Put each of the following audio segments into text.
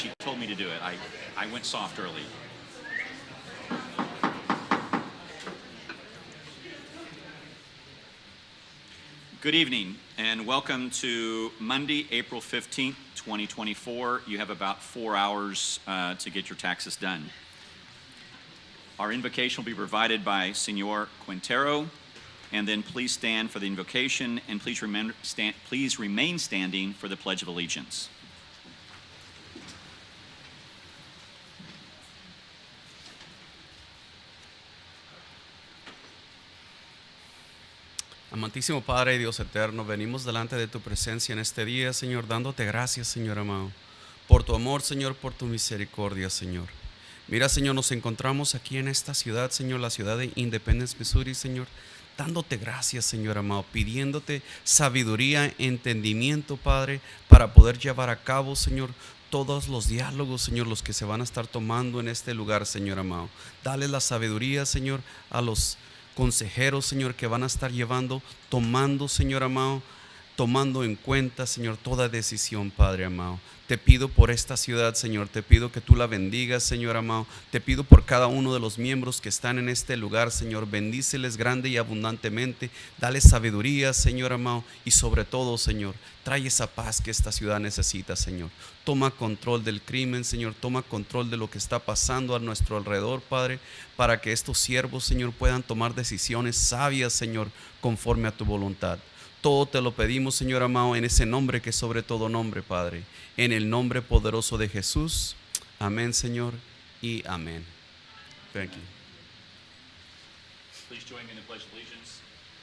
she told me to do it. I went soft early. Good evening, and welcome to Monday, April 15th, 2024. You have about 4 hours to get your taxes done. Our invocation will be provided by Senor Quintero, and then please stand for the invocation, and please remain standing for the Pledge of Allegiance. Amantísimo Padre y Dios eterno, venimos delante de tu presencia en este día, Señor, dándote gracias, Señor amado, por tu amor, Señor, por tu misericordia, Señor. Mira, Señor, nos encontramos aquí en esta ciudad, Señor, la ciudad de Independence, Missouri, Señor, dándote gracias, Señor amado, pidiéndote sabiduría, entendimiento, Padre, para poder llevar a cabo, Señor, todos los diálogos, Señor, los que se van a estar tomando en este lugar, Señor amado. Dale la sabiduría, Señor, a los consejeros, Señor, que van a estar tomando, Señor amado, tomando en cuenta, Señor, toda decisión, Padre amado. Te pido por esta ciudad, Señor, te pido que tú la bendigas, Señor amado. Te pido por cada uno de los miembros que están en este lugar, Señor, bendíceles grande y abundantemente. Dale sabiduría, Señor amado, y sobre todo, Señor, trae esa paz que esta ciudad necesita, Señor. Toma control del crimen, Señor, toma control de lo que está pasando a nuestro alrededor, Padre, para que estos siervos, Señor, puedan tomar decisiones sabias, Señor, conforme a tu voluntad. Todo te lo pedimos, Señor amado, en ese nombre que es sobre todo nombre, Padre. En el nombre poderoso de Jesús. Amén, Señor, y amén. Thank you. Please join me in the Pledge of Allegiance.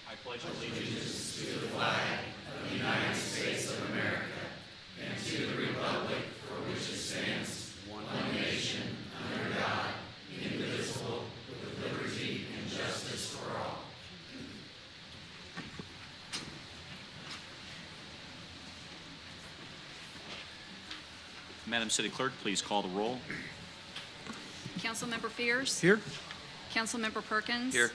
I pledge allegiance to the flag of the United States of America and to the republic for which it stands, one nation, under God, indivisible, with liberty and justice for all. Madam City Clerk, please call the roll. Councilmember Fears? Here. Councilmember Perkins? Here.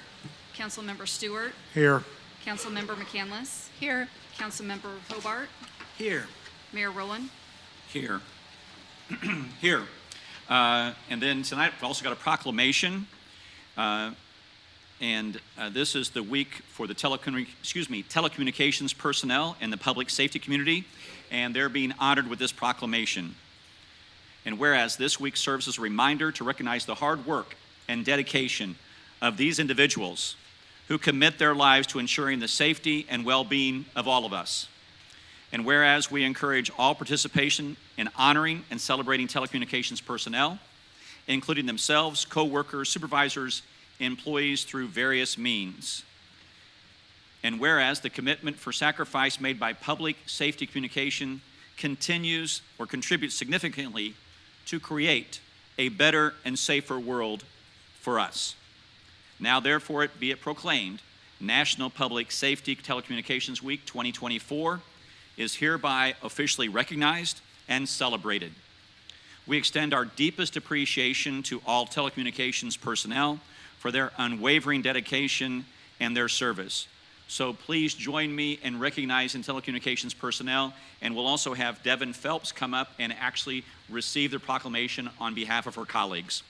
Councilmember Stewart? Here. Councilmember McCandless? Here. Councilmember Hobart? Here. Mayor Rowland? Here. Here. And then tonight we've also got a proclamation. This is the week for the telecommunications personnel and the public safety community, and they're being honored with this proclamation. And whereas this week serves as a reminder to recognize the hard work and dedication of these individuals who commit their lives to ensuring the safety and well-being of all of us. And whereas we encourage all participation in honoring and celebrating telecommunications personnel, including themselves, co-workers, supervisors, employees through various means. And whereas the commitment for sacrifice made by public safety communication continues or contributes significantly to create a better and safer world for us. Now therefore be it proclaimed, National Public Safety Telecommunications Week 2024 is hereby officially recognized and celebrated. We extend our deepest appreciation to all telecommunications personnel for their unwavering dedication and their service. So please join me in recognizing telecommunications personnel, and we'll also have Devin Phelps come up and actually receive the proclamation on behalf of her colleagues.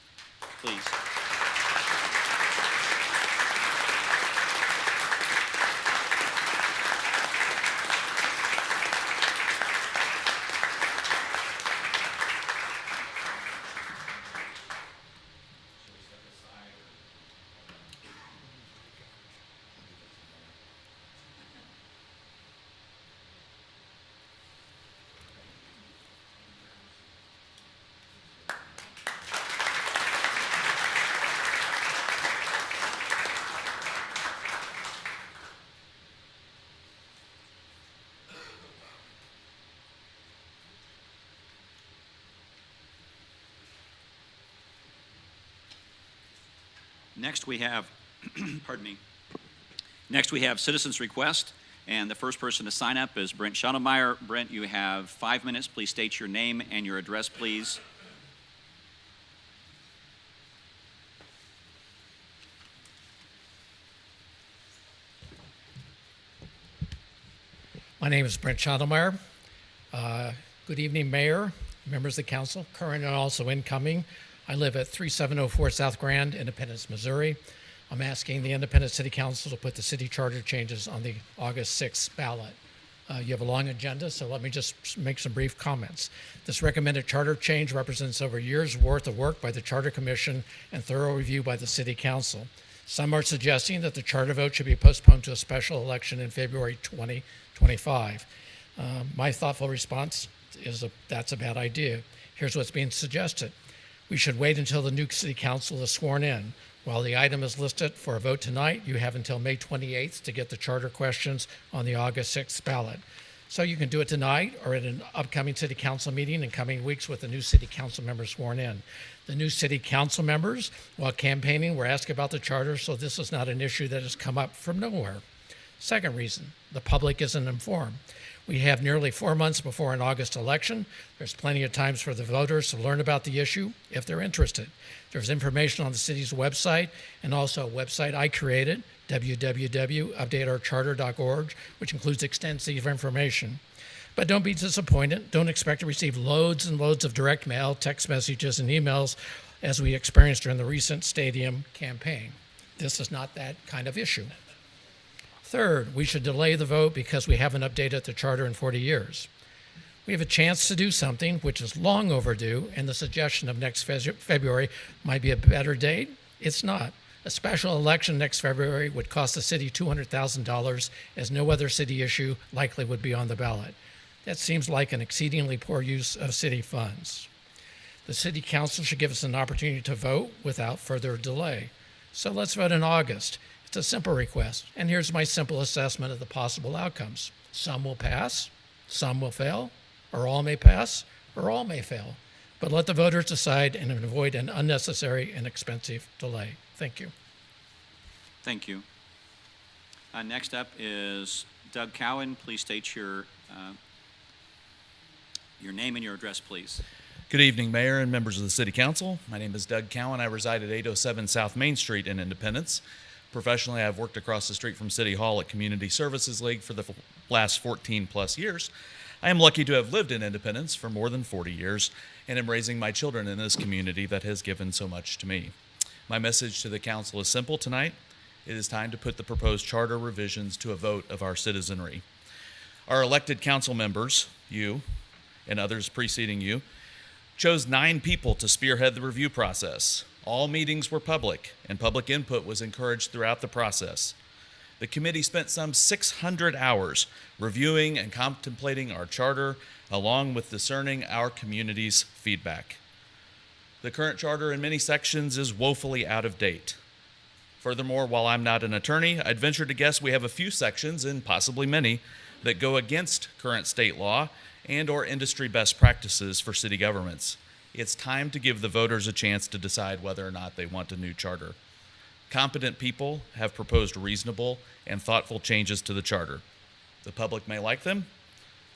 Please. Next we have, Next we have citizens' request, and the first person to sign up is Brent Schottenmeyer. Brent, you have 5 minutes. Please state your name and your address, please. My name is Brent Schottenmeyer. Good evening, Mayor, members of the council, current and also incoming. I live at 3704 South Grand, Independence, Missouri. I'm asking the Independence City Council to put the city charter changes on the August 6th ballot. You have a long agenda, so let me just make some brief comments. This recommended charter change represents over a year's worth of work by the Charter Commission and thorough review by the City Council. Some are suggesting that the charter vote should be postponed to a special election in February 2025. My thoughtful response is that's a bad idea. Here's what's being suggested. We should wait until the new City Council is sworn in. While the item is listed for a vote tonight, you have until May 28th to get the charter questions on the August 6th ballot. So you can do it tonight or at an upcoming City Council meeting in coming weeks with the new City Council members sworn in. The new City Council members, while campaigning, were asked about the charter, so this is not an issue that has come up from nowhere. Second reason, the public isn't informed. We have nearly 4 months before an August election. There's plenty of times for the voters to learn about the issue if they're interested. There's information on the city's website and also a website I created, www.updateourcharter.org, which includes extensive information. But don't be disappointed. Don't expect to receive loads and loads of direct mail, text messages, and emails as we experienced during the recent stadium campaign. This is not that kind of issue. Third, we should delay the vote because we haven't updated the charter in 40 years. We have a chance to do something which is long overdue, and the suggestion of next February might be a better date. It's not. A special election next February would cost the city $200,000, as no other city issue likely would be on the ballot. That seems like an exceedingly poor use of city funds. The City Council should give us an opportunity to vote without further delay. So let's vote in August. It's a simple request, and here's my simple assessment of the possible outcomes. Some will pass, some will fail, or all may pass, or all may fail. But let the voters decide and avoid an unnecessary and expensive delay. Thank you. Thank you. Next up is Doug Cowan. Please state your name and your address, please. Good evening, Mayor and members of the City Council. My name is Doug Cowan. I reside at 807 South Main Street in Independence. Professionally, I've worked across the street from City Hall at Community Services League for the last 14 plus years. I am lucky to have lived in Independence for more than 40 years and am raising my children in this community that has given so much to me. My message to the council is simple tonight. It is time to put the proposed charter revisions to a vote of our citizenry. Our elected council members, you and others preceding you, chose 9 people to spearhead the review process. All meetings were public, and public input was encouraged throughout the process. The committee spent some 600 hours reviewing and contemplating our charter, along with discerning our community's feedback. The current charter in many sections is woefully out of date. Furthermore, while I'm not an attorney, I'd venture to guess we have a few sections, and possibly many, that go against current state law and/or industry best practices for city governments. It's time to give the voters a chance to decide whether or not they want a new charter. Competent people have proposed reasonable and thoughtful changes to the charter. The public may like them,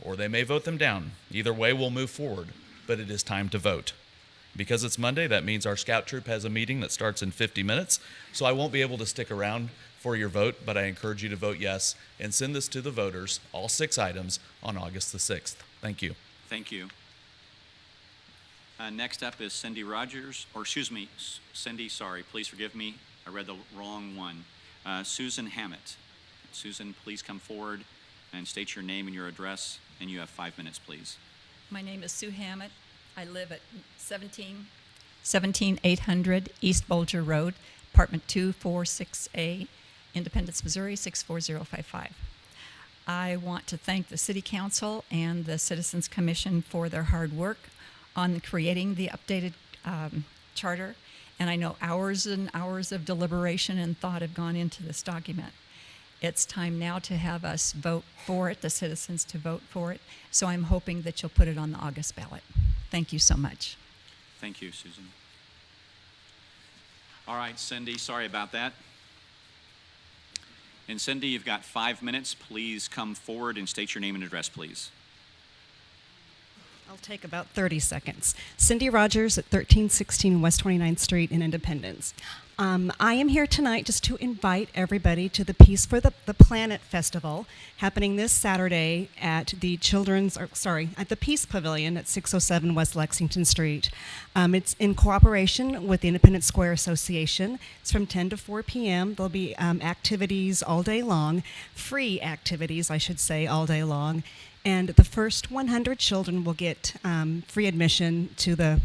or they may vote them down. Either way, we'll move forward, but it is time to vote. Because it's Monday, that means our scout troop has a meeting that starts in 50 minutes, so I won't be able to stick around for your vote, but I encourage you to vote yes and send this to the voters, all 6 items, on August the 6th. Thank you. Thank you. Next up is Cindy Rogers, or excuse me, Cindy, sorry, please forgive me. I read the wrong one. Susan Hammett. Susan, please come forward and state your name and your address, and you have 5 minutes, please. My name is Sue Hammett. I live at 17800 East Bolger Road, apartment 246A, Independence, Missouri, 64055. I want to thank the City Council and the Citizens Commission for their hard work on creating the updated charter. And I know hours and hours of deliberation and thought have gone into this document. It's time now to have us vote for it, the citizens to vote for it. So I'm hoping that you'll put it on the August ballot. Thank you so much. Thank you, Susan. All right, Cindy, sorry about that. And Cindy, you've got 5 minutes. Please come forward and state your name and address, please. I'll take about 30 seconds. Cindy Rogers at 1316 West 29th Street in Independence. I am here tonight just to invite everybody to the Peace for the Planet Festival happening this Saturday at the at the Peace Pavilion at 607 West Lexington Street. It's in cooperation with the Independence Square Association. It's from 10 to 4 p.m. There'll be activities all day long, free activities, I should say, all day long. And the first 100 children will get free admission to the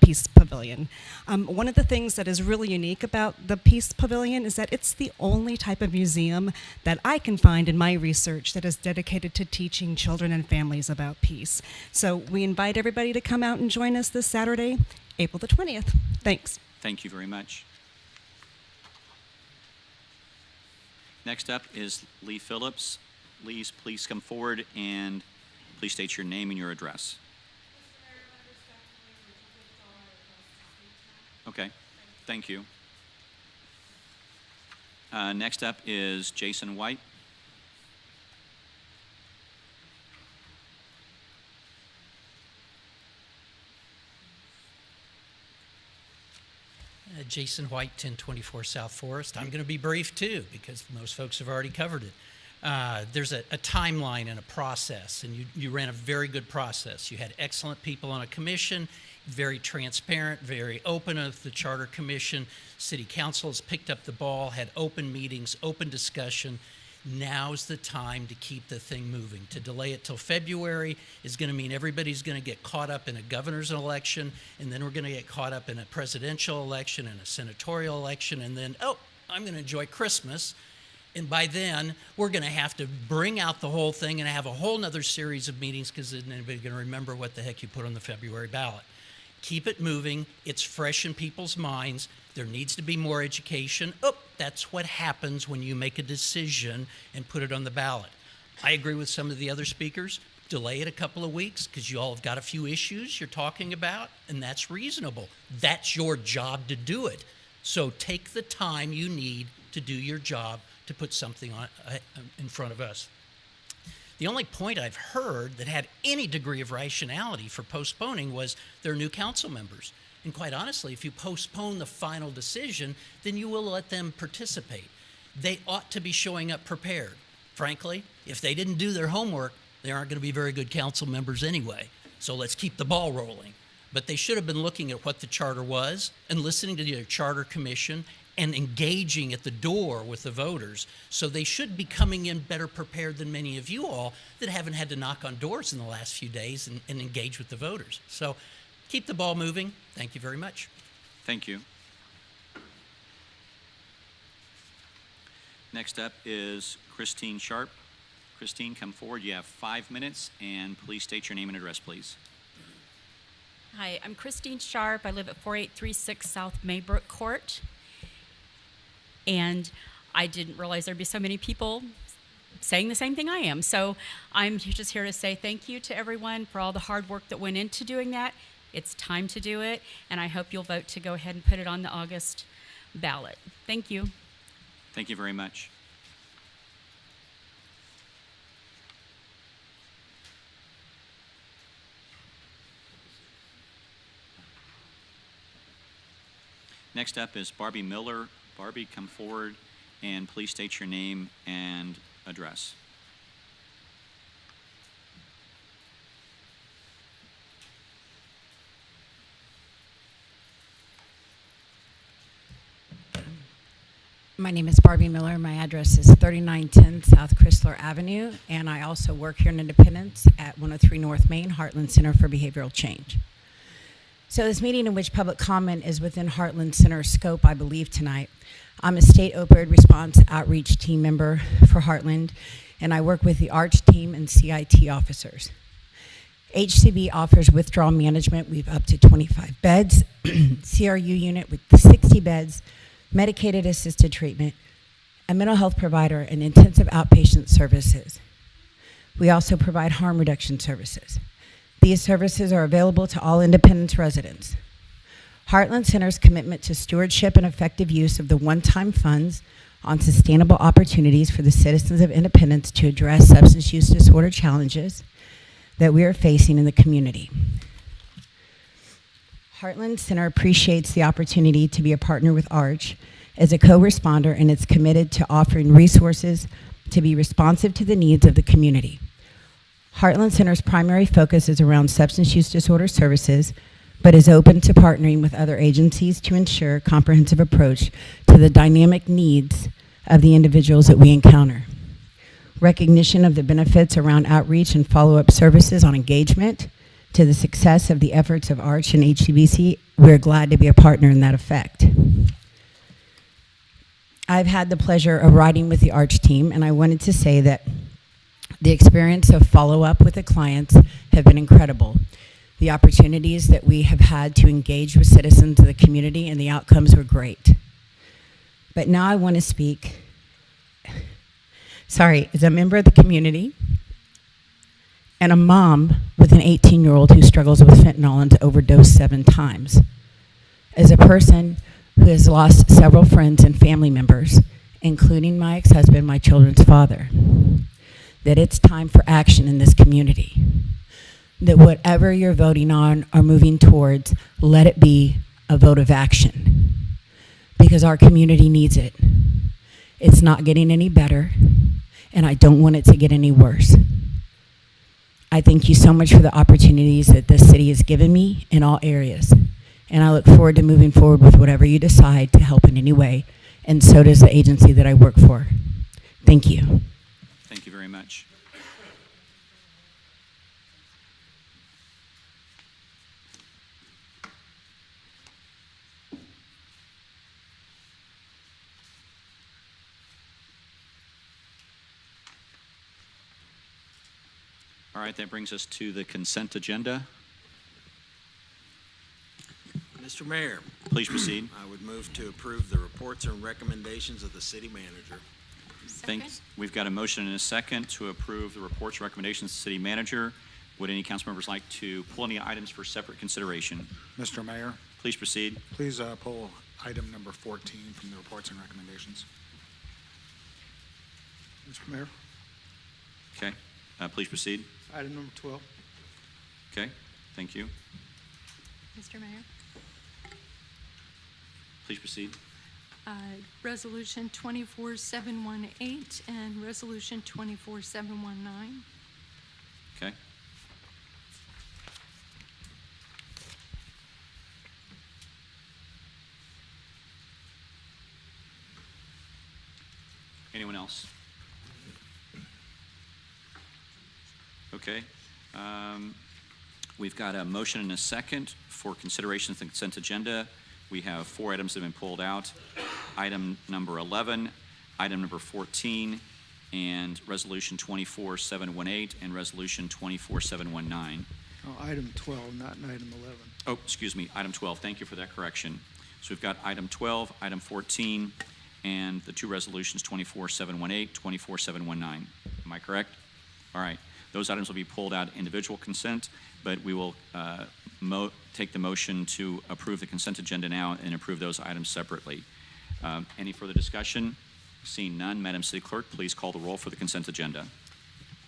Peace Pavilion. One of the things that is really unique about the Peace Pavilion is that it's the only type of museum that I can find in my research that is dedicated to teaching children and families about peace. So we invite everybody to come out and join us this Saturday, April the 20th. Thanks. Thank you very much. Next up is Lee Phillips. Lee, please come forward and please state your name and your address. Okay, thank you. Next up is Jason White. Jason White, 1024 South Forest. I'm going to be brief too because most folks have already covered it. There's a timeline and a process, and you ran a very good process. You had excellent people on a commission, very transparent, very open of the Charter Commission. City Council has picked up the ball, had open meetings, open discussion. Now's the time to keep the thing moving. To delay it till February is going to mean everybody's going to get caught up in a governor's election, and then we're going to get caught up in a presidential election and a senatorial election, and then, oh, I'm going to enjoy Christmas. And by then, we're going to have to bring out the whole thing and have a whole nother series of meetings because isn't anybody going to remember what the heck you put on the February ballot. Keep it moving. It's fresh in people's minds. There needs to be more education. Oh, that's what happens when you make a decision and put it on the ballot. I agree with some of the other speakers. Delay it a couple of weeks because you all have got a few issues you're talking about, and that's reasonable. That's your job to do it. So take the time you need to do your job to put something on in front of us. The only point I've heard that had any degree of rationality for postponing was there are new council members. And quite honestly, if you postpone the final decision, then you will let them participate. They ought to be showing up prepared. Frankly, if they didn't do their homework, they aren't going to be very good council members anyway. So let's keep the ball rolling. But they should have been looking at what the charter was and listening to the Charter Commission and engaging at the door with the voters. So they should be coming in better prepared than many of you all that haven't had to knock on doors in the last few days and engage with the voters. So keep the ball moving. Thank you very much. Thank you. Next up is Christine Sharp. Christine, come forward. You have 5 minutes, and please state your name and address, please. Hi, I'm Christine Sharp. I live at 4836 South Maybrook Court. And I didn't realize there'd be so many people saying the same thing I am. So I'm just here to say thank you to everyone for all the hard work that went into doing that. It's time to do it, and I hope you'll vote to go ahead and put it on the August ballot. Thank you. Thank you very much. Next up is Barbie Miller. Barbie, come forward and please state your name and address. My name is Barbie Miller. My address is 3910 South Chrysler Avenue, and I also work here in Independence at 103 North Main, Heartland Center for Behavioral Change. So this meeting in which public comment is within Heartland Center's scope, I believe, tonight. I'm a state opioid response outreach team member for Heartland, and I work with the ARCH team and CIT officers. HCB offers withdrawal management. We've up to 25 beds, CRU unit with 60 beds, medicated assisted treatment, a mental health provider, and intensive outpatient services. We also provide harm reduction services. These services are available to all Independence residents. Heartland Center's commitment to stewardship and effective use of the one-time funds on sustainable opportunities for the citizens of Independence to address substance use disorder challenges that we are facing in the community. Heartland Center appreciates the opportunity to be a partner with Arch as a co-responder, and it's committed to offering resources to be responsive to the needs of the community. Heartland Center's primary focus is around substance use disorder services, but is open to partnering with other agencies to ensure a comprehensive approach to the dynamic needs of the individuals that we encounter. Recognition of the benefits around outreach and follow-up services on engagement to the success of the efforts of Arch and HCBC, we're glad to be a partner in that effect. I've had the pleasure of riding with the Arch team, and I wanted to say that the experience of follow-up with the clients have been incredible. The opportunities that we have had to engage with citizens of the community and the outcomes were great. But now I want to speak, as a member of the community and a mom with an 18-year-old who struggles with fentanyl and overdosed 7 times. As a person who has lost several friends and family members, including my ex-husband, my children's father, that it's time for action in this community. That whatever you're voting on or moving towards, let it be a vote of action. Because our community needs it. It's not getting any better, and I don't want it to get any worse. I thank you so much for the opportunities that this city has given me in all areas. And I look forward to moving forward with whatever you decide to help in any way. And so does the agency that I work for. Thank you. Thank you very much. All right, that brings us to the consent agenda. Mr. Mayor, Please proceed. I would move to approve the reports and recommendations of the city manager. Thanks. We've got a motion and a second to approve the reports and recommendations of the city manager. Would any council members like to pull any items for separate consideration? Mr. Mayor, Please proceed. please pull item number 14 from the reports and recommendations. Mr. Mayor, Okay. Please proceed. item number 12. Okay. Thank you. Mr. Mayor, Please proceed. Resolution 24718 and Resolution 24719. Okay. Anyone else? Okay. We've got a motion and a second for consideration of the consent agenda. We have 4 items that have been pulled out. Item number 11, item number 14, and Resolution 24718 and Resolution 24719. Oh, item 12, not item 11. Oh, excuse me, item 12. Thank you for that correction. So we've got item 12, item 14, and the 2 resolutions, 24718, 24719. Am I correct? All right. Those items will be pulled out individual consent, but we will take the motion to approve the consent agenda now and approve those items separately. Any further discussion? Seeing none, Madam City Clerk, please call the roll for the consent agenda.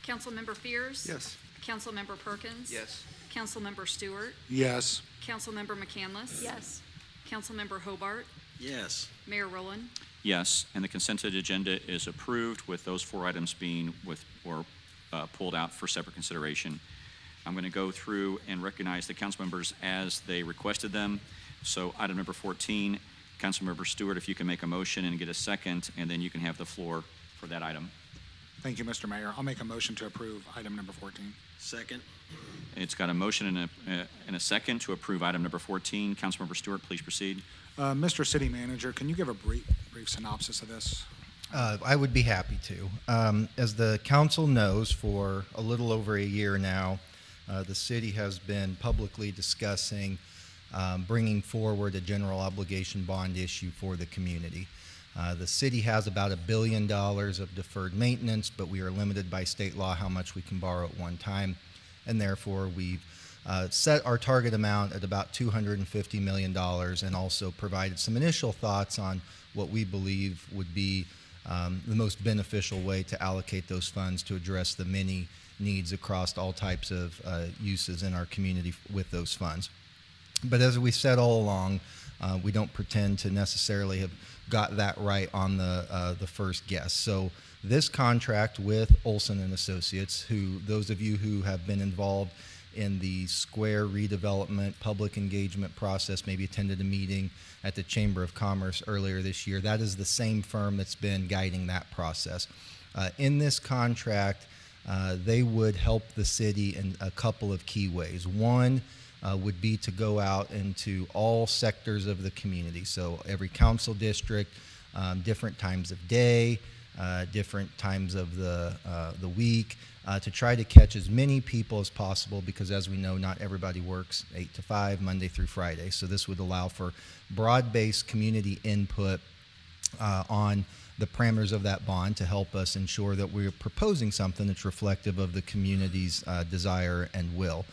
Councilmember Fears? Yes. Councilmember Perkins? Yes. Councilmember Stewart? Yes. Councilmember McCandless? Yes. Councilmember Hobart? Yes. Mayor Rowland? Yes, and the consent agenda is approved with those 4 items being pulled out for separate consideration. I'm going to go through and recognize the council members as they requested them. So item number 14, Councilmember Stewart, if you can make a motion and get a second, and then you can have the floor for that item. Thank you, Mr. Mayor. I'll make a motion to approve item number 14. Second. It's got a motion and a second to approve item number 14. Councilmember Stewart, please proceed. Mr. City Manager, can you give a brief synopsis of this? I would be happy to. As the council knows, for a little over a year now, the city has been publicly discussing bringing forward a general obligation bond issue for the community. The city has about $1 billion of deferred maintenance, but we are limited by state law how much we can borrow at one time, and therefore we've set our target amount at about $250 million and also provided some initial thoughts on what we believe would be the most beneficial way to allocate those funds to address the many needs across all types of uses in our community with those funds. But as we said all along, we don't pretend to necessarily have got that right on the first guess. So this contract with Olson and Associates, who those of you who have been involved in the square redevelopment public engagement process, maybe attended a meeting at the Chamber of Commerce earlier this year, that is the same firm that's been guiding that process. In this contract, they would help the city in a couple of key ways. One would be to go out into all sectors of the community. So every council district, different times of day, different times of the week, to try to catch as many people as possible, because as we know, not everybody works 8 to 5, Monday through Friday. So this would allow for broad-based community input on the parameters of that bond to help us ensure that we're proposing something that's reflective of the community's desire and will.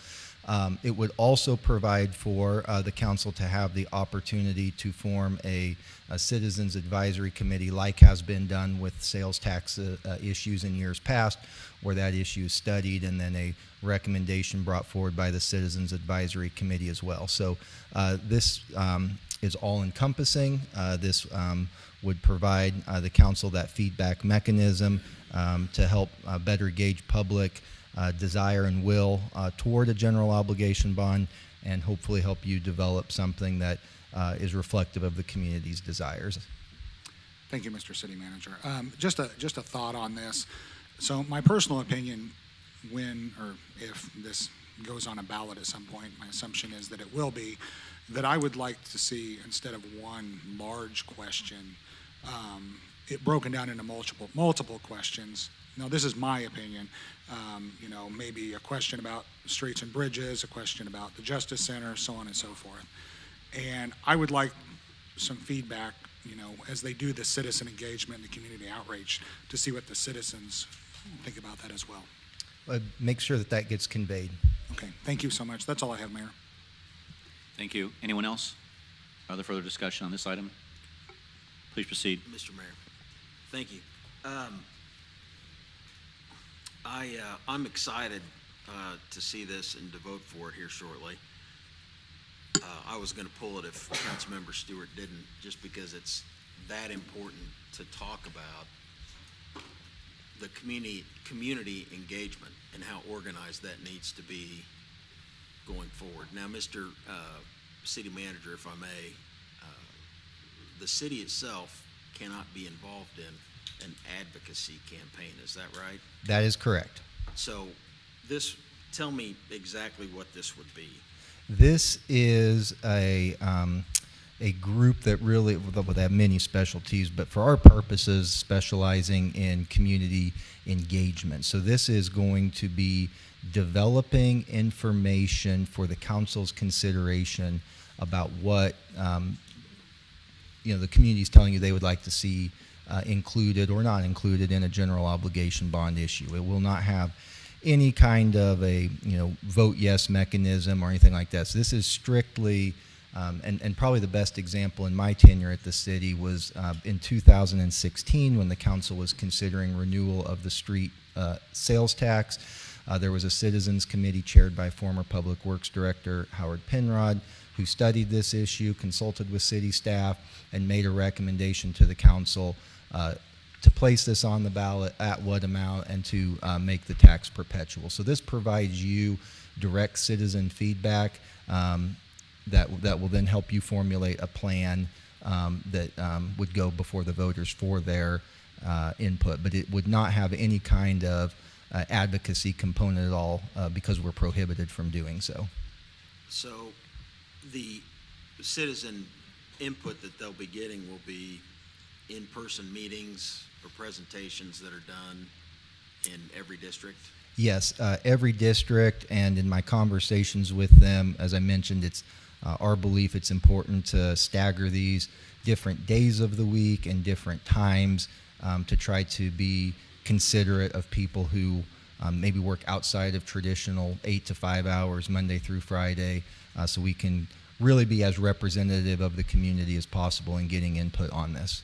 It would also provide for the council to have the opportunity to form a citizens advisory committee, like has been done with sales tax issues in years past, where that issue is studied and then a recommendation brought forward by the citizens advisory committee as well. So this is all encompassing. This would provide the council that feedback mechanism to help better gauge public desire and will toward a general obligation bond, and hopefully help you develop something that is reflective of the community's desires. Thank you, Mr. City Manager. Just a thought on this. So my personal opinion, when or if this goes on a ballot at some point, my assumption is that it will be, that I would like to see, instead of one large question, it broken down into multiple questions. Now, this is my opinion. You know, maybe a question about streets and bridges, a question about the Justice Center, so on and so forth. And I would like some feedback, you know, as they do the citizen engagement and the community outreach, to see what the citizens think about that as well. Make sure that that gets conveyed. Okay, thank you so much. That's all I have, Mayor. Thank you. Anyone else? Other further discussion on this item? Please proceed. Mr. Mayor, thank you. I'm excited to see this and to vote for it here shortly. I was going to pull it if Councilmember Stewart didn't, just because it's that important to talk about the community engagement and how organized that needs to be going forward. Now, Mr. City Manager, if I may, the city itself cannot be involved in an advocacy campaign. Is that right? That is correct. So tell me exactly what this would be. This is a group that really would have many specialties, but for our purposes, specializing in community engagement. So this is going to be developing information for the council's consideration about what the community is telling you they would like to see included or not included in a general obligation bond issue. It will not have any kind of a vote yes mechanism or anything like that. So this is strictly, and probably the best example in my tenure at the city was in 2016 when the council was considering renewal of the street sales tax. There was a citizens committee chaired by former Public Works Director Howard Penrod, who studied this issue, consulted with city staff, and made a recommendation to the council to place this on the ballot at what amount and to make the tax perpetual. So this provides you direct citizen feedback that will then help you formulate a plan that would go before the voters for their input. But it would not have any kind of advocacy component at all because we're prohibited from doing so. So the citizen input that they'll be getting will be in-person meetings or presentations that are done in every district? Yes, every district, and in my conversations with them, as I mentioned, it's our belief it's important to stagger these different days of the week and different times to try to be considerate of people who maybe work outside of traditional 8 to 5 hours Monday through Friday, so we can really be as representative of the community as possible in getting input on this.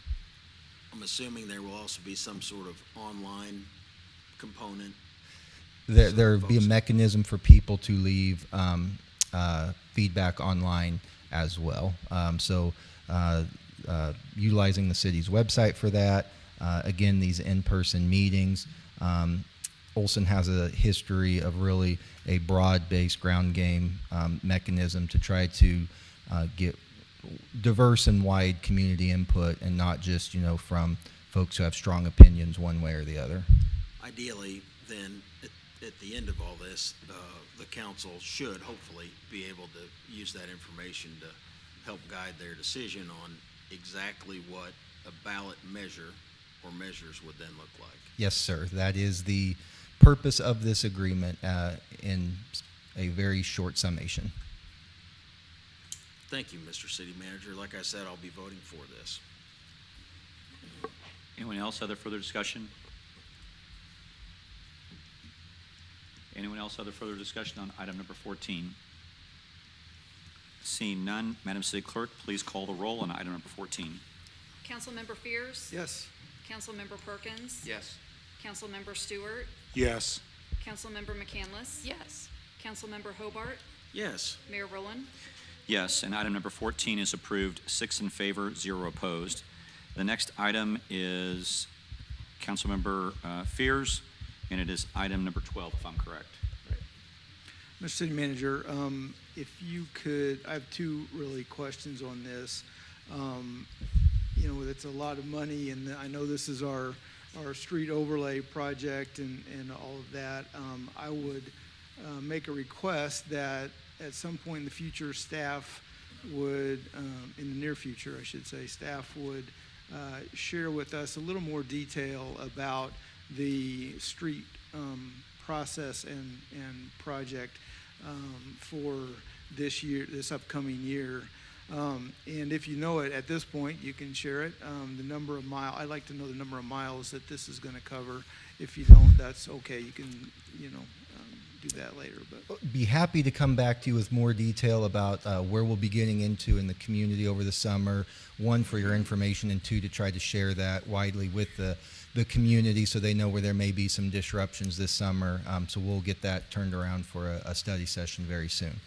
I'm assuming there will also be some sort of online component. There will be a mechanism for people to leave feedback online as well. Utilizing the city's website for that. Again, these in-person meetings. Olson has a history of really a broad-based ground game mechanism to try to get diverse and wide community input, and not just from folks who have strong opinions one way or the other. Ideally, then, at the end of all this, the council should hopefully be able to use that information to help guide their decision on exactly what a ballot measure or measures would then look like. Yes, sir. That is the purpose of this agreement in a very short summation. Thank you, Mr. City Manager. Like I said, I'll be voting for this. Anyone else? Other further discussion? Anyone else? Other further discussion on item number 14? Seeing none, Madam City Clerk, please call the roll on item number 14. Councilmember Fears? Yes. Councilmember Perkins? Yes. Councilmember Stewart? Yes. Councilmember McCandless? Yes. Councilmember Hobart? Yes. Mayor Rowland? Yes, and item number 14 is approved, 6 in favor, 0 opposed. The next item is Councilmember Fears, and it is item number 12, if I'm correct. Mr. City Manager, if you could, I have two really questions on this. It's a lot of money, and I know this is our street overlay project and all of that. I would make a request that at some point in the future, staff would, in the near future, I should say, staff would share with us a little more detail about the street process and project for this year, this upcoming year. And if you know it at this point, you can share it. The number of miles, I'd like to know the number of miles that this is going to cover. If you don't, that's okay. You can, do that later. But Be happy to come back to you with more detail about where we'll be getting into in the community over the summer. One, for your information, and two, to try to share that widely with the community so they know where there may be some disruptions this summer. So we'll get that turned around for a study session very soon.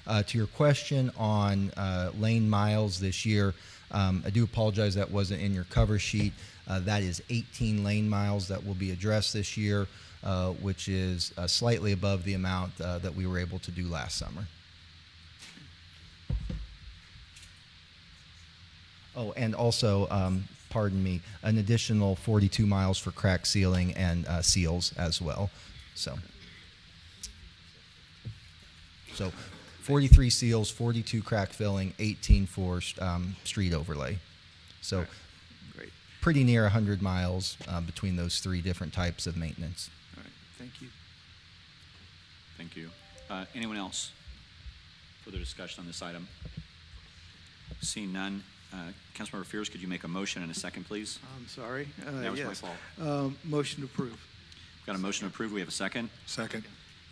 To your question on lane miles this year, I do apologize that wasn't in your cover sheet. That is 18 lane miles that will be addressed this year, which is slightly above the amount that we were able to do last summer. Oh, and also, pardon me, an additional 42 miles for crack sealing and seals as well. So 43 seals, 42 crack filling, 18 for street overlay. So great. Pretty near 100 miles between those three different types of maintenance. All right, thank you. Thank you. Anyone else? Further discussion on this item? Seeing none, Councilmember Fears, could you make a motion and a second, please? I'm sorry. That was my yes. fault. Motion to approve. Got a motion to approve. We have a second. Second.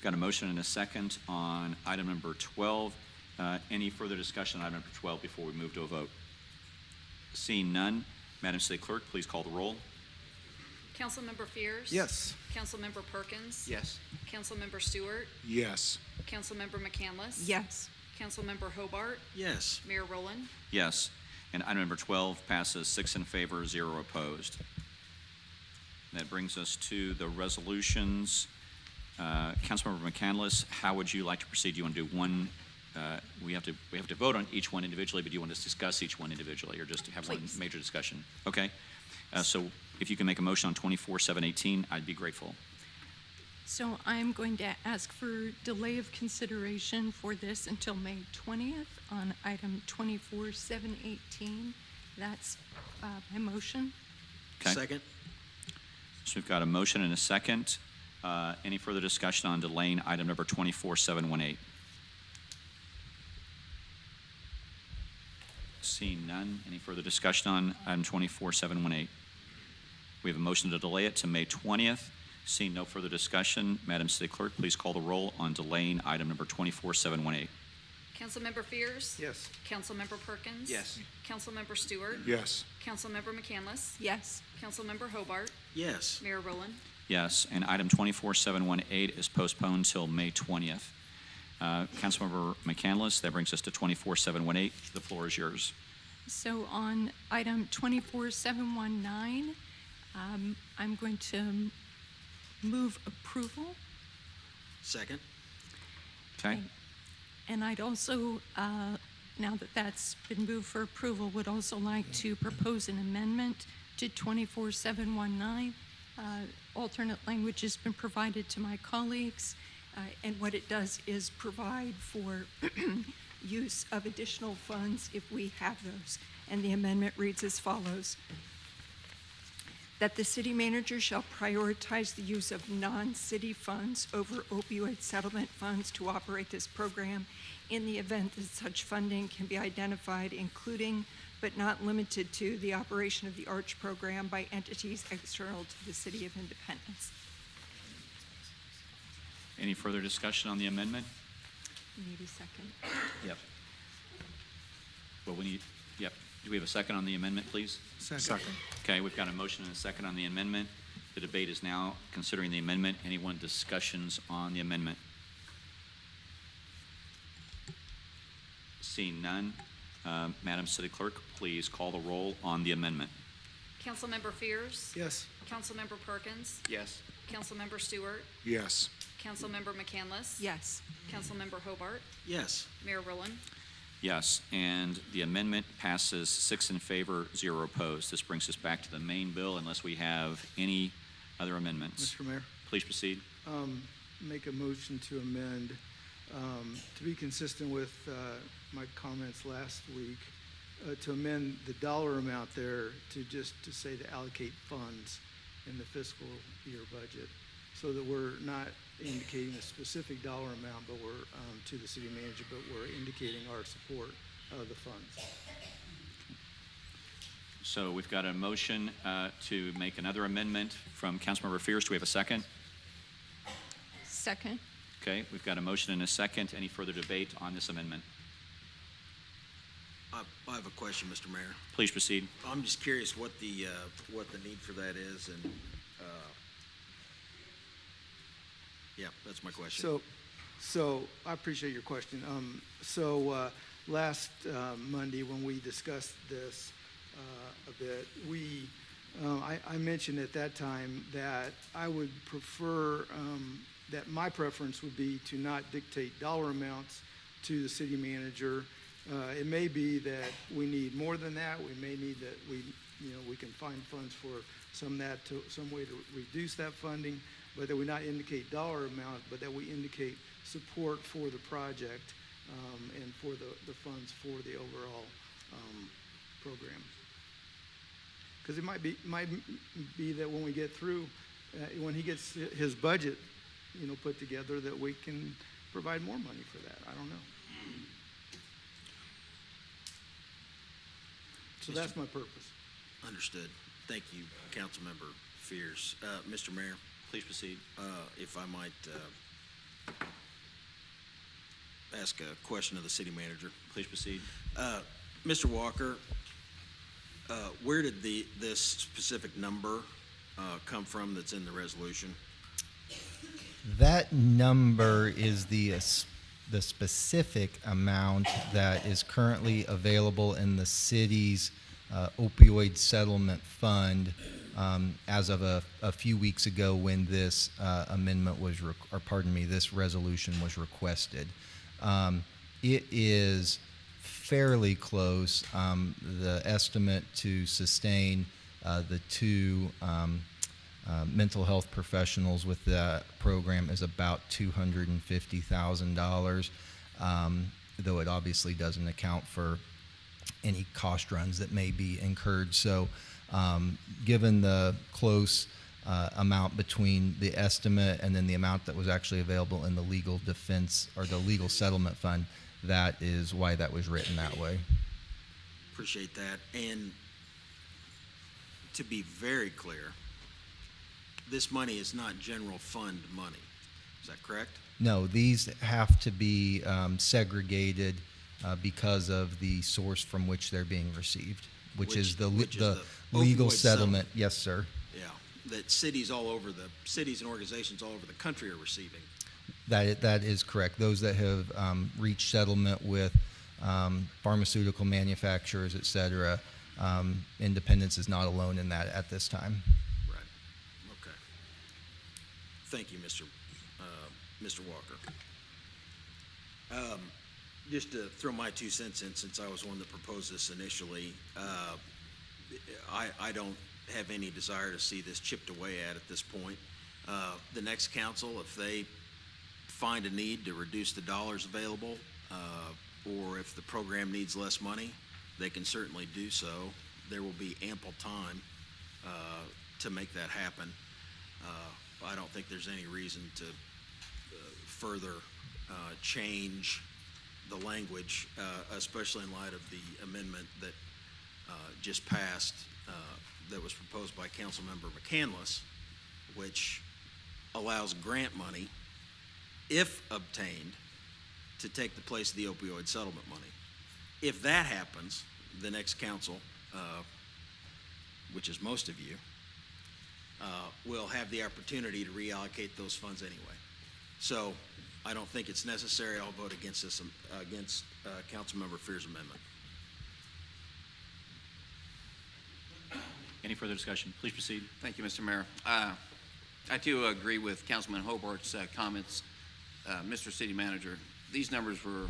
Got a motion and a second on item number 12. Any further discussion on item number 12 before we move to a vote? Seeing none, Madam City Clerk, please call the roll. Councilmember Fears? Yes. Councilmember Perkins? Yes. Councilmember Stewart? Yes. Councilmember McCandless? Yes. Councilmember Hobart? Yes. Mayor Rowland? Yes. And item number 12 passes 6 in favor, 0 opposed. And that brings us to the resolutions. Councilmember McCandless, how would you like to proceed? Do you want to do one? We have to vote on each one individually, but do you want to discuss each one individually, or just have Please. one major discussion? Okay. So if you can make a motion on 24-718, I'd be grateful. So I'm going to ask for delay of consideration for this until May 20th on item 24-718. That's my motion. Okay. Second. So we've got a motion and a second. Any further discussion on delaying item number 24-718? Seeing none, any further discussion on item 24-718? We have a motion to delay it to May 20th. Seeing no further discussion, Madam City Clerk, please call the roll on delaying item number 24-718. Councilmember Fears? Yes. Councilmember Perkins? Yes. Councilmember Stewart? Yes. Councilmember McCandless? Yes. Councilmember Hobart? Yes. Mayor Rowland? Yes, and item 24-718 is postponed till May 20th. Councilmember McCandless, that brings us to 24-718. The floor is yours. So on item 24-719, I'm going to move approval. Second? Okay. And I'd also, now that that's been moved for approval, would also like to propose an amendment to 24-719. Alternate language has been provided to my colleagues, and what it does is provide for use of additional funds if we have those. And the amendment reads as follows: that the city manager shall prioritize the use of non-city funds over opioid settlement funds to operate this program in the event that such funding can be identified, including but not limited to the operation of the ARCH program by entities external to the City of Independence. Any further discussion on the amendment? Need a second? Yep. Well, yep. Do we have a second on the amendment, please? Second. Okay, we've got a motion and a second on the amendment. The debate is now considering the amendment. Anyone discussions on the amendment? Seeing none, Madam City Clerk, please call the roll on the amendment. Councilmember Fears. Yes. Councilmember Perkins. Yes. Councilmember Stewart. Yes. Councilmember McCandless. Yes. Councilmember Hobart. Yes. Mayor Rowland. Yes, and the amendment passes 6 in favor, 0 opposed. This brings us back to the main bill unless we have any other amendments. Mr. Mayor, Please proceed. make a motion to amend, to be consistent with my comments last week, to amend the dollar amount there to say to allocate funds in the fiscal year budget, so that we're not indicating a specific dollar amount, but we're to the city manager, but we're indicating our support of the funds. So we've got a motion to make another amendment from Councilmember Fears. Do we have a second? Second. Okay, we've got a motion and a second. Any further debate on this amendment? I have a question, Mr. Mayor. Please proceed. I'm just curious what the need for that is, and yeah, that's my question. So I appreciate your question. Last Monday when we discussed this a bit, I mentioned at that time that I would prefer, that my preference would be to not dictate dollar amounts to the city manager. It may be that we need more than that. We may need that we can find funds for some way to reduce that funding, but that we not indicate dollar amount, but that we indicate support for the project and for the funds for the overall program. Because it might be that when we get through, when he gets his budget, put together, that we can provide more money for that. I don't know. So that's my purpose. Understood. Thank you, Councilmember Fears. Mr. Mayor, Please proceed. if I might ask a question of the city manager. Please proceed. Mr. Walker, where did this specific number come from that's in the resolution? That number is the specific amount that is currently available in the city's opioid settlement fund as of a few weeks ago when this amendment was, this resolution was requested. It is fairly close. The estimate to sustain the two mental health professionals with that program is about $250,000, though it obviously doesn't account for any cost runs that may be incurred. So given the close amount between the estimate and then the amount that was actually available in the legal defense or the legal settlement fund, that is why that was written that way. Appreciate that. And to be very clear, this money is not general fund money. Is that correct? No, these have to be segregated because of the source from which they're being received, which is the legal opioid settlement. Yes, sir. Yeah, that cities and organizations all over the country are receiving. That is correct. Those that have reached settlement with pharmaceutical manufacturers, et cetera, Independence is not alone in that at this time. Right. Okay. Thank you, Mr. Walker. Just to throw my 2 cents in, since I was one that proposed this initially, I don't have any desire to see this chipped away at this point. The next council, if they find a need to reduce the dollars available, or if the program needs less money, they can certainly do so. There will be ample time to make that happen. I don't think there's any reason to further change the language, especially in light of the amendment that just passed, that was proposed by Councilmember McCandless, which allows grant money, if obtained, to take the place of the opioid settlement money. If that happens, the next council, which is most of you, will have the opportunity to reallocate those funds anyway. So I don't think it's necessary. I'll vote against this, against Councilmember Fear's amendment. Any further discussion? Please proceed. Thank you, Mr. Mayor. I too agree with Councilman Hobart's comments. Mr. City Manager, these numbers were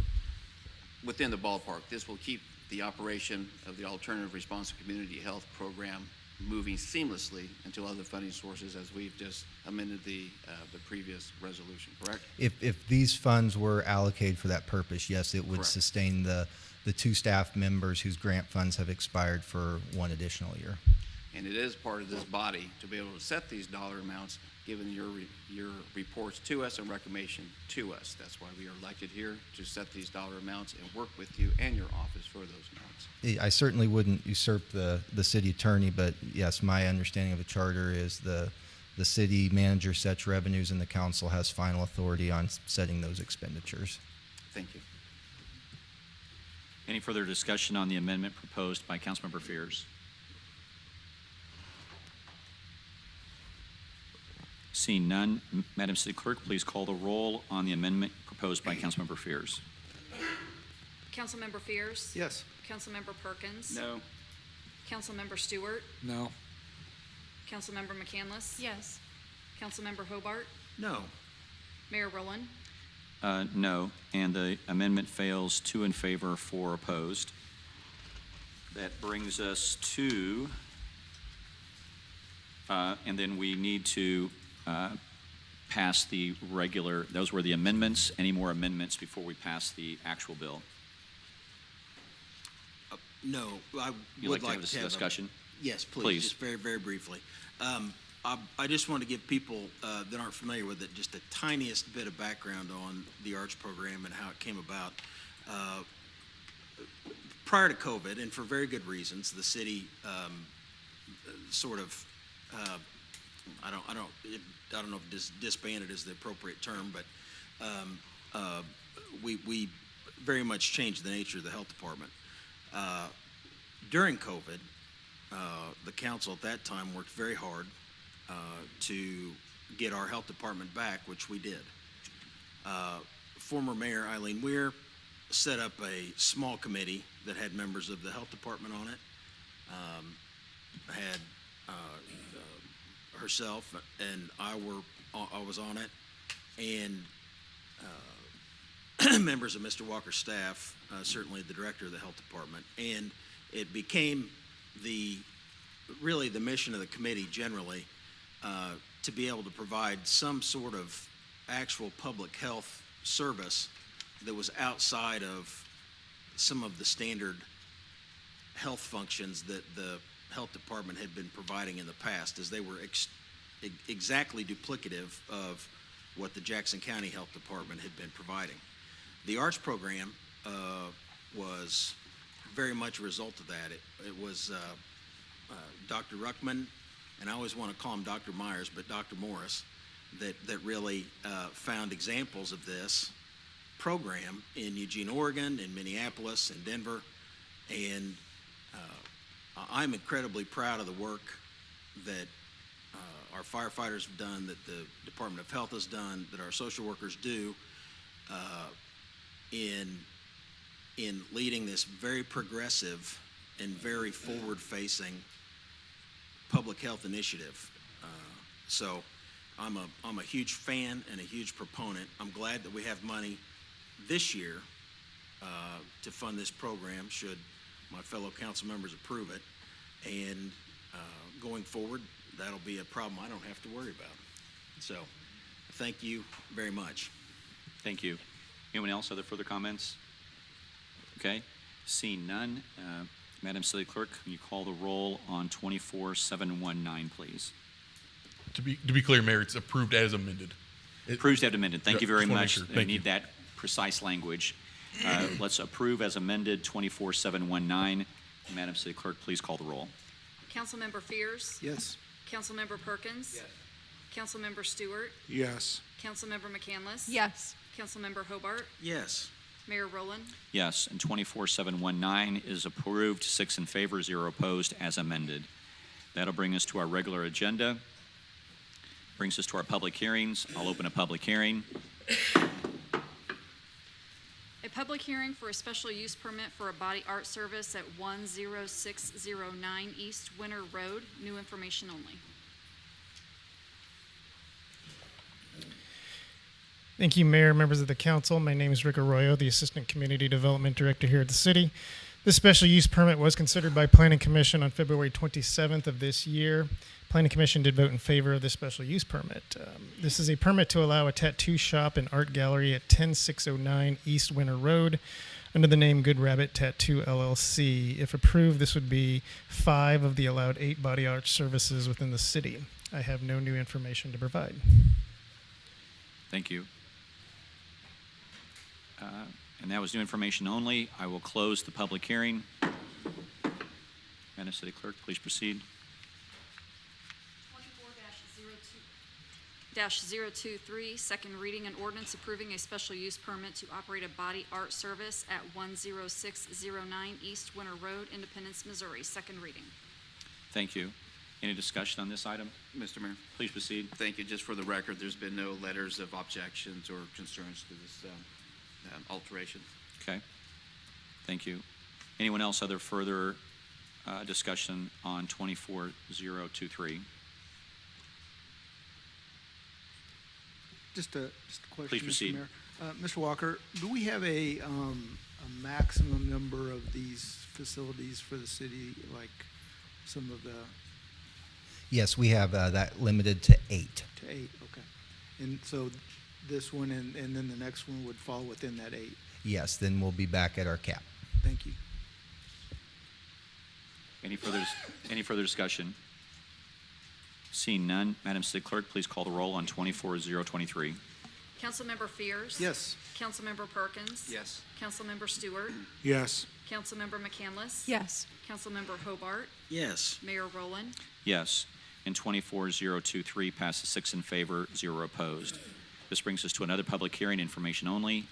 within the ballpark. This will keep the operation of the Alternative Response to Community Health Program moving seamlessly until other funding sources, as we've just amended the previous resolution, correct? If these funds were allocated for that purpose, yes, it would Correct. sustain the 2 staff members whose grant funds have expired for 1 additional year. And it is part of this body to be able to set these dollar amounts, given your reports to us and recommendation to us. That's why we are elected here, to set these dollar amounts and work with you and your office for those amounts. I certainly wouldn't usurp the city attorney, but yes, my understanding of the charter is the city manager sets revenues and the council has final authority on setting those expenditures. Thank you. Any further discussion on the amendment proposed by Councilmember Fears? Seeing none, Madam City Clerk, please call the roll on the amendment proposed by Councilmember Fears. Councilmember Fears? Yes. Councilmember Perkins? No. Councilmember Stewart? No. Councilmember McCandless? Yes. Councilmember Hobart? No. Mayor Rowland? No, and the amendment fails. 2 in favor, 4 opposed. That brings us to, and then we need to pass the regular, those were the amendments. Any more amendments before we pass the actual bill? No, I You'd would like to have this discussion? Yes, please. Please. Just very, very briefly. I just want to give people that aren't familiar with it just the tiniest bit of background on the ARCH program and how it came about. Prior to COVID, and for very good reasons, the city sort of I don't know if disbanded is the appropriate term, but we very much changed the nature of the health department. During COVID, the council at that time worked very hard to get our health department back, which we did. Former Mayor Eileen Weir set up a small committee that had members of the health department on it, had herself and I was on it, and members of Mr. Walker's staff, certainly the director of the health department, and it became really the mission of the committee generally to be able to provide some sort of actual public health service that was outside of some of the standard health functions that the health department had been providing in the past, as they were exactly duplicative of what the Jackson County Health Department had been providing. The ARCH program was very much a result of that. It was Dr. Ruckman, and I always want to call him Dr. Myers, but Dr. Morris, that really found examples of this program in Eugene, Oregon, in Minneapolis, in Denver, and I'm incredibly proud of the work that our firefighters have done, that the Department of Health has done, that our social workers do in leading this very progressive and very forward-facing public health initiative. So I'm a huge fan and a huge proponent. I'm glad that we have money this year to fund this program, should my fellow council members approve it. And going forward, that'll be a problem I don't have to worry about. So thank you very much. Thank you. Anyone else? Other further comments? Okay. Seeing none, Madam City Clerk, can you call the roll on 24719, please? To be clear, Mayor, it's approved as amended. Approved as amended. Thank you very just wanna make much. sure. I Thank need you. that precise language. Let's approve as amended 24719. Madam City Clerk, please call the roll. Councilmember Fears, Yes. Councilmember Perkins, Yes. Councilmember Stewart, Yes. Councilmember McCandless, Yes. Councilmember Hobart, Yes. Mayor Rowland. Yes, and 24719 is approved, 6 in favor, 0 opposed, as amended. That'll bring us to our regular agenda. Brings us to our public hearings. I'll open a public hearing. A public hearing for a special use permit for a body art service at 10609 East Winter Road. New information only. Thank you, Mayor, members of the council. My name is Rick Arroyo, the Assistant Community Development Director here at the city. This special use permit was considered by Planning Commission on February 27th of this year. Planning Commission did vote in favor of this special use permit. This is a permit to allow a tattoo shop and art gallery at 10609 East Winter Road under the name Good Rabbit Tattoo LLC. If approved, this would be 5 of the allowed 8 body art services within the city. I have no new information to provide. Thank you. And that was new information only. I will close the public hearing. Madam City Clerk, please proceed. 24-023, second reading, an ordinance approving a special use permit to operate a body art service at 10609 East Winter Road, Independence, Missouri. Second reading. Thank you. Any discussion on this item? Mr. Mayor. Please proceed. Thank you. Just for the record, there's been no letters of objections or concerns to this alteration. Okay. Thank you. Anyone else other further discussion on 24023? Just a question, Please proceed. Mr. Mayor. Mr. Walker, do we have a maximum number of these facilities for the city, like some of the, Yes, we have that limited to 8. to 8? Okay. And so this one and then the next one would fall within that 8? Yes, then we'll be back at our cap. Thank you. Any further discussion? Seeing none, Madam City Clerk, please call the roll on 24023. Councilmember Fears. Yes. Councilmember Perkins. Yes. Councilmember Stewart. Yes. Councilmember McCandless. Yes. Councilmember Hobart. Yes. Mayor Rowland. Yes. And 24023 passes 6 in favor, 0 opposed. This brings us to another public hearing, information only.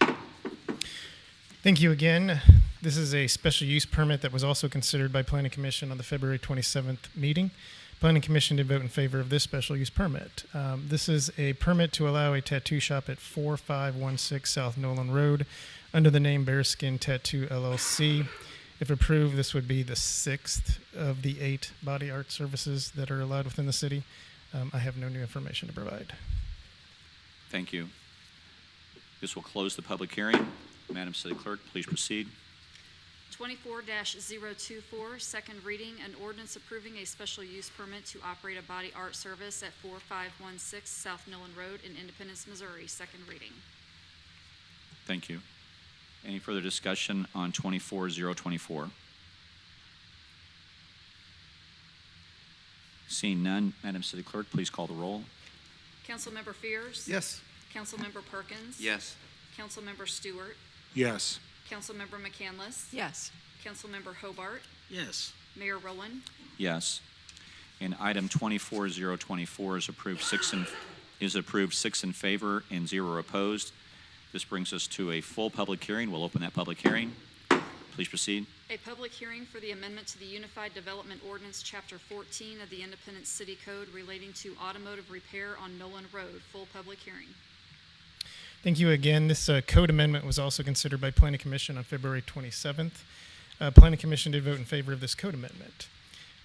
Thank you again. This is a special use permit that was also considered by Planning Commission on the February 27th meeting. Planning Commission did vote in favor of this special use permit. This is a permit to allow a tattoo shop at 4516 South Nolan Road under the name Bearskin Tattoo LLC. If approved, this would be the 6th of the 8 body art services that are allowed within the city. I have no new information to provide. Thank you. This will close the public hearing. Madam City Clerk, please proceed. 24-024, second reading, an ordinance approving a special use permit to operate a body art service at 4516 South Nolan Road in Independence, Missouri. Second reading. Thank you. Any further discussion on 24024? Seeing none, Madam City Clerk, please call the roll. Councilmember Fears. Yes. Councilmember Perkins. Yes. Councilmember Stewart. Yes. Councilmember McCandless. Yes. Councilmember Hobart. Yes. Mayor Rowland. Yes. And item 24024 is approved 6 in favor and 0 opposed. This brings us to a full public hearing. We'll open that public hearing. Please proceed. A public hearing for the amendment to the Unified Development Ordinance, Chapter 14 of the Independence City Code relating to automotive repair on Nolan Road. Full public hearing. Thank you again. This code amendment was also considered by Planning Commission on February 27th. Planning Commission did vote in favor of this code amendment.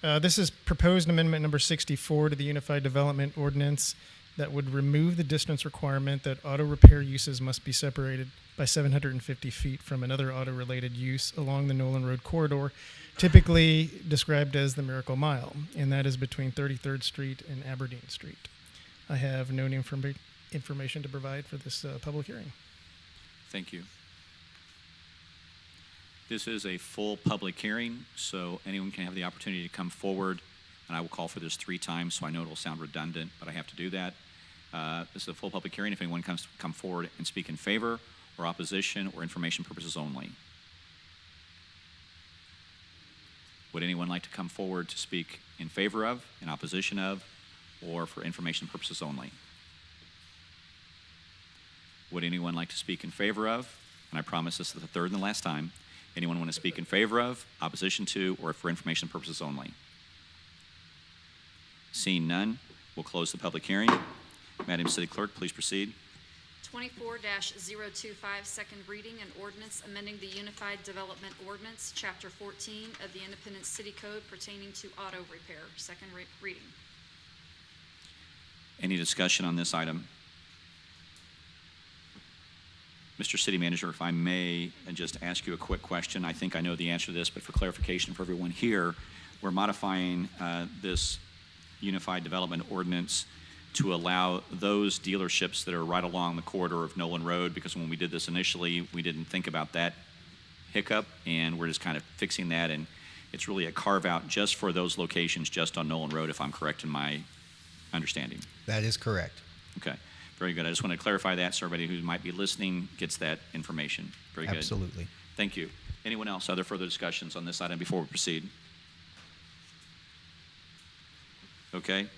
This is proposed amendment number 64 to the Unified Development Ordinance that would remove the distance requirement that auto repair uses must be separated by 750 feet from another auto-related use along the Nolan Road corridor, typically described as the Miracle Mile, and that is between 33rd Street and Aberdeen Street. I have no new information to provide for this public hearing. Thank you. This is a full public hearing, so anyone can have the opportunity to come forward, and I will call for this 3 times, so I know it will sound redundant, but I have to do that. This is a full public hearing. If anyone comes to come forward and speak in favor or opposition or information purposes only. Would anyone like to come forward to speak in favor of, in opposition of, or for information purposes only? Would anyone like to speak in favor of, and I promise this is the third and the last time, anyone want to speak in favor of, opposition to, or for information purposes only? Seeing none, we'll close the public hearing. Madam City Clerk, please proceed. 24-025, second reading, an ordinance amending the Unified Development Ordinance, Chapter 14 of the Independence City Code pertaining to auto repair. Second reading. Any discussion on this item? Mr. City Manager, if I may just ask you a quick question. I think I know the answer to this, but for clarification for everyone here, we're modifying this Unified Development Ordinance to allow those dealerships that are right along the corridor of Nolan Road, because when we did this initially, we didn't think about that hiccup, and we're just kind of fixing that, and it's really a carve-out just for those locations just on Nolan Road, if I'm correct in my understanding. That is correct. Okay, very good. I just want to clarify that so everybody who might be listening gets that information. Very good. Absolutely. Thank you. Anyone else? Other further discussions on this item before we proceed? Okay.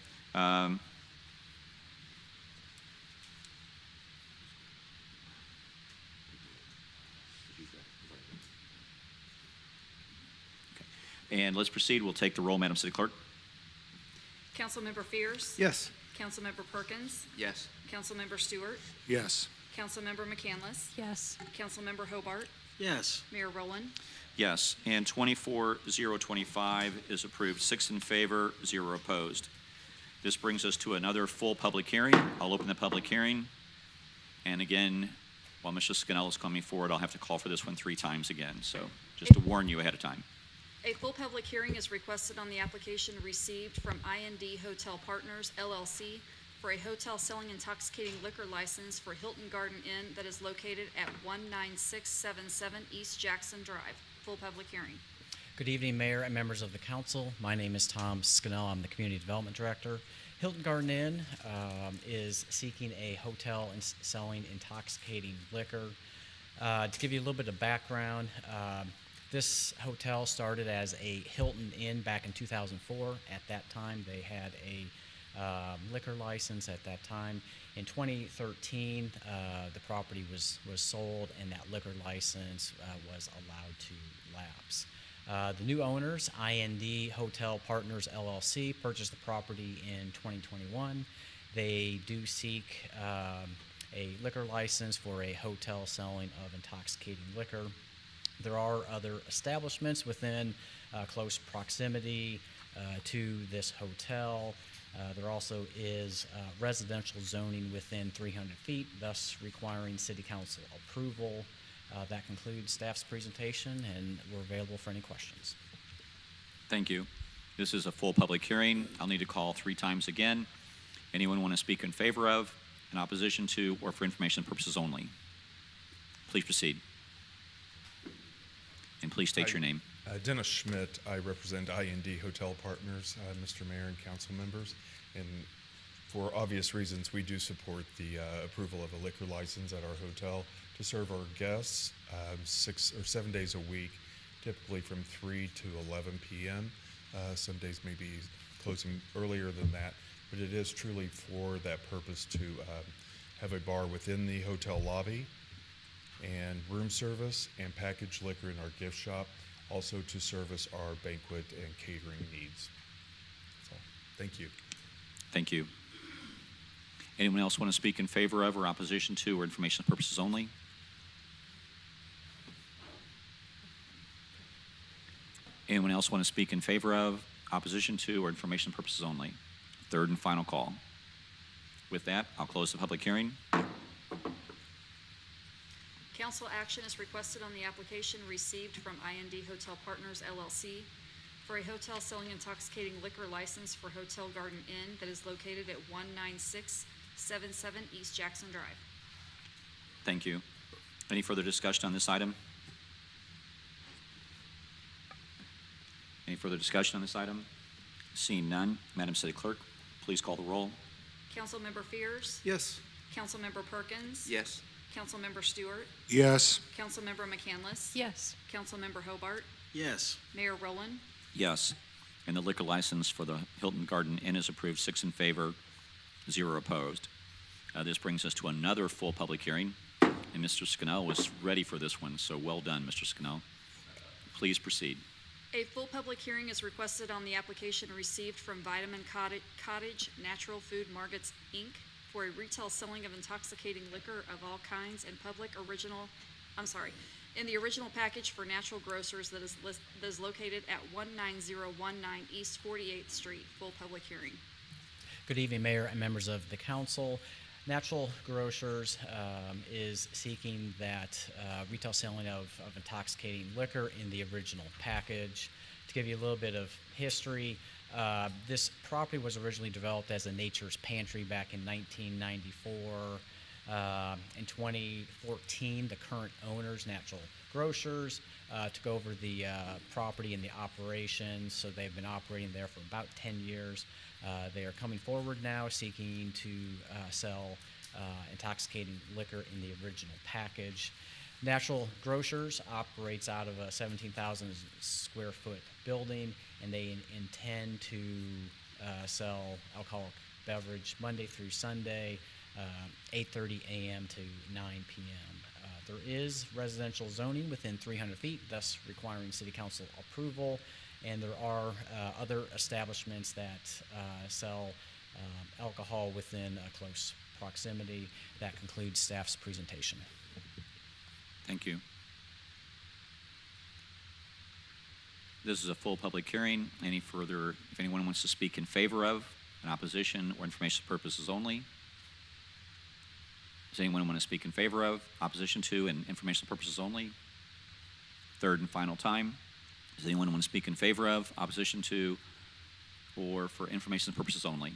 And let's proceed. We'll take the roll, Madam City Clerk. Councilmember Fears? Yes. Councilmember Perkins? Yes. Councilmember Stewart? Yes. Councilmember McCandless? Yes. Councilmember Hobart? Yes. Mayor Rowland? Yes, and 24-025 is approved, 6 in favor, 0 opposed. This brings us to another full public hearing. I'll open the public hearing. And again, while Mr. Scannell is coming forward, I'll have to call for this one 3 times again. So just to warn you ahead of time. A full public hearing is requested on the application received from IND Hotel Partners, LLC, for a hotel selling intoxicating liquor license for Hilton Garden Inn that is located at 19677 East Jackson Drive. Full public hearing. Good evening, Mayor and members of the council. My name is Tom Scannell. I'm the Community Development Director. Hilton Garden Inn is seeking a hotel and selling intoxicating liquor. To give you a little bit of background, this hotel started as a Hilton Inn back in 2004. At that time, they had a liquor license at that time. In 2013, the property was sold and that liquor license was allowed to lapse. The new owners, IND Hotel Partners LLC, purchased the property in 2021. They do seek a liquor license for a hotel selling of intoxicating liquor. There are other establishments within close proximity to this hotel. There also is residential zoning within 300 feet, thus requiring City Council approval. That concludes staff's presentation, and we're available for any questions. Thank you. This is a full public hearing. I'll need to call 3 times again. Anyone want to speak in favor of, in opposition to, or for information purposes only? Please proceed. And please state your name. Dennis Schmidt. I represent IND Hotel Partners, Mr. Mayor and council members. And for obvious reasons, we do support the approval of a liquor license at our hotel to serve our guests 6 or 7 days a week, typically from 3 to 11 p.m. Some days may be closing earlier than that, but it is truly for that purpose to have a bar within the hotel lobby and room service and packaged liquor in our gift shop. also to service our banquet and catering needs. So, thank you. Thank you. Anyone else want to speak in favor of or opposition to or informational purposes only? Anyone else want to speak in favor of, opposition to, or information purposes only? Third and final call. With that, I'll close the public hearing. Council action is requested on the application received from IND Hotel Partners LLC for a hotel selling intoxicating liquor license for Hotel Garden Inn that is located at 19677 East Jackson Drive. Thank you. Any further discussion on this item? Any further discussion on this item? Seeing none, Madam City Clerk, please call the roll. Councilmember Fears? Yes. Councilmember Perkins? Yes. Councilmember Stewart? Yes. Councilmember McCandless? Yes. Councilmember Hobart? Yes. Mayor Rowland? Yes. And the liquor license for the Hilton Garden Inn is approved, 6 in favor, 0 opposed. This brings us to another full public hearing, and Mr. Scannell was ready for this one, so well done, Mr. Scannell. Please proceed. A full public hearing is requested on the application received from Vitamin Cottage Natural Food Markets, Inc. for a retail selling of intoxicating liquor of all kinds in the original package for natural grocers that is located at 19019 East 48th Street. Full public hearing. Good evening, Mayor and members of the council. Natural Grocers is seeking that retail selling of intoxicating liquor in the original package. To give you a little bit of history, this property was originally developed as a Nature's Pantry back in 1994. In 2014, the current owners, Natural Grocers, took over the property and the operations, so they've been operating there for about 10 years. They are coming forward now seeking to sell intoxicating liquor in the original package. Natural Grocers operates out of a 17,000 square foot building, and they intend to sell alcoholic beverage Monday through Sunday, 8:30 a.m. to 9 p.m. There is residential zoning within 300 feet, thus requiring City Council approval, and there are other establishments that sell alcohol within close proximity. That concludes staff's presentation. Thank you. This is a full public hearing. Any further, if anyone wants to speak in favor of, in opposition, or information purposes only? Does anyone want to speak in favor of, opposition to, and informational purposes only? Third and final time. Does anyone want to speak in favor of, opposition to, or for information purposes only?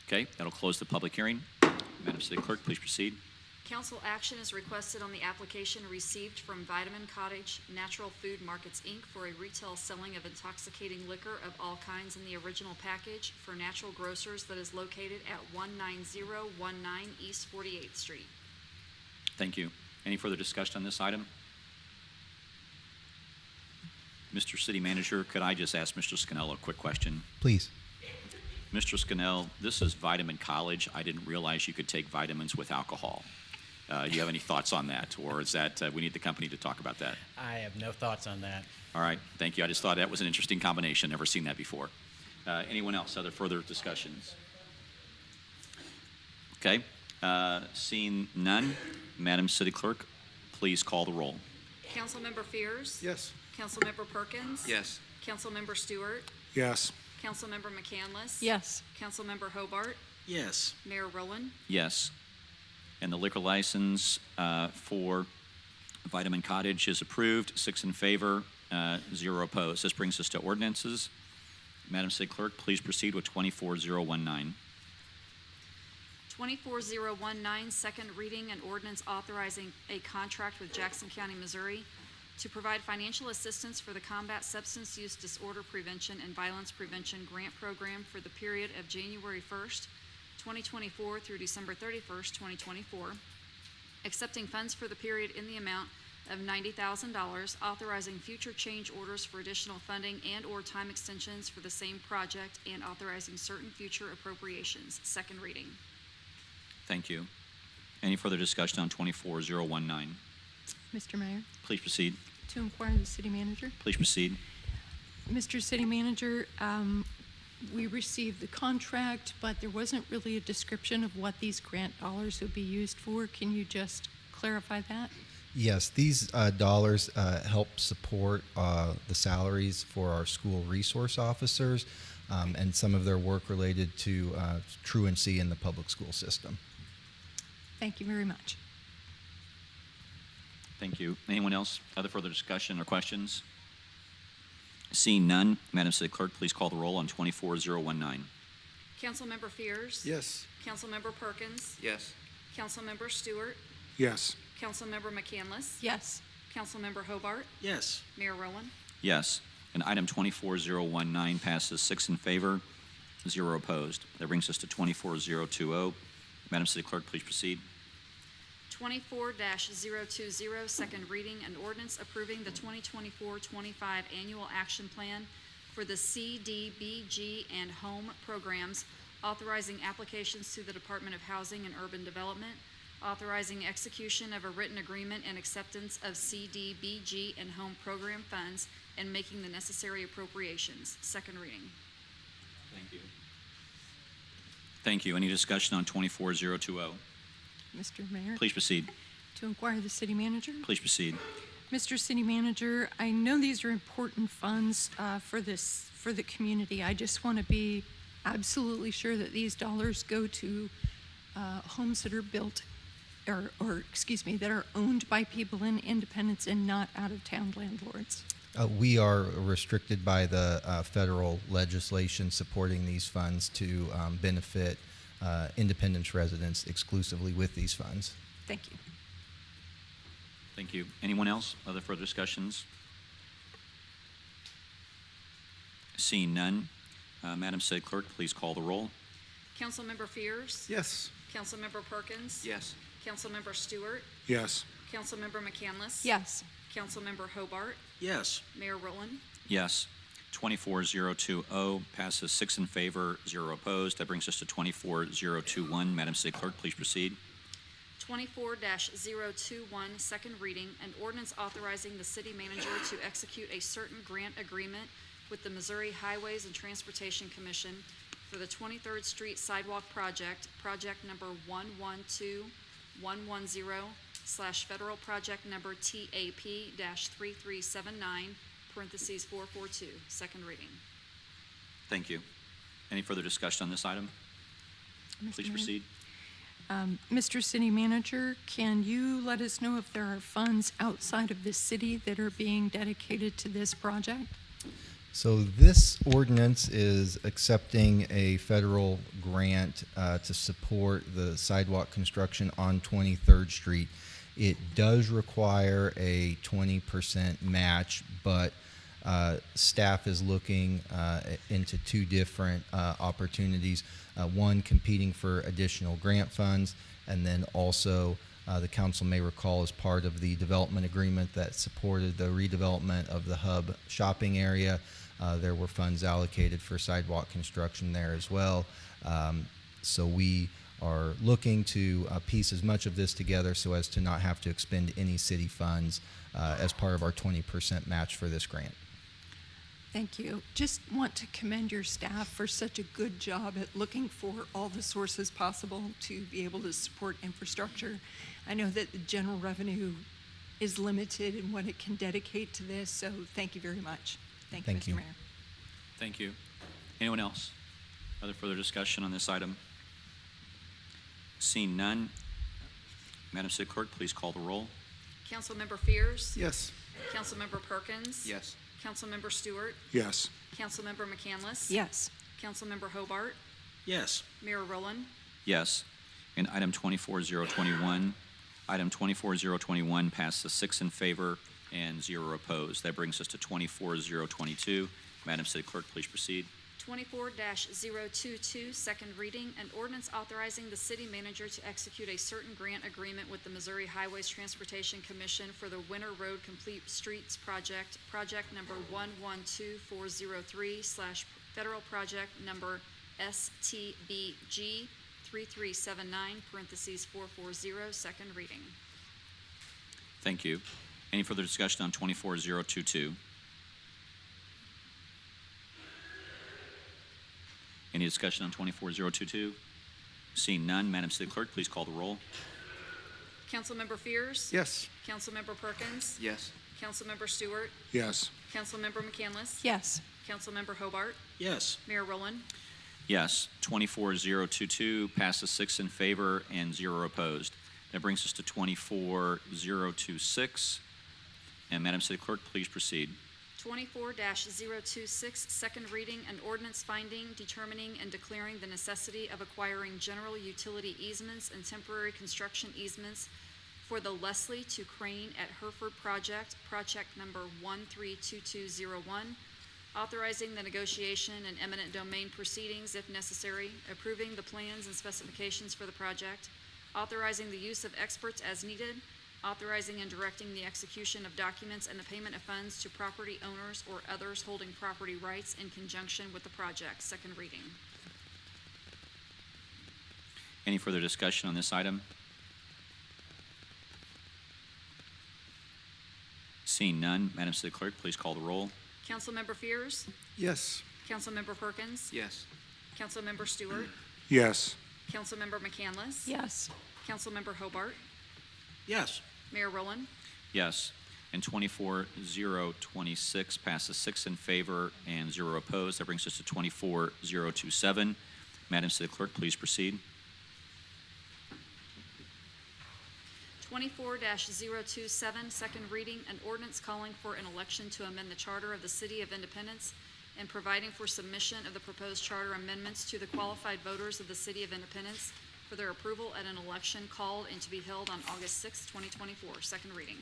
Okay, that'll close the public hearing. Madam City Clerk, please proceed. Council action is requested on the application received from Vitamin Cottage Natural Food Markets, Inc. for a retail selling of intoxicating liquor of all kinds in the original package for Natural Grocers that is located at 19019 East 48th Street. Thank you. Any further discussion on this item? Mr. City Manager, could I just ask Mr. Scannell a quick question? Please. Mr. Scannell, this is Vitamin College. I didn't realize you could take vitamins with alcohol. Do you have any thoughts on that, or is that we need the company to talk about that? I have no thoughts on that. All right, thank you. I just thought that was an interesting combination. Never seen that before. Anyone else? Other further discussions? Okay, seeing none, Madam City Clerk, please call the roll. Councilmember Fears? Yes. Councilmember Perkins? Yes. Councilmember Stewart? Yes. Councilmember McCandless? Yes. Councilmember Hobart? Yes. Mayor Rowland? Yes. And the liquor license for Vitamin Cottage is approved, 6 in favor, 0 opposed. This brings us to ordinances. Madam City Clerk, please proceed with 24019. 24019, second reading, an ordinance authorizing a contract with Jackson County, Missouri to provide financial assistance for the Combat Substance Use Disorder Prevention and Violence Prevention Grant Program for the period of January 1st, 2024 through December 31st, 2024, accepting funds for the period in the amount of $90,000, authorizing future change orders for additional funding and or time extensions for the same project, and authorizing certain future appropriations. Second reading. Thank you. Any further discussion on 24019? Mr. Mayor, Please proceed. To inquire the city manager. Please proceed. Mr. City Manager, we received the contract, but there wasn't really a description of what these grant dollars would be used for. Can you just clarify that? Yes, these dollars help support the salaries for our school resource officers and some of their work related to truancy in the public school system. Thank you very much. Thank you. Anyone else? Other further discussion or questions? Seeing none, Madam City Clerk, please call the roll on 24019. Councilmember Fears. Yes. Councilmember Perkins. Yes. Councilmember Stewart. Yes. Councilmember McCandless. Yes. Councilmember Hobart. Yes. Mayor Rowland. Yes. And item 24019 passes 6 in favor, 0 opposed. That brings us to 24020. Madam City Clerk, please proceed. 24-020, second reading, an ordinance approving the 2024-25 annual action plan for the CDBG and home programs, authorizing applications to the Department of Housing and Urban Development, authorizing execution of a written agreement and acceptance of CDBG and home program funds, and making the necessary appropriations. Second reading. Thank you. Thank you. Any discussion on 24020? Mr. Mayor. Please proceed. To inquire the city manager. Please proceed. Mr. City Manager, I know these are important funds for the community. I just want to be absolutely sure that these dollars go to homes that are built, or excuse me, that are owned by people in Independence and not out-of-town landlords. We are restricted by the federal legislation supporting these funds to benefit Independence residents exclusively with these funds. Thank you. Thank you. Anyone else? Other further discussions? Seeing none, Madam City Clerk, please call the roll. Councilmember Fears. Yes. Councilmember Perkins. Yes. Councilmember Stewart. Yes. Councilmember McCandless. Yes. Councilmember Hobart. Yes. Mayor Rowland. Yes. 24020 passes 6 in favor, 0 opposed. That brings us to 24021. Madam City Clerk, please proceed. 24-021, second reading, an ordinance authorizing the city manager to execute a certain grant agreement with the Missouri Highways and Transportation Commission for the 23rd Street Sidewalk Project, project number 112110/federal project number TAP-3379, parentheses 442, second reading. Thank you. Any further discussion on this item? Mr. Please Mayor. proceed. Mr. City Manager, can you let us know if there are funds outside of the city that are being dedicated to this project? So this ordinance is accepting a federal grant to support the sidewalk construction on 23rd Street. It does require a 20% match, but staff is looking into two different opportunities. One, competing for additional grant funds, and then also the council may recall as part of the development agreement that supported the redevelopment of the hub shopping area, there were funds allocated for sidewalk construction there as well. So we are looking to piece as much of this together so as to not have to expend any city funds as part of our 20% match for this grant. Thank you. Just want to commend your staff for such a good job at looking for all the sources possible to be able to support infrastructure. I know that the general revenue is limited in what it can dedicate to this, so thank you very much. Thank you, Mr. Mayor. Thank you. Anyone else? Other further discussion on this item? Seeing none, Madam City Clerk, please call the roll. Councilmember Fears. Yes. Councilmember Perkins. Yes. Councilmember Stewart. Yes. Councilmember McCandless. Yes. Councilmember Hobart. Yes. Mayor Rowland. Yes. And item 24021. Item 24021 passes 6 in favor and 0 opposed. That brings us to 24022. Madam City Clerk, please proceed. 24-022, second reading, an ordinance authorizing the city manager to execute a certain grant agreement with the Missouri Highways Transportation Commission for the Winter Road Complete Streets Project, project number 112403/federal project number STBG 3379, parentheses 440, second reading. Thank you. Any further discussion on 24022? Any discussion on 24022? Seeing none, Madam City Clerk, please call the roll. Councilmember Fears? Yes. Councilmember Perkins? Yes. Councilmember Stewart? Yes. Councilmember McCandless? Yes. Councilmember Hobart? Yes. Mayor Rowland? Yes, 24022 passes 6 in favor and 0 opposed. That brings us to 24026. And Madam City Clerk, please proceed. 24-026, second reading, an ordinance finding, determining, and declaring the necessity of acquiring general utility easements and temporary construction easements for the Leslie to Crane at Hereford project, project number 132201, authorizing the negotiation and eminent domain proceedings if necessary, approving the plans and specifications for the project, authorizing the use of experts as needed, authorizing and directing the execution of documents and the payment of funds to property owners or others holding property rights in conjunction with the project. Second reading. Any further discussion on this item? Seeing none, Madam City Clerk, please call the roll. Councilmember Fears? Yes. Councilmember Perkins? Yes. Councilmember Stewart? Yes. Councilmember McCandless? Yes. Councilmember Hobart? Yes. Mayor Rowland? Yes. And 24026 passes 6 in favor and 0 opposed. That brings us to 24027. Madam City Clerk, please proceed. 24-027, second reading, an ordinance calling for an election to amend the charter of the City of Independence and providing for submission of the proposed charter amendments to the qualified voters of the City of Independence for their approval at an election called and to be held on August 6, 2024. Second reading.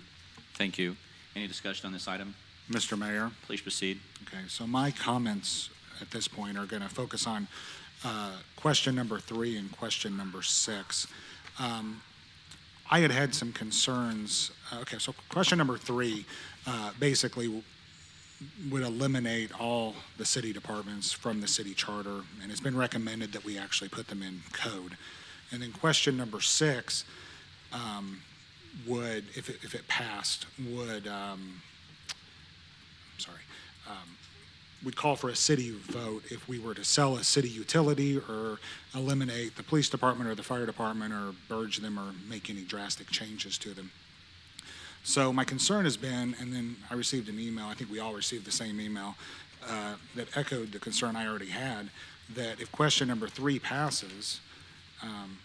Thank you. Any discussion on this item? Mr. Mayor? Please proceed. Okay, so my comments at this point are going to focus on question number 3 and question number 6. I had some concerns. Okay, so question number 3 basically would eliminate all the city departments from the city charter, and it's been recommended that we actually put them in code. And then question number 6 would, if it passed, would would call for a city vote if we were to sell a city utility or eliminate the police department or the fire department or merge them or make any drastic changes to them. So my concern has been, and then I received an email, I think we all received the same email, that echoed the concern I already had, that if question number 3 passes,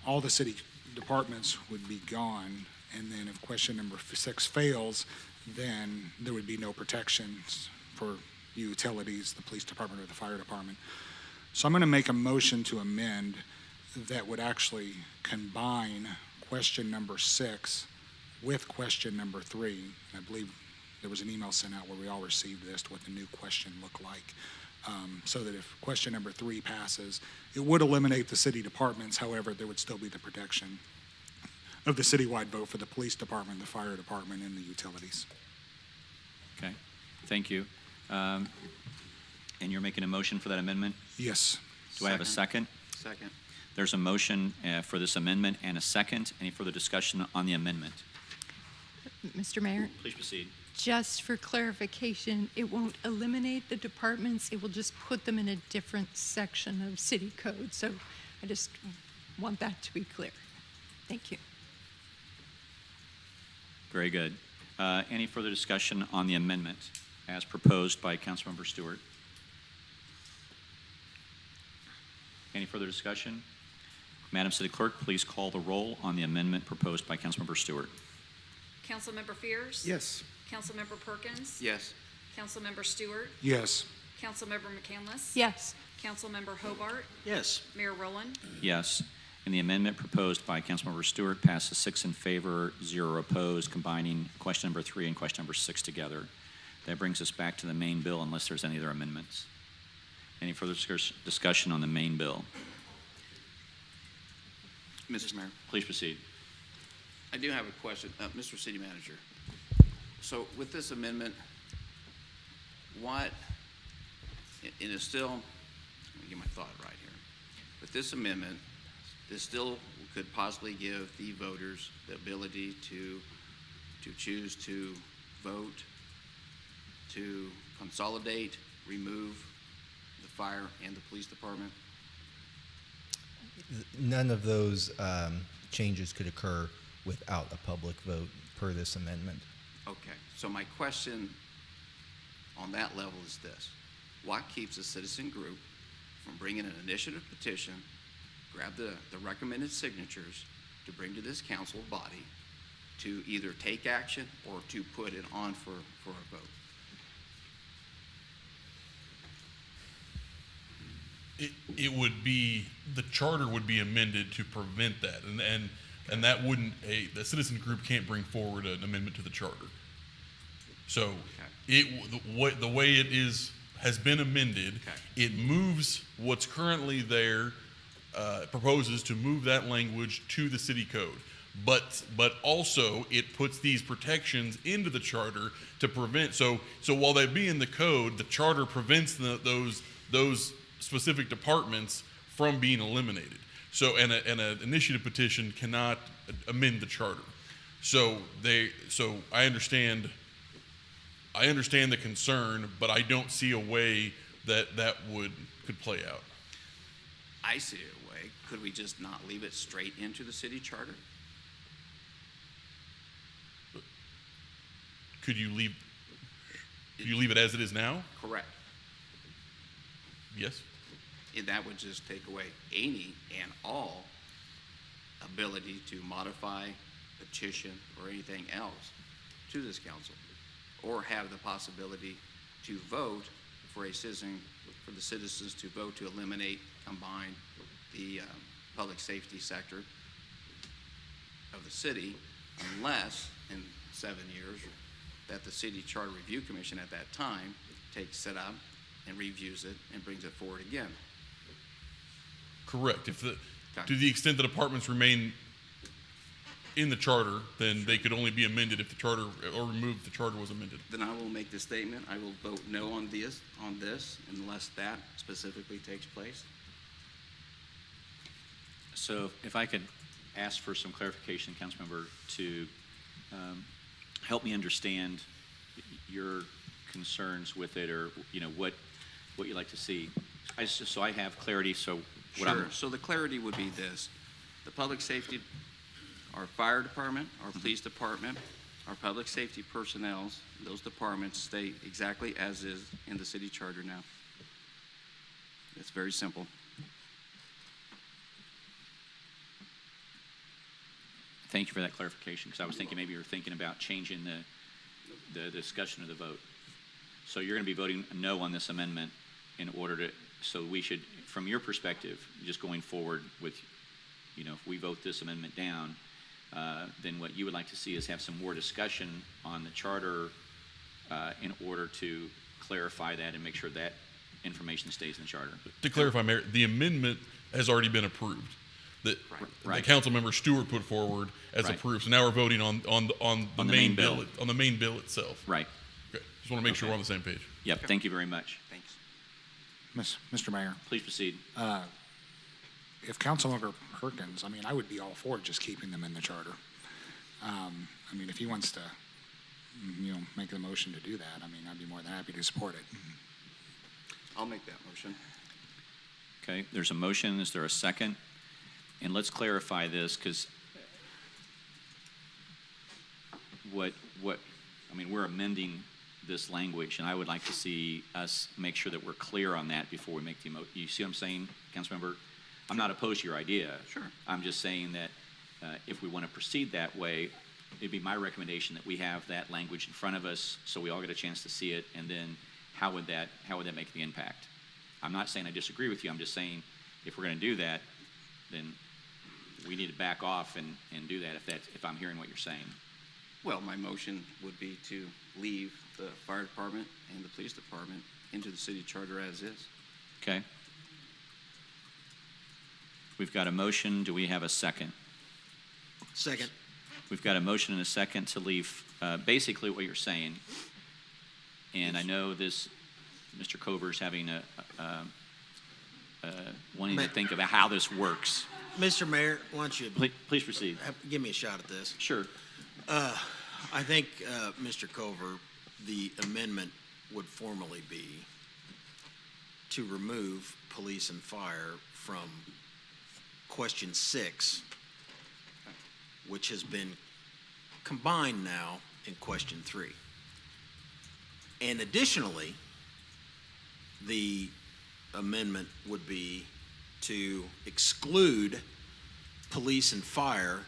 all the city departments would be gone, and then if question number 6 fails, then there would be no protections for utilities, the police department or the fire department. So I'm going to make a motion to amend that would actually combine question number 6 with question number 3. And I believe there was an email sent out where we all received this, what the new question looked like. So that if question number 3 passes, it would eliminate the city departments. However, there would still be the protection of the citywide vote for the police department, the fire department, and the utilities. Okay, thank you. And you're making a motion for that amendment? Yes. Do I have a second? Second. There's a motion for this amendment and a second. Any further discussion on the amendment? Mr. Mayor, Please proceed. just for clarification, it won't eliminate the departments, it will just put them in a different section of city code. So I just want that to be clear. Thank you. Very good. Any further discussion on the amendment as proposed by Councilmember Stewart? Any further discussion? Madam City Clerk, please call the roll on the amendment proposed by Councilmember Stewart. Councilmember Fears? Yes. Councilmember Perkins? Yes. Councilmember Stewart? Yes. Councilmember McCandless? Yes. Councilmember Hobart? Yes. Mayor Rowland? Yes. And the amendment proposed by Councilmember Stewart passes 6 in favor, 0 opposed, combining question number 3 and question number 6 together. That brings us back to the main bill unless there's any other amendments. Any further discussion on the main bill? Mr. Mayor, Please proceed. I do have a question. Mr. City Manager, so with this amendment, what, and it's still, let me get my thought right here. With this amendment, this still could possibly give the voters the ability to choose to vote to consolidate, remove the fire and the police department? None of those changes could occur without a public vote per this amendment. Okay, so my question on that level is this. What keeps a citizen group from bringing an initiative petition, grab the recommended signatures to bring to this council body to either take action or to put it on for a vote? It would be, the charter would be amended to prevent that, and that wouldn't, the citizen group can't bring forward an amendment to the charter. So the way it has been amended, it moves what's currently there, proposes to move that language to the city code. But also it puts these protections into the charter to prevent, so while they be in the code, the charter prevents those specific departments from being eliminated. So and an initiative petition cannot amend the charter. So I understand the concern, but I don't see a way that could play out. I see a way. Could we just not leave it straight into the city charter? Could you leave it as it is now? Correct. Yes. And that would just take away any and all ability to modify, petition, or anything else to this council, or have the possibility to vote for the citizens to vote to eliminate, combine the public safety sector of the city, unless in 7 years that the City Charter Review Commission at that time takes it up and reviews it and brings it forward again. Correct. To the extent the departments remain in the charter, then they could only be amended if the charter, or removed if the charter was amended. Then I will make the statement, I will vote no on this unless that specifically takes place. So if I could ask for some clarification, Councilmember, to help me understand your concerns with it, or what you'd like to see. So I have clarity. So Sure. So the clarity would be this: the public safety, our fire department, our police department, our public safety personnel, those departments stay exactly as is in the city charter now. It's very simple. Thank you for that clarification, because I was thinking maybe you were thinking about changing the discussion of the vote. So you're going to be voting no on this amendment in order to, so we should, from your perspective, just going forward with, if we vote this amendment down, then what you would like to see is have some more discussion on the charter in order to clarify that and make sure that information stays in the charter. To clarify, Mayor, the amendment has already been approved. The council member Stewart put forward as approved. So now we're voting on the main bill. On the main bill itself. Right. Okay. Just want to make sure we're on the same page. Yep. Thank you very much. Thanks. Mr. Mayor. Please proceed. If Councilmember Perkins, I would be all for just keeping them in the charter. If he wants to, make the motion to do that, I'd be more than happy to support it. I'll make that motion. Okay. There's a motion. Is there a second? And let's clarify this, because we're amending this language, and I would like to see us make sure that we're clear on that before we make the motion. You see what I'm saying, Councilmember? I'm not opposed to your idea. Sure. I'm just saying that if we want to proceed that way, it'd be my recommendation that we have that language in front of us so we all get a chance to see it, and then how would that make the impact? I'm not saying I disagree with you. I'm just saying if we're going to do that, then we need to back off and do that if I'm hearing what you're saying. Well, my motion would be to leave the fire department and the police department into the city charter as is. Okay. We've got a motion. Do we have a second? Second. We've got a motion and a second to leave basically what you're saying. And I know this, Mr. Cover's having wanting to think about how this works. Mr. Mayor, why don't you please proceed. Give me a shot at this? Sure. I think, Mr. Cover, the amendment would formally be to remove police and fire from question 6, which has been combined now in question 3. And additionally, the amendment would be to exclude police and fire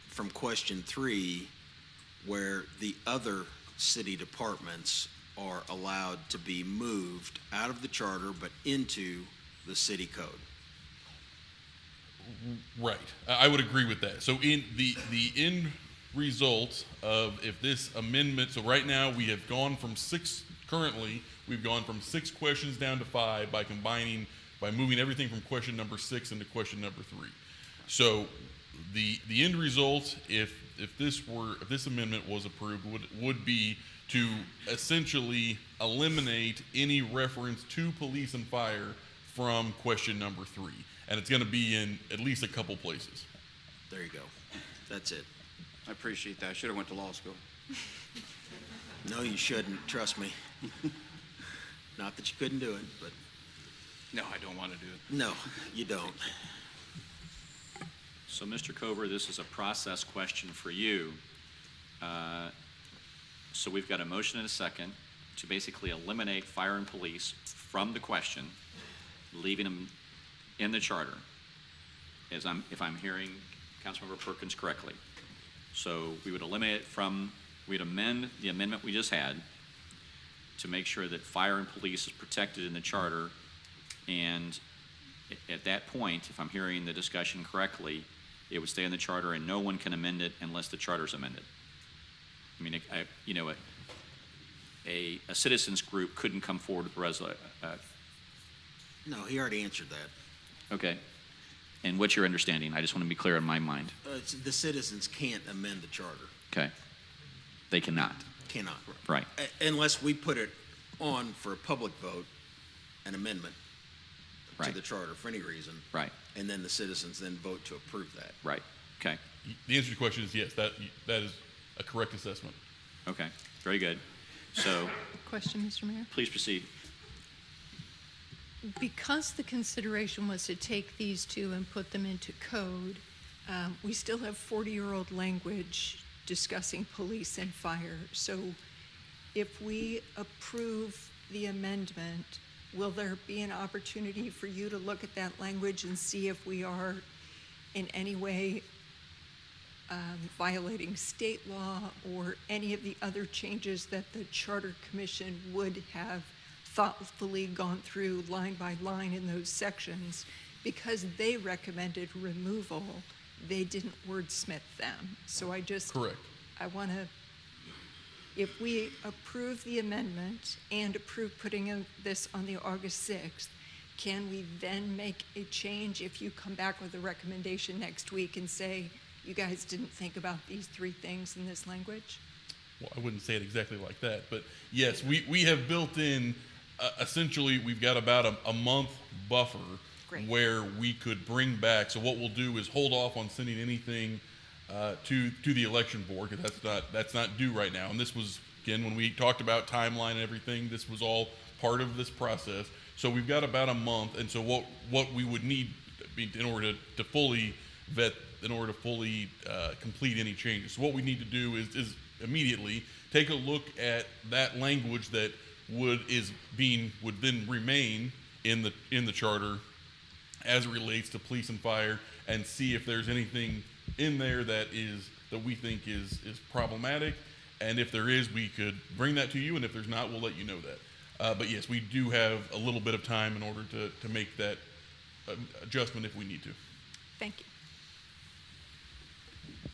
from question 3, where the other city departments are allowed to be moved out of the charter but into the city code. Right. I would agree with that. So in the end result of if this amendment, so right now we have gone from 6, currently we've gone from 6 questions down to 5 by moving everything from question number 6 into question number 3. So the end result, if this amendment was approved, would be to essentially eliminate any reference to police and fire from question number 3. And it's going to be in at least a couple places. There you go. That's it. I appreciate that. I should have went to law school. No, you shouldn't. Trust me. Not that you couldn't do it, but No, I don't want to do it. no, you don't. So, Mr. Cover, this is a process question for you. So we've got a motion and a second to basically eliminate fire and police from the question, leaving them in the charter, if I'm hearing Councilmember Perkins correctly. So we would eliminate it we'd amend the amendment we just had to make sure that fire and police is protected in the charter. And at that point, if I'm hearing the discussion correctly, it would stay in the charter and no one can amend it unless the charter's amended. I mean, a citizens group couldn't come forward with a resolution. No, he already answered that. Okay. And what's your understanding? I just want to be clear in my mind. The citizens can't amend the charter. Okay. They cannot. Cannot. Right. Unless we put it on for a public vote, an amendment to Right. the charter for any reason. Right. And then the citizens then vote to approve that. Right. Okay. The answer to your question is yes, that is a correct assessment. Okay. Very good. So Question, Mr. Mayor? please proceed. Because the consideration was to take these two and put them into code, we still have 40-year-old language discussing police and fire. So if we approve the amendment, will there be an opportunity for you to look at that language and see if we are in any way violating state law or any of the other changes that the Charter Commission would have thoughtfully gone through line by line in those sections? Because they recommended removal, they didn't wordsmith them. So Correct. I want to, if we approve the amendment and approve putting this on the August 6th, can we then make a change if you come back with a recommendation next week and say, you guys didn't think about these 3 things in this language? Well, I wouldn't say it exactly like that, but yes, we have built in, essentially, we've got about a month buffer. Great. Where we could bring back. So what we'll do is hold off on sending anything to the election board, because that's not due right now. And this was, again, when we talked about timeline and everything, this was all part of this process. So we've got about a month, and so what we would need in order to fully vet, in order to fully complete any changes. So what we need to do is immediately take a look at that language that would then remain in the charter as it relates to police and fire, and see if there's anything in there that we think is problematic. And if there is, we could bring that to you, and if there's not, we'll let you know that. But yes, we do have a little bit of time in order to make that adjustment if we need to. Thank you.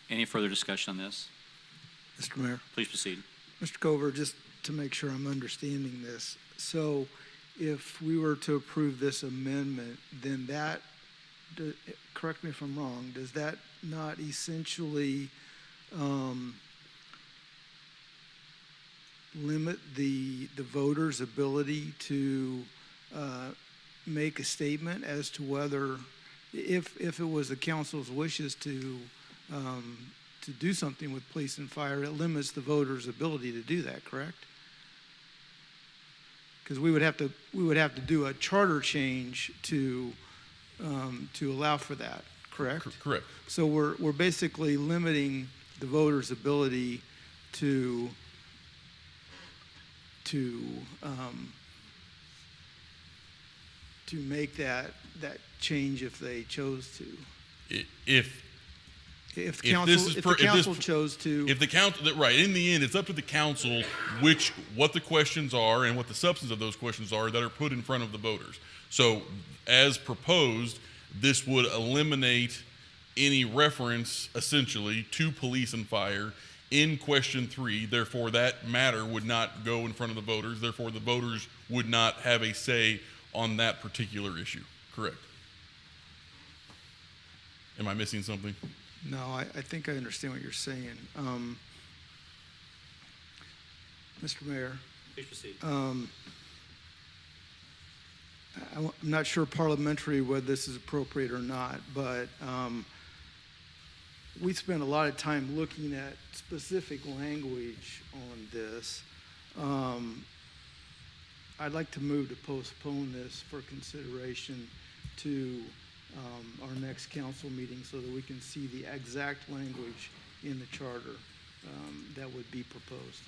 Any further discussion on this? Mr. Mayor? Please proceed. Mr. Cover, just to make sure I'm understanding this. So if we were to approve this amendment, then that, correct me if I'm wrong, does that not essentially limit the voter's ability to make a statement as to whether, if it was the council's wishes to to do something with police and fire, it limits the voters' ability to do that, correct? Because we would have to do a charter change to allow for that, correct? Correct. So we're basically limiting the voters' ability to make that change if they chose to. If If the council chose to. If the council, right, in the end, it's up to the council what the questions are and what the substance of those questions are that are put in front of the voters. So, as proposed, this would eliminate any reference, essentially, to police and fire in question 3. Therefore, that matter would not go in front of the voters. Therefore, the voters would not have a say on that particular issue. Correct. Am I missing something? No, I think I understand what you're saying. Mr. Mayor. Please proceed. I'm not sure parliamentary whether this is appropriate or not, but we spent a lot of time looking at specific language on this. I'd like to move to postpone this for consideration to our next council meeting so that we can see the exact language in the charter that would be proposed.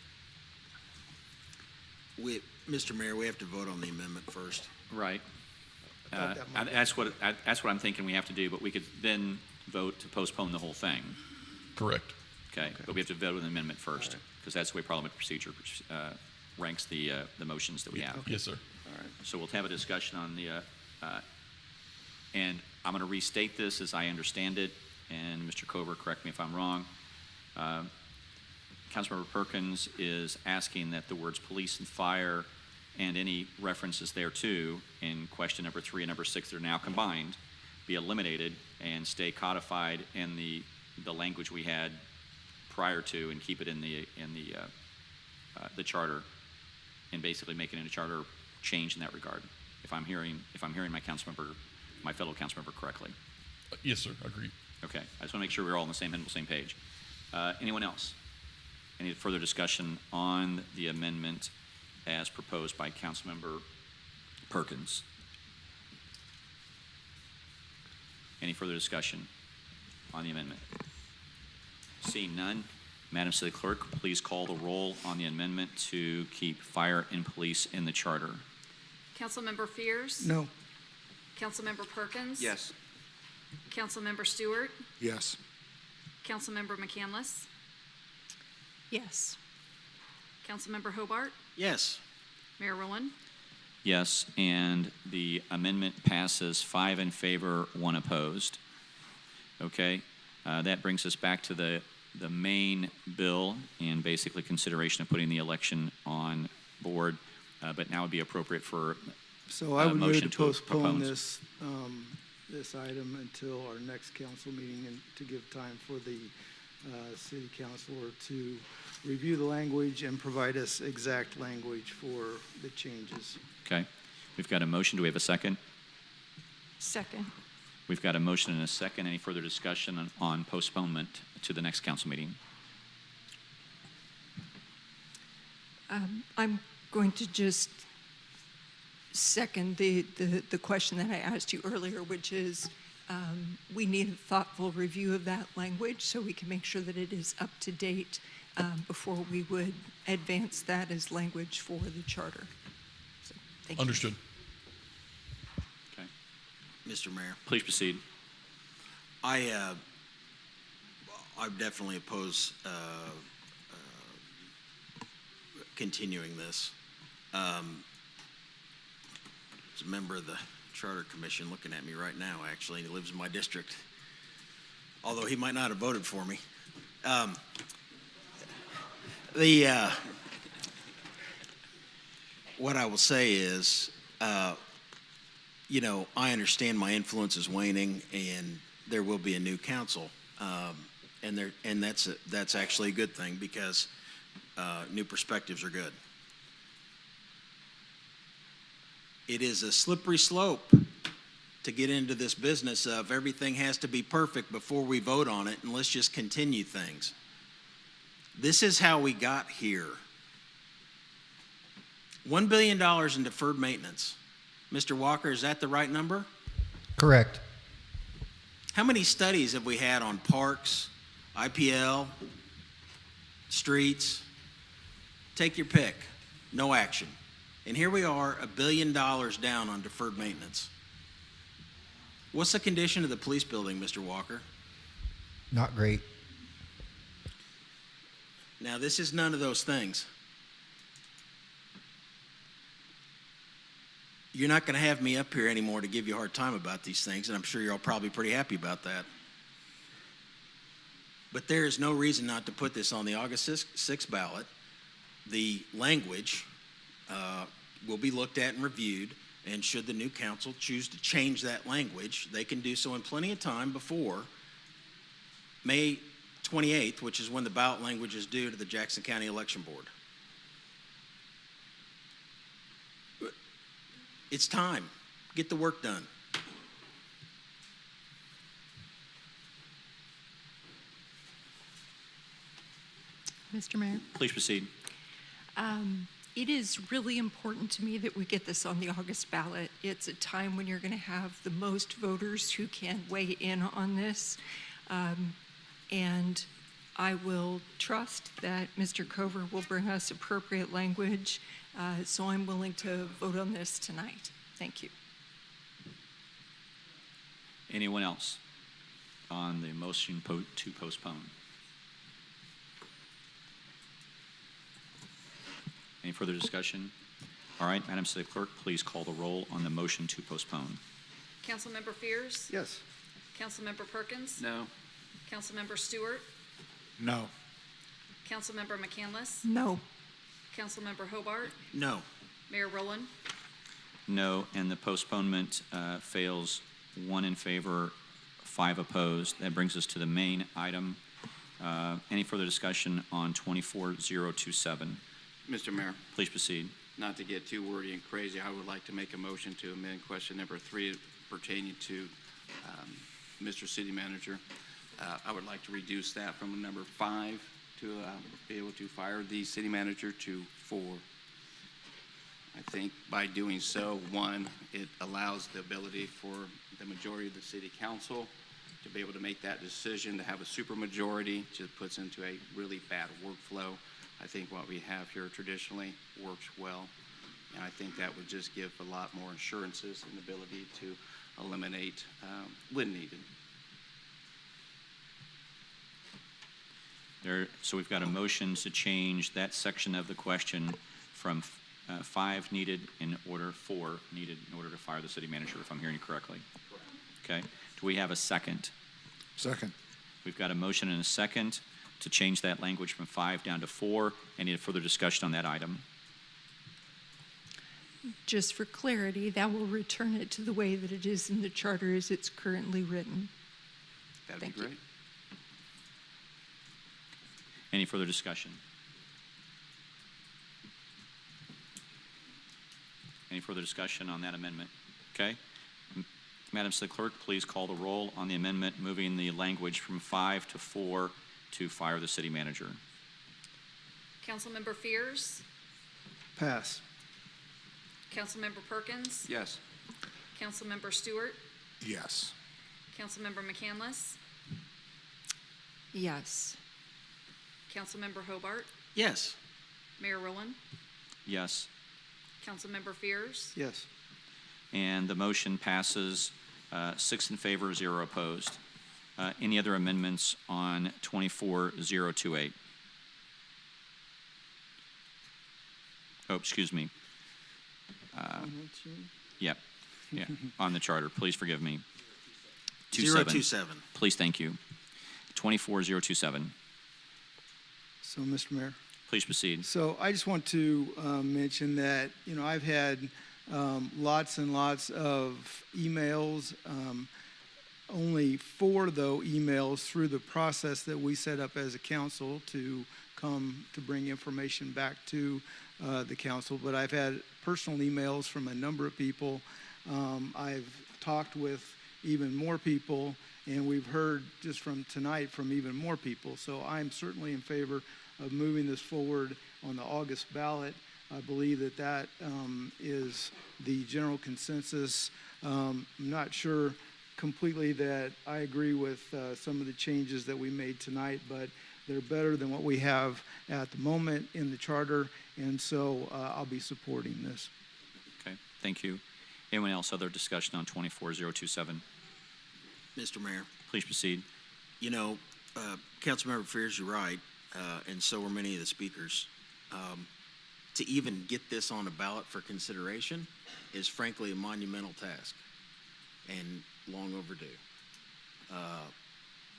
Mr. Mayor, we have to vote on the amendment first. Right. That's what I'm thinking we have to do, but we could then vote to postpone the whole thing. Correct. Okay, but we have to vote on the amendment first, because that's the way parliament procedure ranks the motions that we have. Yes, sir. All right. So we'll have a discussion on the, and I'm going to restate this as I understand it, and Mr. Cover, correct me if I'm wrong. Councilmember Perkins is asking that the words police and fire and any references thereto in question number 3 and number 6 that are now combined be eliminated and stay codified in the language we had prior to, and keep it in the charter, and basically making it a charter change in that regard. If I'm hearing my fellow council member correctly. Yes, sir. Agreed. Okay. I just want to make sure we're all on the same page. Anyone else? Any further discussion on the amendment as proposed by Councilmember Perkins? Any further discussion on the amendment? Seeing none, Madam City Clerk, please call the roll on the amendment to keep fire and police in the charter. Councilmember Fears? No. Councilmember Perkins? Yes. Councilmember Stewart? Yes. Councilmember McCandless? Yes. Councilmember Hobart? Yes. Mayor Rowland? Yes, and the amendment passes 5 in favor, 1 opposed. Okay, that brings us back to the main bill and basically consideration of putting the election on board, but now would be appropriate for So I would move motion to postpone propose. this item until our next council meeting, and to give time for the city councilor to review the language and provide us exact language for the changes. Okay, we've got a motion. Do we have a second? Second. We've got a motion and a second. Any further discussion on postponement to the next council meeting? I'm going to just second the question that I asked you earlier, which is we need a thoughtful review of that language so we can make sure that it is up to date before we would advance that as language for the charter. So, thank you. Understood. Okay. Mr. Mayor. Please proceed. I definitely oppose continuing this. As a member of the Charter Commission looking at me right now, actually, he lives in my district, although he might not have voted for me. What I will say is, I understand my influence is waning, and there will be a new council, and that's actually a good thing, because new perspectives are good. It is a slippery slope to get into this business of everything has to be perfect before we vote on it, and let's just continue things. This is how we got here. $1 billion in deferred maintenance. Mr. Walker, is that the right number? Correct. How many studies have we had on parks, IPL, streets? Take your pick. No action. And here we are, $1 billion down on deferred maintenance. What's the condition of the police building, Mr. Walker? Not great. Now, this is none of those things. You're not going to have me up here anymore to give you a hard time about these things, and I'm sure you're all probably pretty happy about that. But there is no reason not to put this on the August 6th ballot. The language will be looked at and reviewed, and should the new council choose to change that language, they can do so in plenty of time before May 28th, which is when the ballot language is due to the Jackson County Election Board. It's time. Get the work done. Mr. Mayor? Please proceed. It is really important to me that we get this on the August ballot. It's a time when you're going to have the most voters who can weigh in on this. And I will trust that Mr. Cover will bring us appropriate language. So I'm willing to vote on this tonight. Thank you. Anyone else on the motion to postpone? Any further discussion? All right, Madam City Clerk, please call the roll on the motion to postpone. Councilmember Fears? Yes. Councilmember Perkins? No. Councilmember Stewart? No. Councilmember McCandless? No. Councilmember Hobart? No. Mayor Rowland? No, and the postponement fails. 1 in favor, 5 opposed. That brings us to the main item. Any further discussion on 24027? Mr. Mayor, Please proceed. not to get too wordy and crazy, I would like to make a motion to amend question number 3 pertaining to Mr. City Manager. I would like to reduce that from number 5 to be able to fire the city manager to 4. I think by doing so, 1, it allows the ability for the majority of the city council to be able to make that decision. To have a supermajority just puts into a really bad workflow. I think what we have here traditionally works well, and I think that would just give a lot more assurances and ability to eliminate when needed. So we've got a motion to change that section of the question from 5 needed in order, 4 needed in order to fire the city manager, if I'm hearing you correctly. Okay. Do we have a second? Second. We've got a motion and a second to change that language from 5 down to 4. Any further discussion on that item? Just for clarity, that will return it to the way that it is in the charter as it's currently written. That'd Thank be great. Any further discussion? Any further discussion on that amendment? Okay. Madam City Clerk, please call the roll on the amendment moving the language from 5 to 4 to fire the city manager. Councilmember Fears? Pass. Councilmember Perkins? Yes. Councilmember Stewart? Yes. Councilmember McCandless? Yes. Councilmember Hobart? Yes. Mayor Rowland? Yes. Councilmember Fears? Yes. And the motion passes 6 in favor, 0 opposed. Any other amendments on 24028? Oh, excuse me. Yep. Yeah, on the charter. Please forgive me. 027. Please, thank you. 24027. So, Mr. Mayor. Please proceed. So I just want to mention that, I've had lots and lots of emails, only 4, though, emails through the process that we set up as a council to come to bring information back to the council. But I've had personal emails from a number of people I've talked with even more people, and we've heard just from tonight from even more people. So I'm certainly in favor of moving this forward on the August ballot. I believe that that is the general consensus. I'm not sure completely that I agree with some of the changes that we made tonight, but they're better than what we have at the moment in the charter, and so I'll be supporting this. Okay, thank you. Anyone else, other discussion on 24027? Mr. Mayor, Please proceed. you know, Councilmember Fears, you're right, and so are many of the speakers. To even get this on a ballot for consideration is frankly a monumental task and long overdue.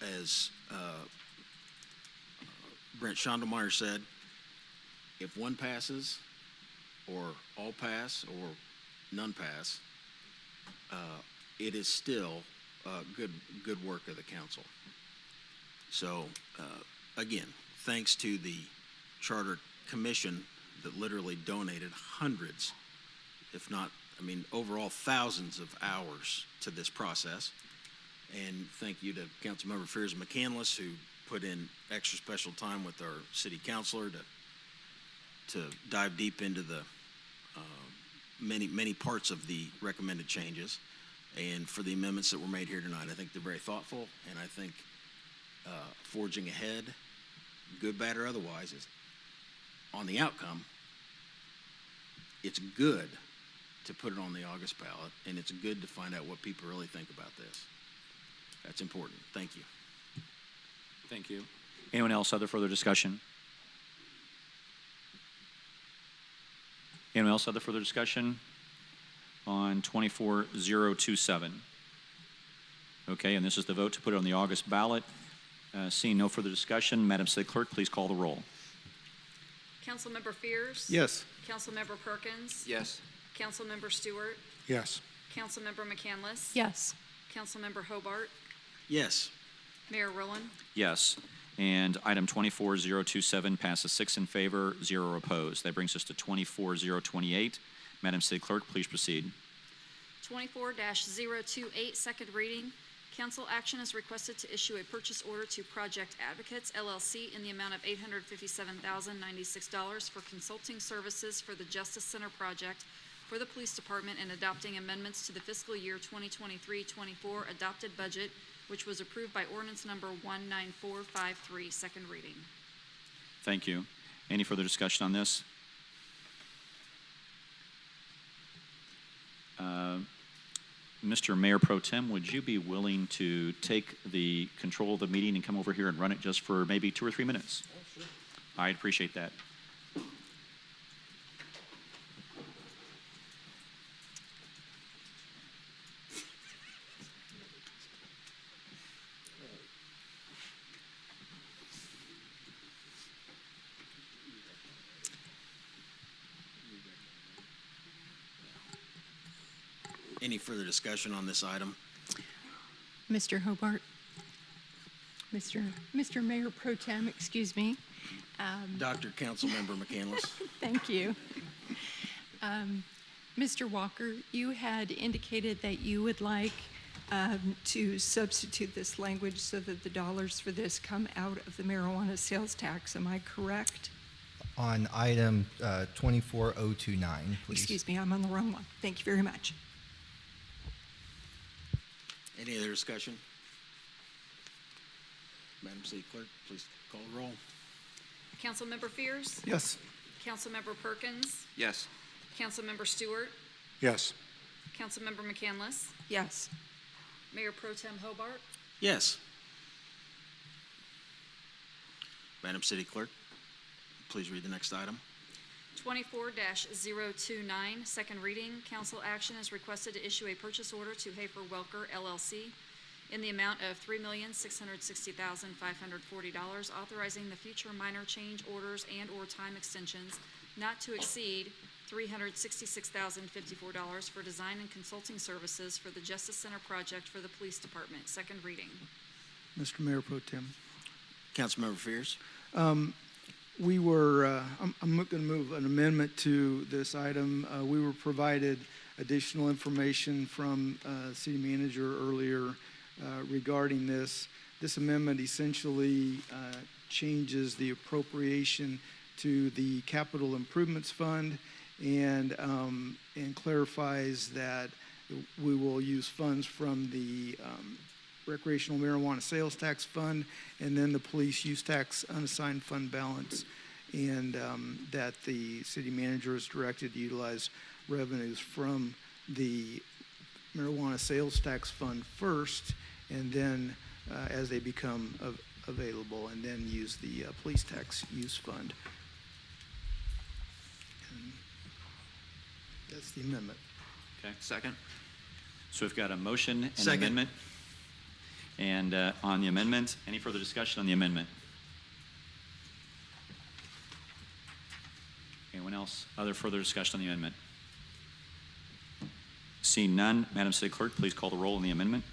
As Brent Schondelmeyer said, if one passes or all pass or none pass, it is still good work of the council. So again, thanks to the Charter Commission that literally donated hundreds, if not, overall thousands of hours to this process. And thank you to Councilmember Fears McCandless, who put in extra special time with our city councilor to dive deep into the many parts of the recommended changes, and for the amendments that were made here tonight. I think they're very thoughtful, and I think forging ahead, good, bad, or otherwise, is on the outcome. It's good to put it on the August ballot, and it's good to find out what people really think about this. That's important. Thank you. Thank you. Anyone else, other further discussion? Anyone else, other further discussion on 24027? Okay, and this is the vote to put it on the August ballot. Seeing no further discussion, Madam City Clerk, please call the roll. Councilmember Fears? Yes. Councilmember Perkins? Yes. Councilmember Stewart? Yes. Councilmember McCandless? Yes. Councilmember Hobart? Yes. Mayor Rowland? Yes. And item 24027 passes 6 in favor, 0 opposed. That brings us to 24028. Madam City Clerk, please proceed. 24-028, second reading. Council action is requested to issue a purchase order to Project Advocates, LLC, in the amount of $857,096 for consulting services for the Justice Center project for the Police Department and adopting amendments to the fiscal year 2023-24 adopted budget, which was approved by ordinance number 19453, second reading. Thank you. Any further discussion on this? Mr. Mayor Pro Tem, would you be willing to take the control of the meeting and come over here and run it just for maybe 2 or 3 minutes? Oh, sure. I'd appreciate that. Any further discussion on this item? Mr. Hobart? Mr. Mayor Pro Tem, excuse me. Dr. Councilmember McCandless. Thank you. Mr. Walker, you had indicated that you would like to substitute this language so that the dollars for this come out of the marijuana sales tax. Am I correct? On item 24029, please. Excuse me, I'm on the wrong one. Thank you very much. Any other discussion? Madam City Clerk, please call the roll. Councilmember Fears? Yes. Councilmember Perkins? Yes. Councilmember Stewart? Yes. Councilmember McCandless? Yes. Mayor Pro Tem Hobart? Yes. Madam City Clerk, please read the next item. 24-029, second reading. Council action is requested to issue a purchase order to Hafer Welker, LLC, in the amount of $3,660,540, authorizing the future minor change orders and/or time extensions not to exceed $366,054 for design and consulting services for the Justice Center project for the Police Department. Second reading. Mr. Mayor Pro Tem. Councilmember Fears. We were, I'm going to move an amendment to this item. We were provided additional information from city manager earlier regarding this. This amendment essentially changes the appropriation to the Capital Improvements Fund and clarifies that we will use funds from the recreational marijuana sales tax fund and then the police use tax unassigned fund balance, and that the city manager is directed to utilize revenues from the marijuana sales tax fund first, and then as they become available, and then use the police tax use fund. And that's the amendment. Okay. Second. So we've got a motion and an Second. amendment. And on the amendment, any further discussion on the amendment? Anyone else? Other further discussion on the amendment? Seeing none, Madam City Clerk, please call the roll on the amendment.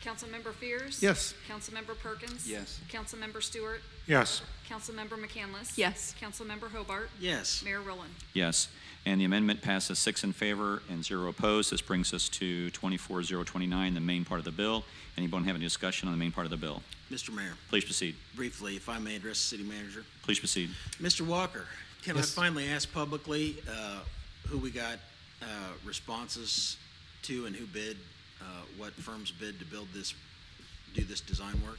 Councilmember Fears? Yes. Councilmember Perkins? Yes. Councilmember Stewart? Yes. Councilmember McCandless? Yes. Councilmember Hobart? Yes. Mayor Rowland? Yes. And the amendment passes 6 in favor and 0 opposed. This brings us to 24-029, the main part of the bill. Anyone have any discussion on the main part of the bill? Mr. Mayor, Please proceed. briefly, if I may address the city manager. Please proceed. Mr. Walker, can Yes. I finally ask publicly who we got responses to and who bid, what firms bid to do this design work?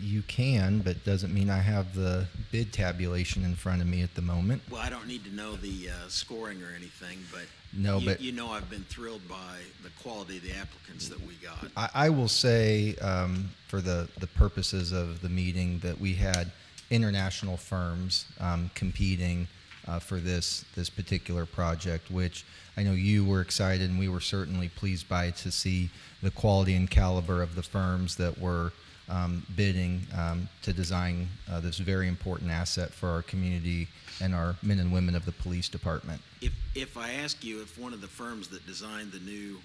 You can, but doesn't mean I have the bid tabulation in front of me at the moment. Well, I don't need to know the scoring or anything, but No, but you know I've been thrilled by the quality of the applicants that we got. I will say, for the purposes of the meeting, that we had international firms competing for this particular project, which I know you were excited, and we were certainly pleased by to see the quality and caliber of the firms that were bidding to design this very important asset for our community and our men and women of the police department. If I ask you if one of the firms that designed the new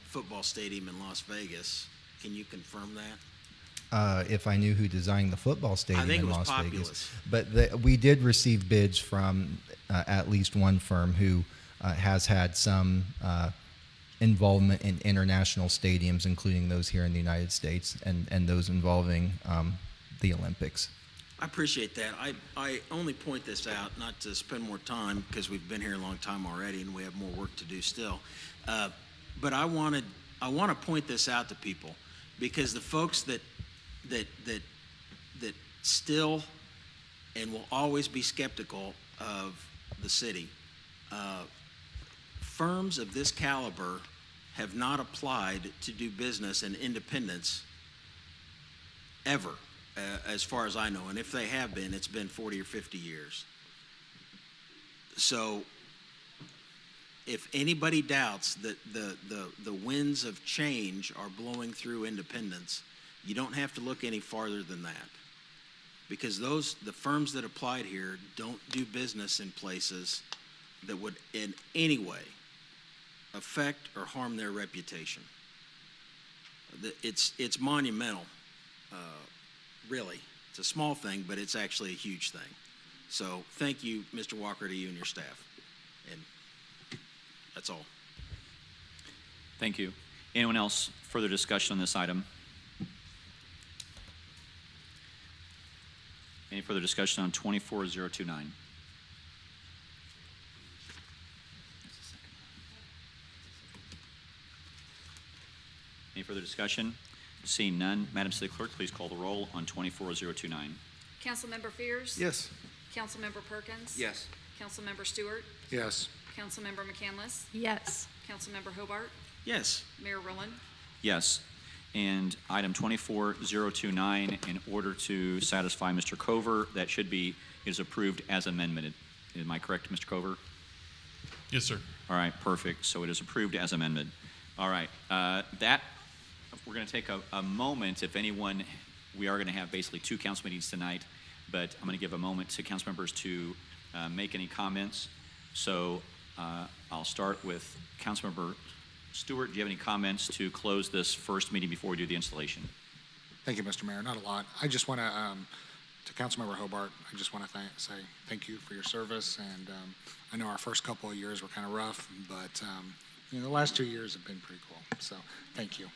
football stadium in Las Vegas, can you confirm that? If I knew who designed the football stadium think it in was Las Populous. Vegas. But we did receive bids from at least one firm who has had some involvement in international stadiums, including those here in the United States and those involving the Olympics. I appreciate that. I only point this out, not to spend more time, because we've been here a long time already and we have more work to do still. But I want to point this out to people, because the folks that still and will always be skeptical of the city, firms of this caliber have not applied to do business in Independence ever, as far as I know. And if they have been, it's been 40 or 50 years. So if anybody doubts that the winds of change are blowing through Independence, you don't have to look any farther than that. Because the firms that applied here don't do business in places that would in any way affect or harm their reputation. It's monumental, really. It's a small thing, but it's actually a huge thing. So thank you, Mr. Walker, to you and your staff. And that's all. Thank you. Anyone else further discussion on this item? Any further discussion on 24029? Any further discussion? Seeing none, Madam City Clerk, please call the roll on 24029. Councilmember Fears? Yes. Councilmember Perkins? Yes. Councilmember Stewart? Yes. Councilmember McCandless? Yes. Councilmember Hobart? Yes. Mayor Rowland? Yes. And item 24029, in order to satisfy Mr. Cover, that should be, is approved as amended. Am I correct, Mr. Cover? Yes, sir. All right, perfect. So it is approved as amended. All right, we're going to take a moment. If anyone, we are going to have basically 2 council meetings tonight, but I'm going to give a moment to council members to make any comments. So I'll start with Councilmember Stewart. Do you have any comments to close this first meeting before we do the installation? Thank you, Mr. Mayor. Not a lot. I just want to to Councilmember Hobart, I just want to say thank you for your service. And I know our first couple of years were kind of rough, but the last 2 years have been pretty cool. So thank you.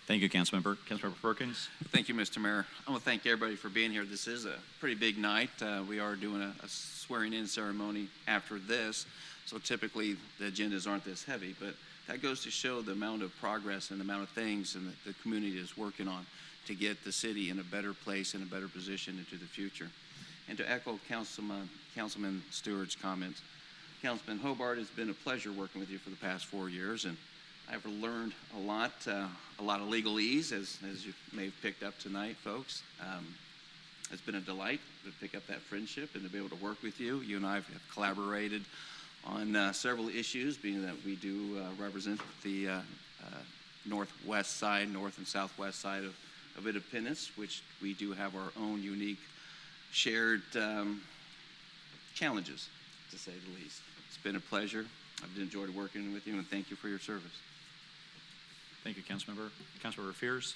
Thank you, Councilmember. Councilmember Perkins. Thank you, Mr. Mayor. I want to thank everybody for being here. This is a pretty big night. We are doing a swearing-in ceremony after this, so typically the agendas aren't this heavy, but that goes to show the amount of progress and the amount of things and the community is working on to get the city in a better place and a better position into the future. And to echo Councilman Stewart's comments, Councilman Hobart, it's been a pleasure working with you for the past 4 years, and I've learned a lot of legalese, as you may have picked up tonight, folks. It's been a delight to pick up that friendship and to be able to work with you. You and I have collaborated on several issues, being that we do represent the northwest side, north and southwest side of Independence, which we do have our own unique shared challenges, to say the least. It's been a pleasure. I've enjoyed working with you, and thank you for your service. Thank you, Councilmember. Councilmember Fears.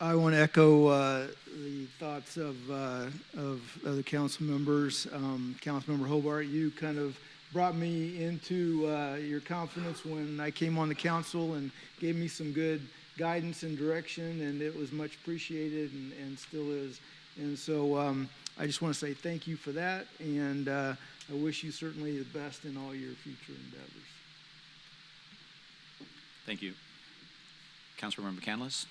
I want to echo the thoughts of other council members. Councilmember Hobart, you kind of brought me into your confidence when I came on the council and gave me some good guidance and direction, and it was much appreciated and still is. And so I just want to say thank you for that, and I wish you certainly the best in all your future endeavors. Thank you. Councilmember McCandless.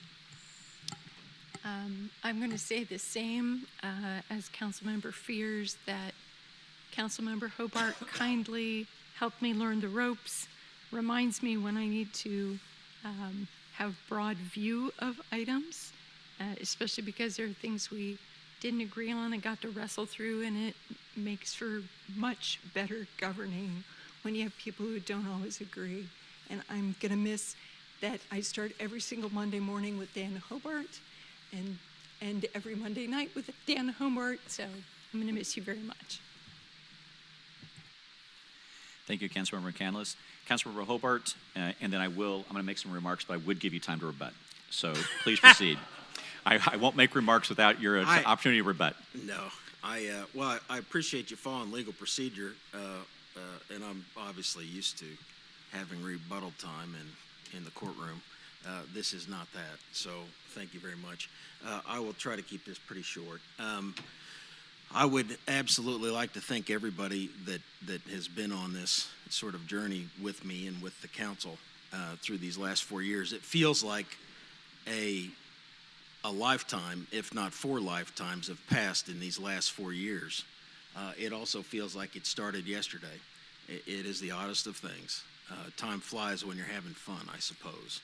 I'm going to say the same as Councilmember Fears, that Councilmember Hobart kindly helped me learn the ropes, reminds me when I need to have broad view of items, especially because there are things we didn't agree on and got to wrestle through, and it makes for much better governing when you have people who don't always agree. And I'm going to miss that I start every single Monday morning with Dan Hobart and every Monday night with Dan Hobart, so I'm going to miss you very much. Thank you, Councilmember McCandless. Councilmember Hobart, and then I'm going to make some remarks, but I would give you time to rebut. So please proceed. I won't make remarks without your opportunity to rebut. No. I appreciate you following legal procedure, and I'm obviously used to having rebuttal time in the courtroom. This is not that, so thank you very much. I will try to keep this pretty short. I would absolutely like to thank everybody that has been on this sort of journey with me and with the council through these last 4 years. It feels like a lifetime, if not 4 lifetimes, have passed in these last 4 years. It also feels like it started yesterday. It is the oddest of things. Time flies when you're having fun, I suppose.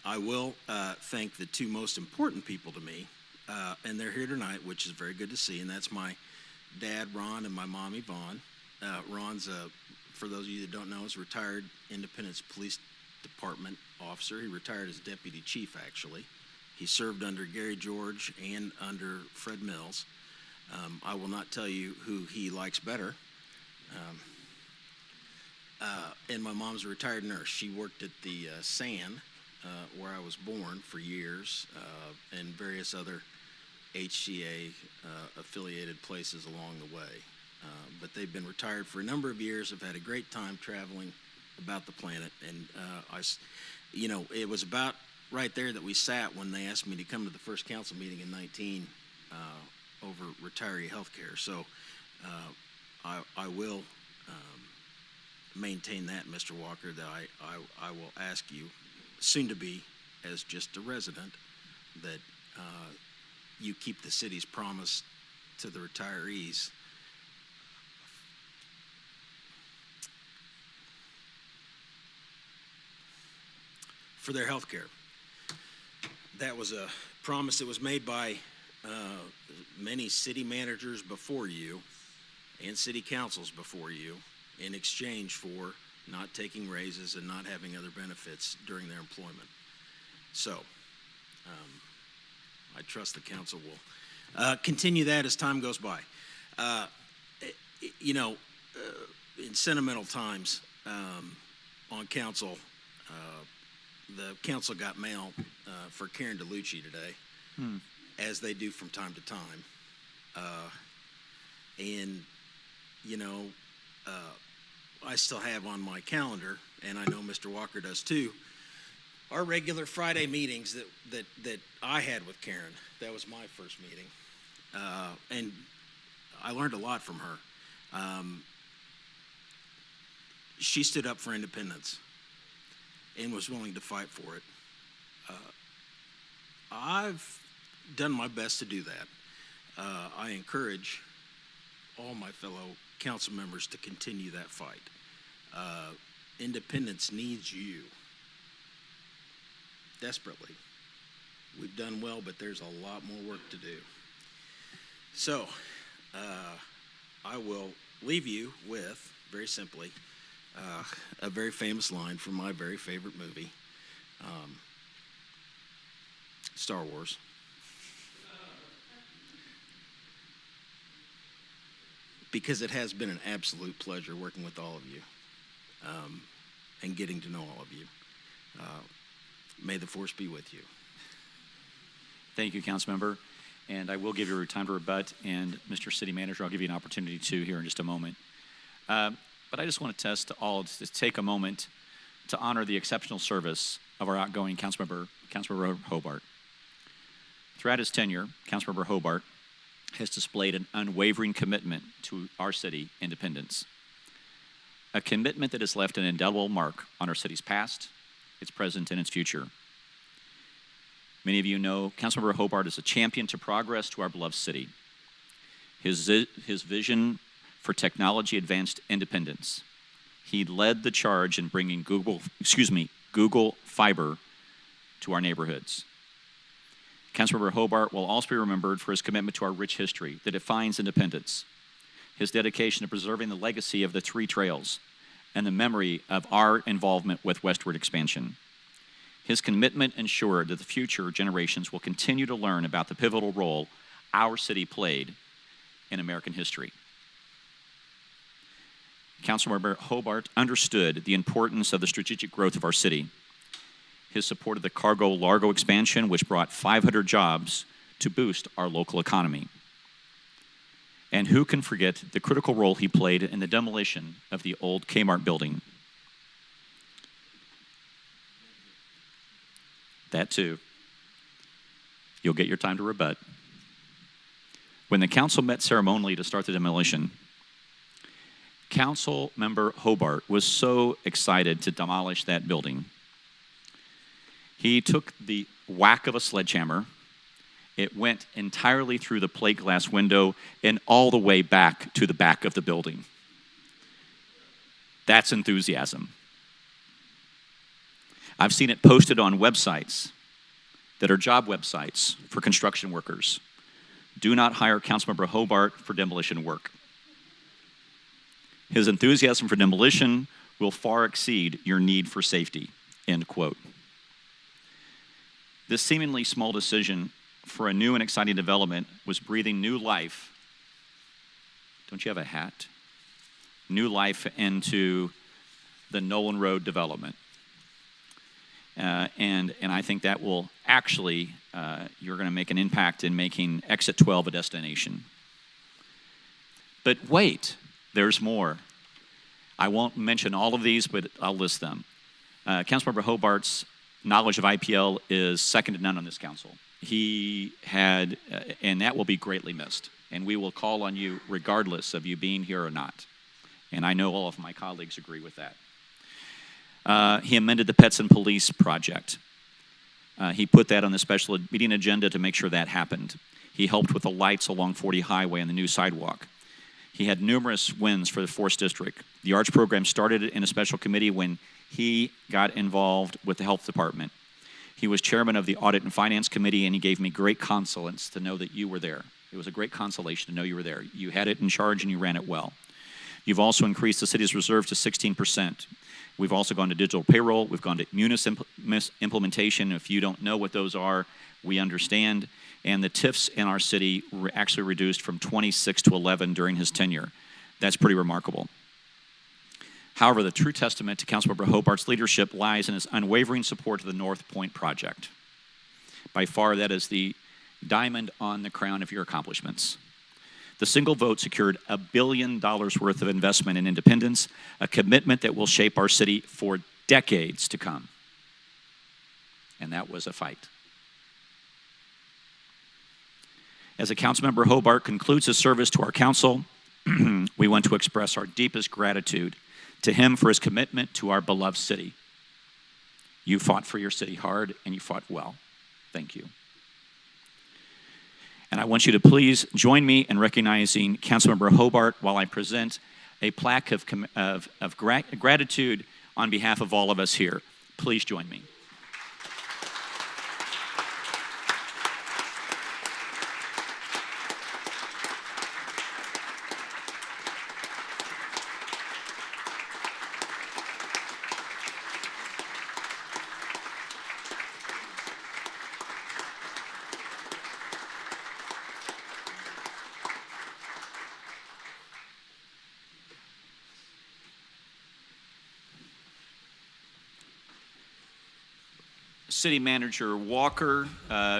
I will thank the 2 most important people to me, and they're here tonight, which is very good to see, and that's my dad, Ron, and my mom, Yvonne. Ron's, for those of you that don't know, is a retired Independence Police Department officer. He retired as deputy chief, actually. He served under Gary George and under Fred Mills. I will not tell you who he likes better. And my mom's a retired nurse. She worked at the SAN, where I was born, for years, and various other HCA affiliated places along the way. But they've been retired for a number of years. Have had a great time traveling about the planet. And it was about right there that we sat when they asked me to come to the first council meeting in 19 over retiree health care. So I will maintain that, Mr. Walker, that I will ask you, soon to be as just a resident, that you keep the city's promise to the retirees for their health care. That was a promise that was made by many city managers before you and city councils before you in exchange for not taking raises and not having other benefits during their employment. So I trust the council will continue that as time goes by. In sentimental times on council, the council got mail for Karen DeLucci today. as they do from time to time. And, you know, I still have on my calendar, and I know Mr. Walker does too, our regular Friday meetings that I had with Karen. That was my first meeting. And I learned a lot from her. She stood up for independence and was willing to fight for it. I've done my best to do that. I encourage all my fellow council members to continue that fight. Independence needs you desperately. We've done well, but there's a lot more work to do. So, I will leave you with, very simply, a very famous line from my very favorite movie, Star Wars. Because it has been an absolute pleasure working with all of you and getting to know all of you. May the force be with you. Thank you, Councilmember. And I will give you time to rebut, and Mr. City Manager, I'll give you an opportunity to here in just a moment. But I just want to test all to take a moment to honor the exceptional service of our outgoing Councilmember Hobart. Throughout his tenure, Councilmember Hobart has displayed an unwavering commitment to our city independence. A commitment that has left an indelible mark on our city's past, its present, and its future. Many of you know Councilmember Hobart is a champion to progress to our beloved city. His vision for technology-advanced independence. He led the charge in bringing Google Fiber to our neighborhoods. Councilmember Hobart will also be remembered for his commitment to our rich history that defines independence, his dedication to preserving the legacy of the three trails, and the memory of our involvement with westward expansion. His commitment ensured that the future generations will continue to learn about the pivotal role our city played in American history. Councilmember Hobart understood the importance of the strategic growth of our city. His support of the Cargo-Largo expansion, which brought 500 jobs to boost our local economy. And who can forget the critical role he played in the demolition of the old Kmart building? That too. You'll get your time to rebut. When the council met ceremonially to start the demolition, Councilmember Hobart was so excited to demolish that building. He took the whack of a sledgehammer. It went entirely through the plate glass window and all the way back to the back of the building. That's enthusiasm. I've seen it posted on websites that are job websites for construction workers. Do not hire Councilmember Hobart for demolition work. His enthusiasm for demolition will far exceed your need for safety, end quote. This seemingly small decision for a new and exciting development was breathing new life. Don't you have a hat? New life into the Nolan Road development. And I think that will actually, you're going to make an impact in making Exit 12 a destination. But wait, there's more. I won't mention all of these, but I'll list them. Councilmember Hobart's knowledge of IPL is second to none on this council. He had, and that will be greatly missed. And we will call on you regardless of you being here or not. And I know all of my colleagues agree with that. He amended the Pets and Police project. He put that on the special meeting agenda to make sure that happened. He helped with the lights along 40 Highway and the new sidewalk. He had numerous wins for the 4th District. The arts program started in a special committee when he got involved with the health department. He was chairman of the Audit and Finance Committee, and he gave me great consolence to know that you were there. It was a great consolation to know you were there. You had it in charge and you ran it well. You've also increased the city's reserve to 16%. We've also gone to digital payroll. We've gone to Munis implementation. If you don't know what those are, we understand. And the TIFs in our city were actually reduced from 26 to 11 during his tenure. That's pretty remarkable. However, the true testament to Councilmember Hobart's leadership lies in his unwavering support of the North Point project. By far, that is the diamond on the crown of your accomplishments. The single vote secured $1 billion worth of investment in independence, a commitment that will shape our city for decades to come. And that was a fight. As a councilmember Hobart concludes his service to our council, we want to express our deepest gratitude to him for his commitment to our beloved city. You fought for your city hard, and you fought well. Thank you. And I want you to please join me in recognizing Councilmember Hobart while I present a plaque of gratitude on behalf of all of us here. Please join me. City Manager Walker,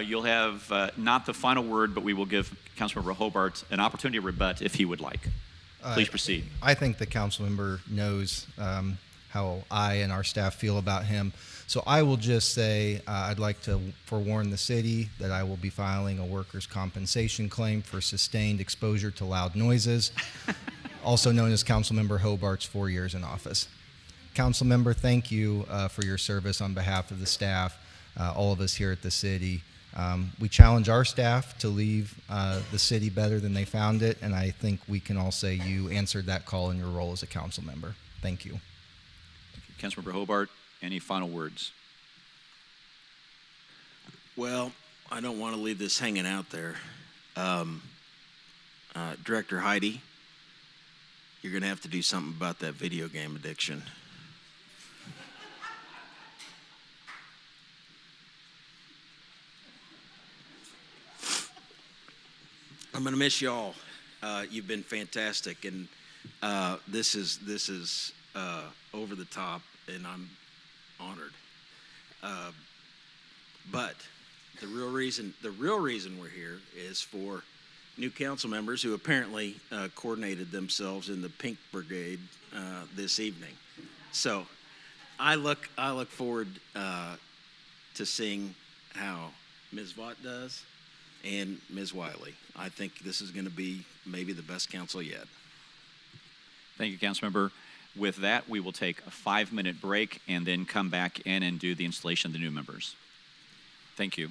you'll have not the final word, but we will give Councilmember Hobart an opportunity to rebut if he would like. Please proceed. I think the council member knows how I and our staff feel about him. So I will just say I'd like to forewarn the city that I will be filing a workers' compensation claim for sustained exposure to loud noises, also known as Councilmember Hobart's 4 years in office. Council member, thank you for your service on behalf of the staff, all of us here at the city. We challenge our staff to leave the city better than they found it, and I think we can all say you answered that call in your role as a council member. Thank you. Councilmember Hobart, any final words? Well, I don't want to leave this hanging out there. Director Heidi, you're going to have to do something about that video game addiction. I'm going to miss y'all. You've been fantastic, and this is over the top, and I'm honored. But the real reason we're here is for new council members who apparently coordinated themselves in the Pink Brigade this evening. So I look forward to seeing how Ms. Vaught does and Ms. Wiley. I think this is going to be maybe the best council yet. Thank you, Councilmember. With that, we will take a 5-minute break and then come back in and do the installation of the new members. Thank you.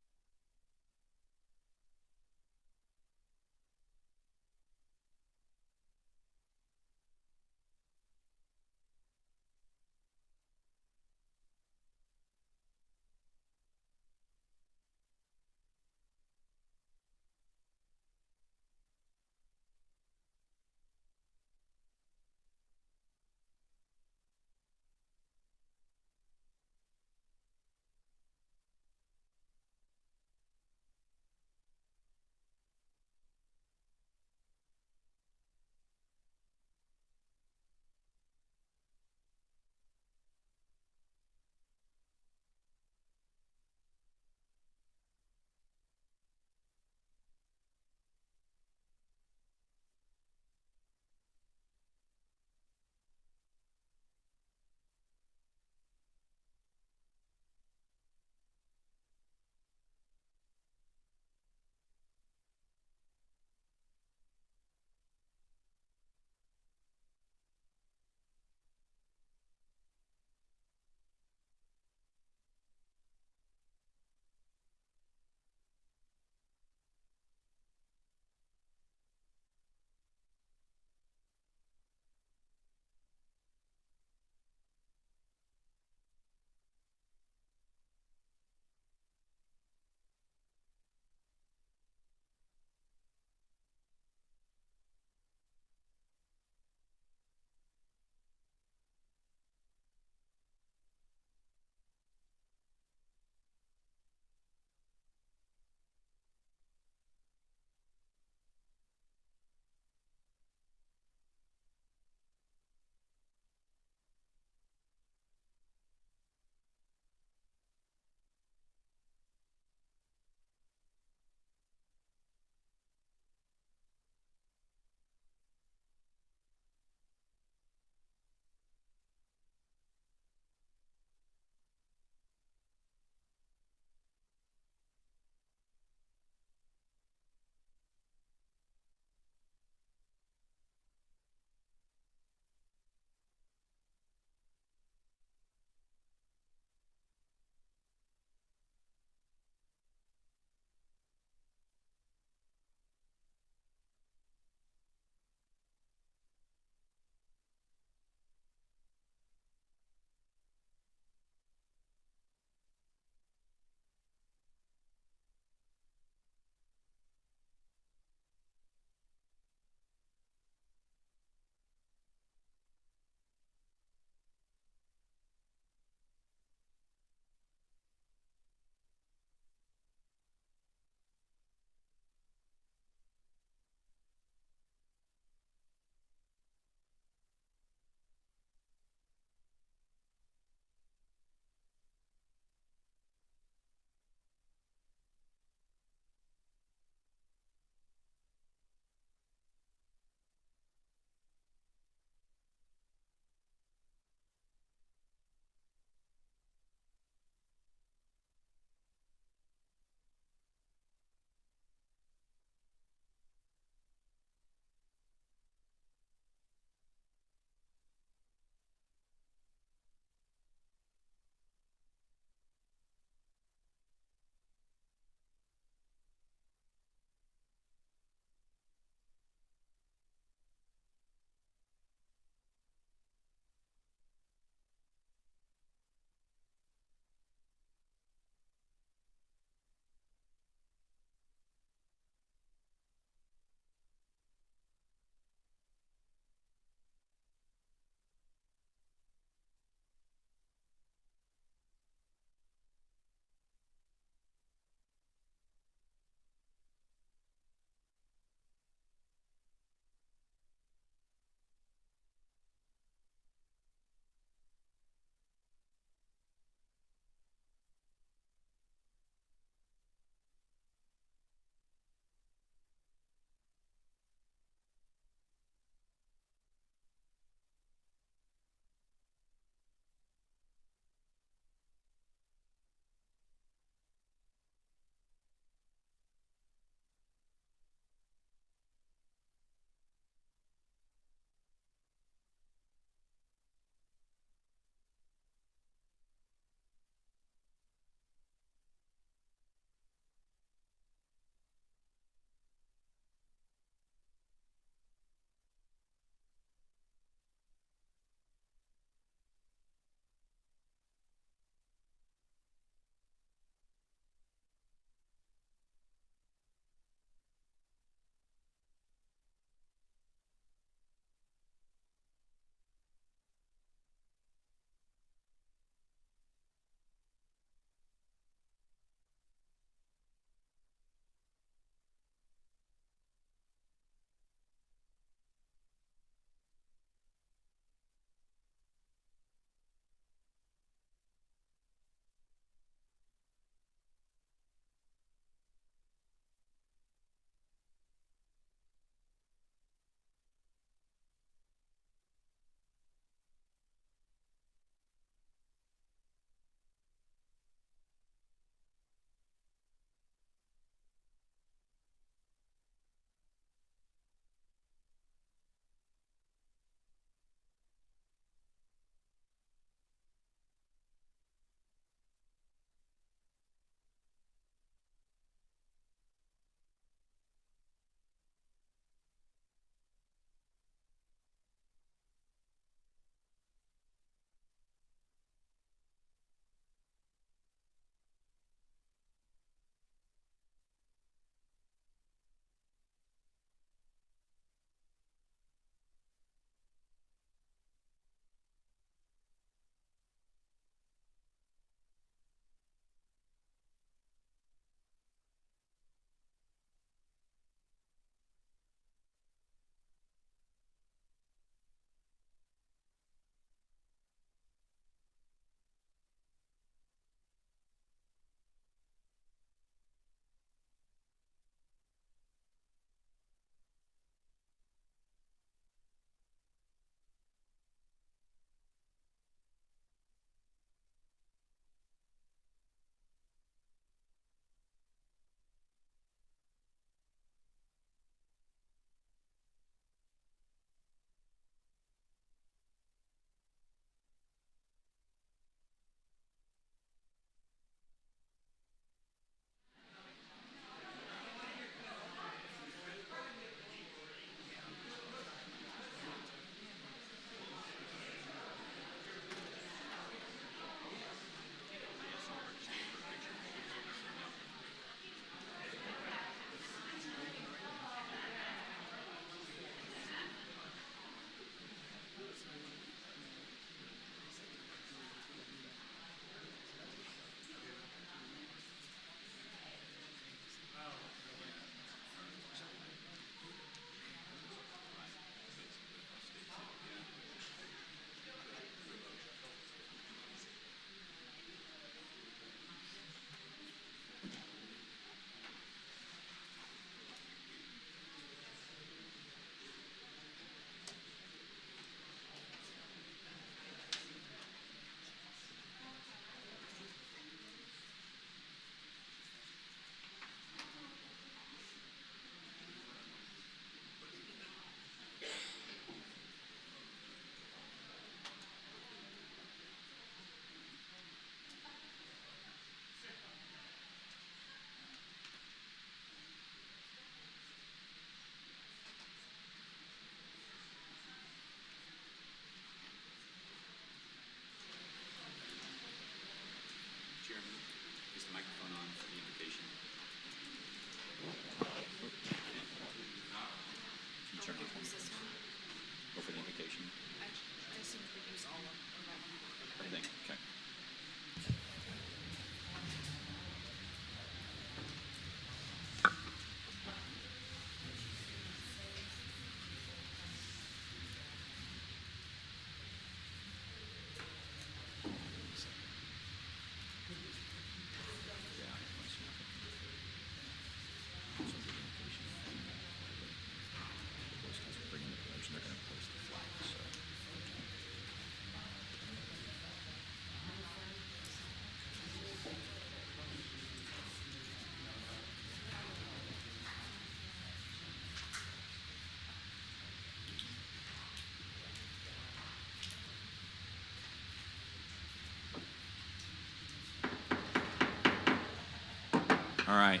All right.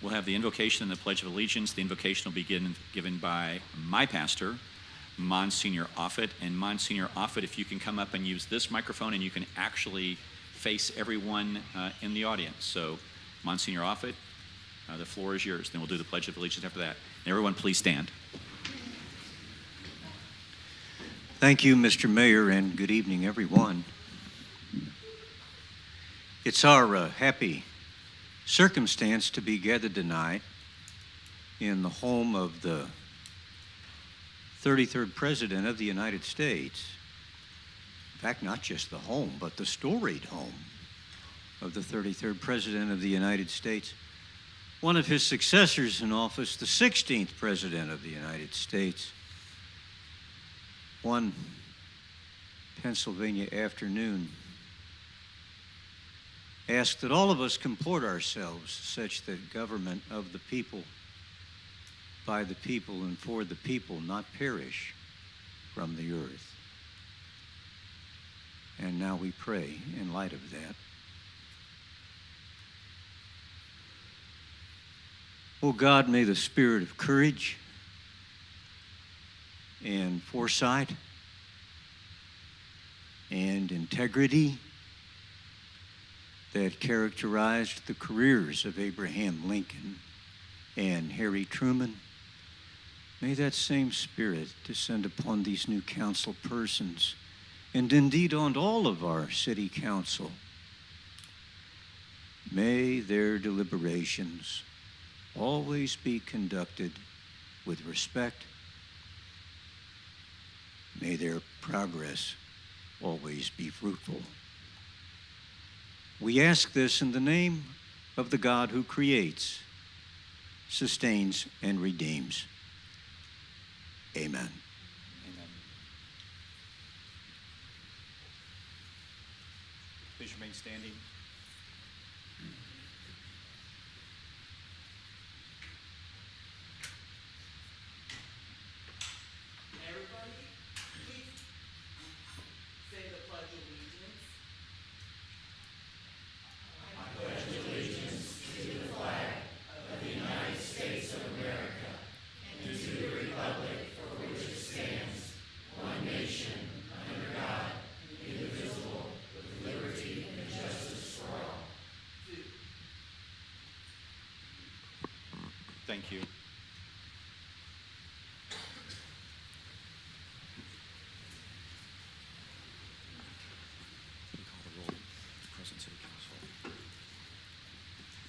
We'll have the invocation and the Pledge of Allegiance. The invocation will be given by my pastor, Monsignor Offit. And Monsignor Offit, if you can come up and use this microphone, and you can actually face everyone in the audience. So, Monsignor Offit, the floor is yours. Then we'll do the Pledge of Allegiance after that. And everyone, please stand. Thank you, Mr. Mayor, and good evening, everyone. It's our happy circumstance to be gathered tonight in the home of the 33rd President of the United States. In fact, not just the home, but the storied home of the 33rd President of the United States. One of his successors in office, the 16th President of the United States. One Pennsylvania afternoon, asked that all of us comport ourselves such that government of the people, by the people, and for the people not perish from the earth. And now we pray in light of that. Oh God, may the spirit of courage and foresight and integrity that characterized the careers of Abraham Lincoln and Harry Truman, may that same spirit descend upon these new council persons, and indeed on all of our city council. May their deliberations always be conducted with respect. May their progress always be fruitful. We ask this in the name of the God who creates, sustains, and redeems. Amen. Amen. Please remain standing. Everybody, please say the Pledge of Allegiance. I pledge allegiance to the flag of the United States of America and to the republic for which it stands, one nation, under God, indivisible, with liberty and justice for all. Thank you.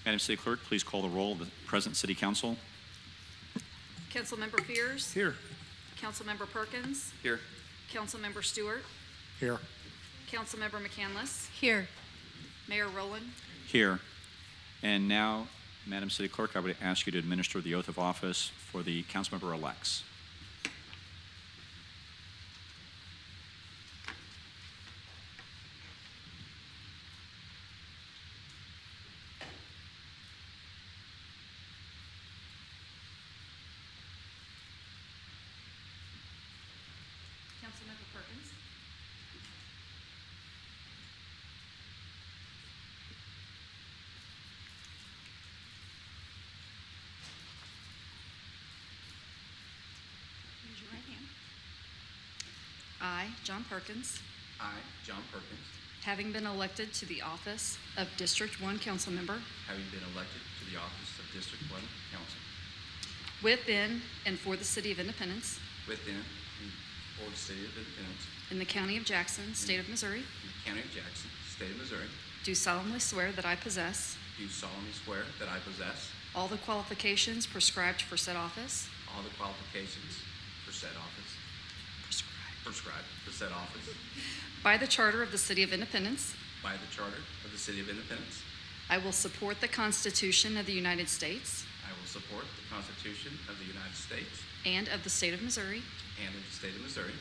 Madam City Clerk, please call the roll of the present City Council. Councilmember Fears. Here. Councilmember Perkins. Here. Councilmember Stewart. Here. Councilmember McCandless. Here. Mayor Rowland. Here. And now, Madam City Clerk, I would ask you to administer the oath of office for the councilmember-elects. Councilmember Perkins. Raise your right hand. I, John Perkins, I, John Perkins, having been elected to the office of District 1 Council Member having been elected to the office of District 1 Council within and for the City of Independence within and for the City of Independence in the County of Jackson, State of Missouri, in the County of Jackson, State of Missouri, do solemnly swear that I possess do solemnly swear that I possess all the qualifications prescribed for said office, all the qualifications for said office, prescribed for said office, by the Charter of the City of Independence. by the Charter of the City of Independence. I will support the Constitution of the United States I will support the Constitution of the United States and of the State of Missouri, and of the State of Missouri,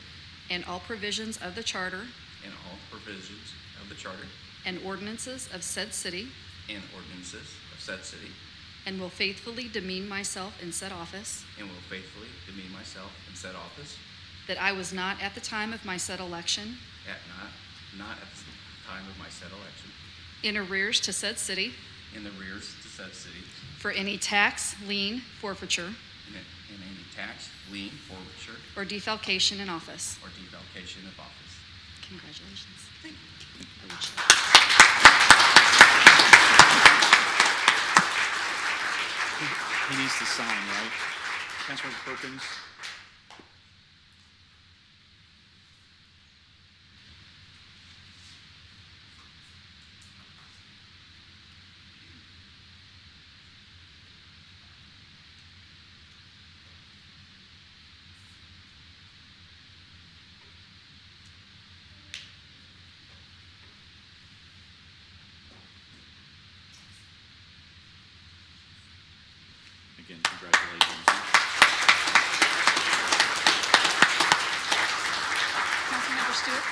and all provisions of the Charter and all provisions of the Charter and ordinances of said city, and ordinances of said city, and will faithfully demean myself in said office, and will faithfully demean myself in said office, that I was not at the time of my said election not at the time of my said election, in arrears to said city, in the rears to said city, for any tax, lien, forfeiture, in any tax, lien, forfeiture, or defalcation in office. or defalcation of office. Congratulations. He needs to sign, right? Councilmember Perkins? Again, congratulations. Councilmember Stewart?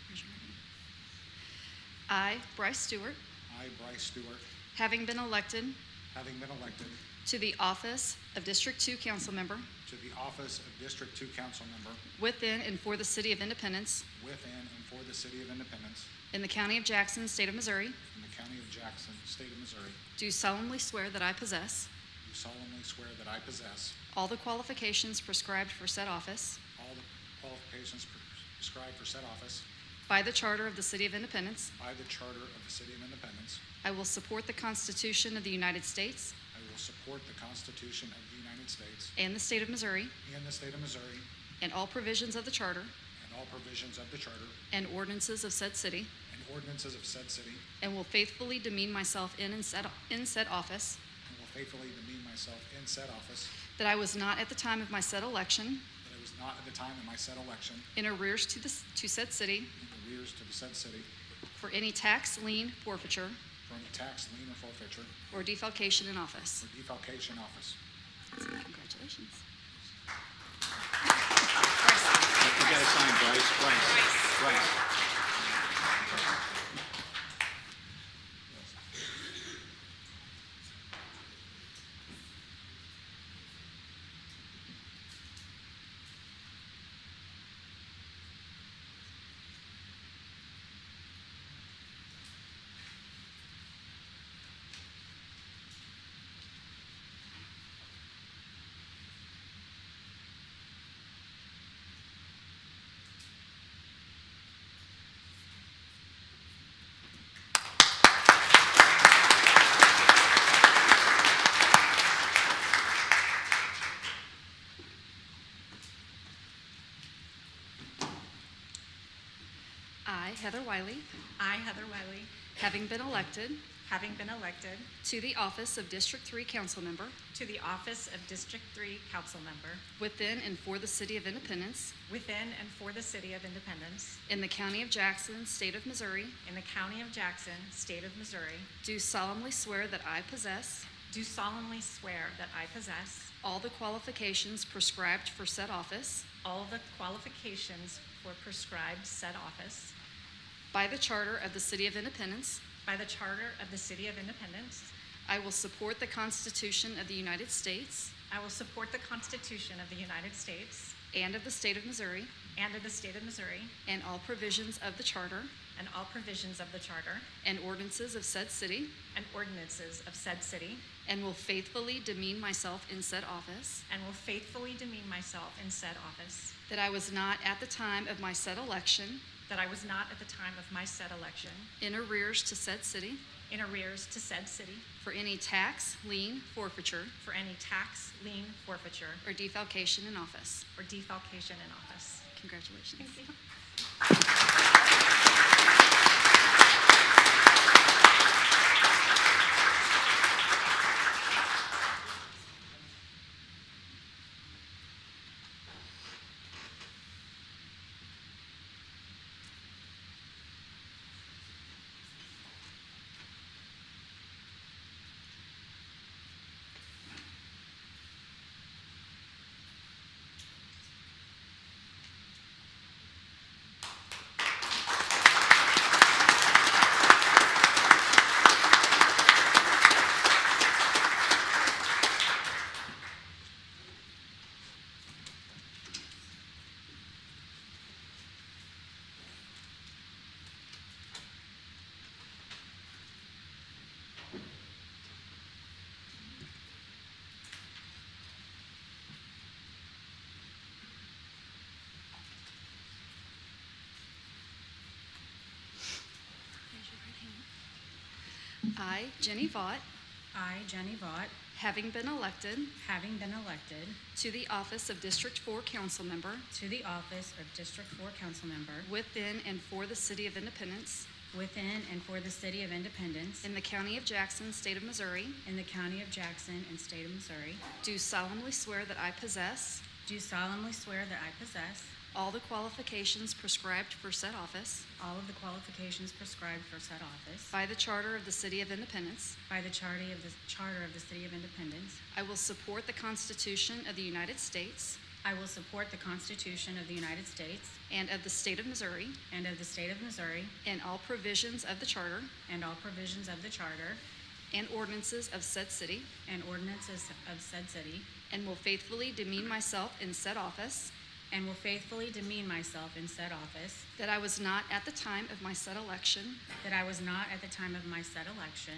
Raise your right hand. I, Bryce Stewart, I, Bryce Stewart, having been elected having been elected to the office of District 2 Council Member to the office of District 2 Council Member within and for the City of Independence within and for the City of Independence in the County of Jackson, State of Missouri, in the County of Jackson, State of Missouri, do solemnly swear that I possess do solemnly swear that I possess all the qualifications prescribed for said office all the qualifications prescribed for said office by the Charter of the City of Independence. by the Charter of the City of Independence. I will support the Constitution of the United States I will support the Constitution of the United States and the State of Missouri and the State of Missouri and all provisions of the Charter and all provisions of the Charter and ordinances of said city, and ordinances of said city, and will faithfully demean myself in said office, and will faithfully demean myself in said office, that I was not at the time of my said election that I was not at the time of my said election in arrears to said city in arrears to the said city for any tax, lien, forfeiture, for any tax, lien, or forfeiture, or defalcation in office. or defalcation office. Congratulations. You got to sign, Bryce. Bryce. I, Heather Wiley, I, Heather Wiley, having been elected having been elected to the office of District 3 Council Member to the office of District 3 Council Member within and for the City of Independence within and for the City of Independence in the County of Jackson, State of Missouri, in the County of Jackson, State of Missouri, do solemnly swear that I possess do solemnly swear that I possess all the qualifications prescribed for said office all the qualifications for prescribed said office by the Charter of the City of Independence. by the Charter of the City of Independence. I will support the Constitution of the United States I will support the Constitution of the United States and of the State of Missouri and of the State of Missouri and all provisions of the Charter and all provisions of the Charter and ordinances of said city, and ordinances of said city, and will faithfully demean myself in said office, and will faithfully demean myself in said office, that I was not at the time of my said election that I was not at the time of my said election in arrears to said city in arrears to said city for any tax, lien, forfeiture, for any tax, lien, forfeiture, or defalcation in office. or defalcation in office. Congratulations. Thank you. I, Jenny Vaught, I, Jenny Vaught, having been elected to the office of District 4 Council Member to the office of District 4 Council Member within and for the City of Independence within and for the City of Independence in the County of Jackson, State of Missouri, in the County of Jackson and State of Missouri, do solemnly swear that I possess do solemnly swear that I possess all the qualifications prescribed for said office all of the qualifications prescribed for said office by the Charter of the City of Independence. by the Charter of the City of Independence. I will support the Constitution of the United States I will support the Constitution of the United States and of the State of Missouri and of the State of Missouri and all provisions of the Charter and all provisions of the Charter and ordinances of said city, and ordinances of said city, and will faithfully demean myself in said office, and will faithfully demean myself in said office, that I was not at the time of my said election that I was not at the time of my said election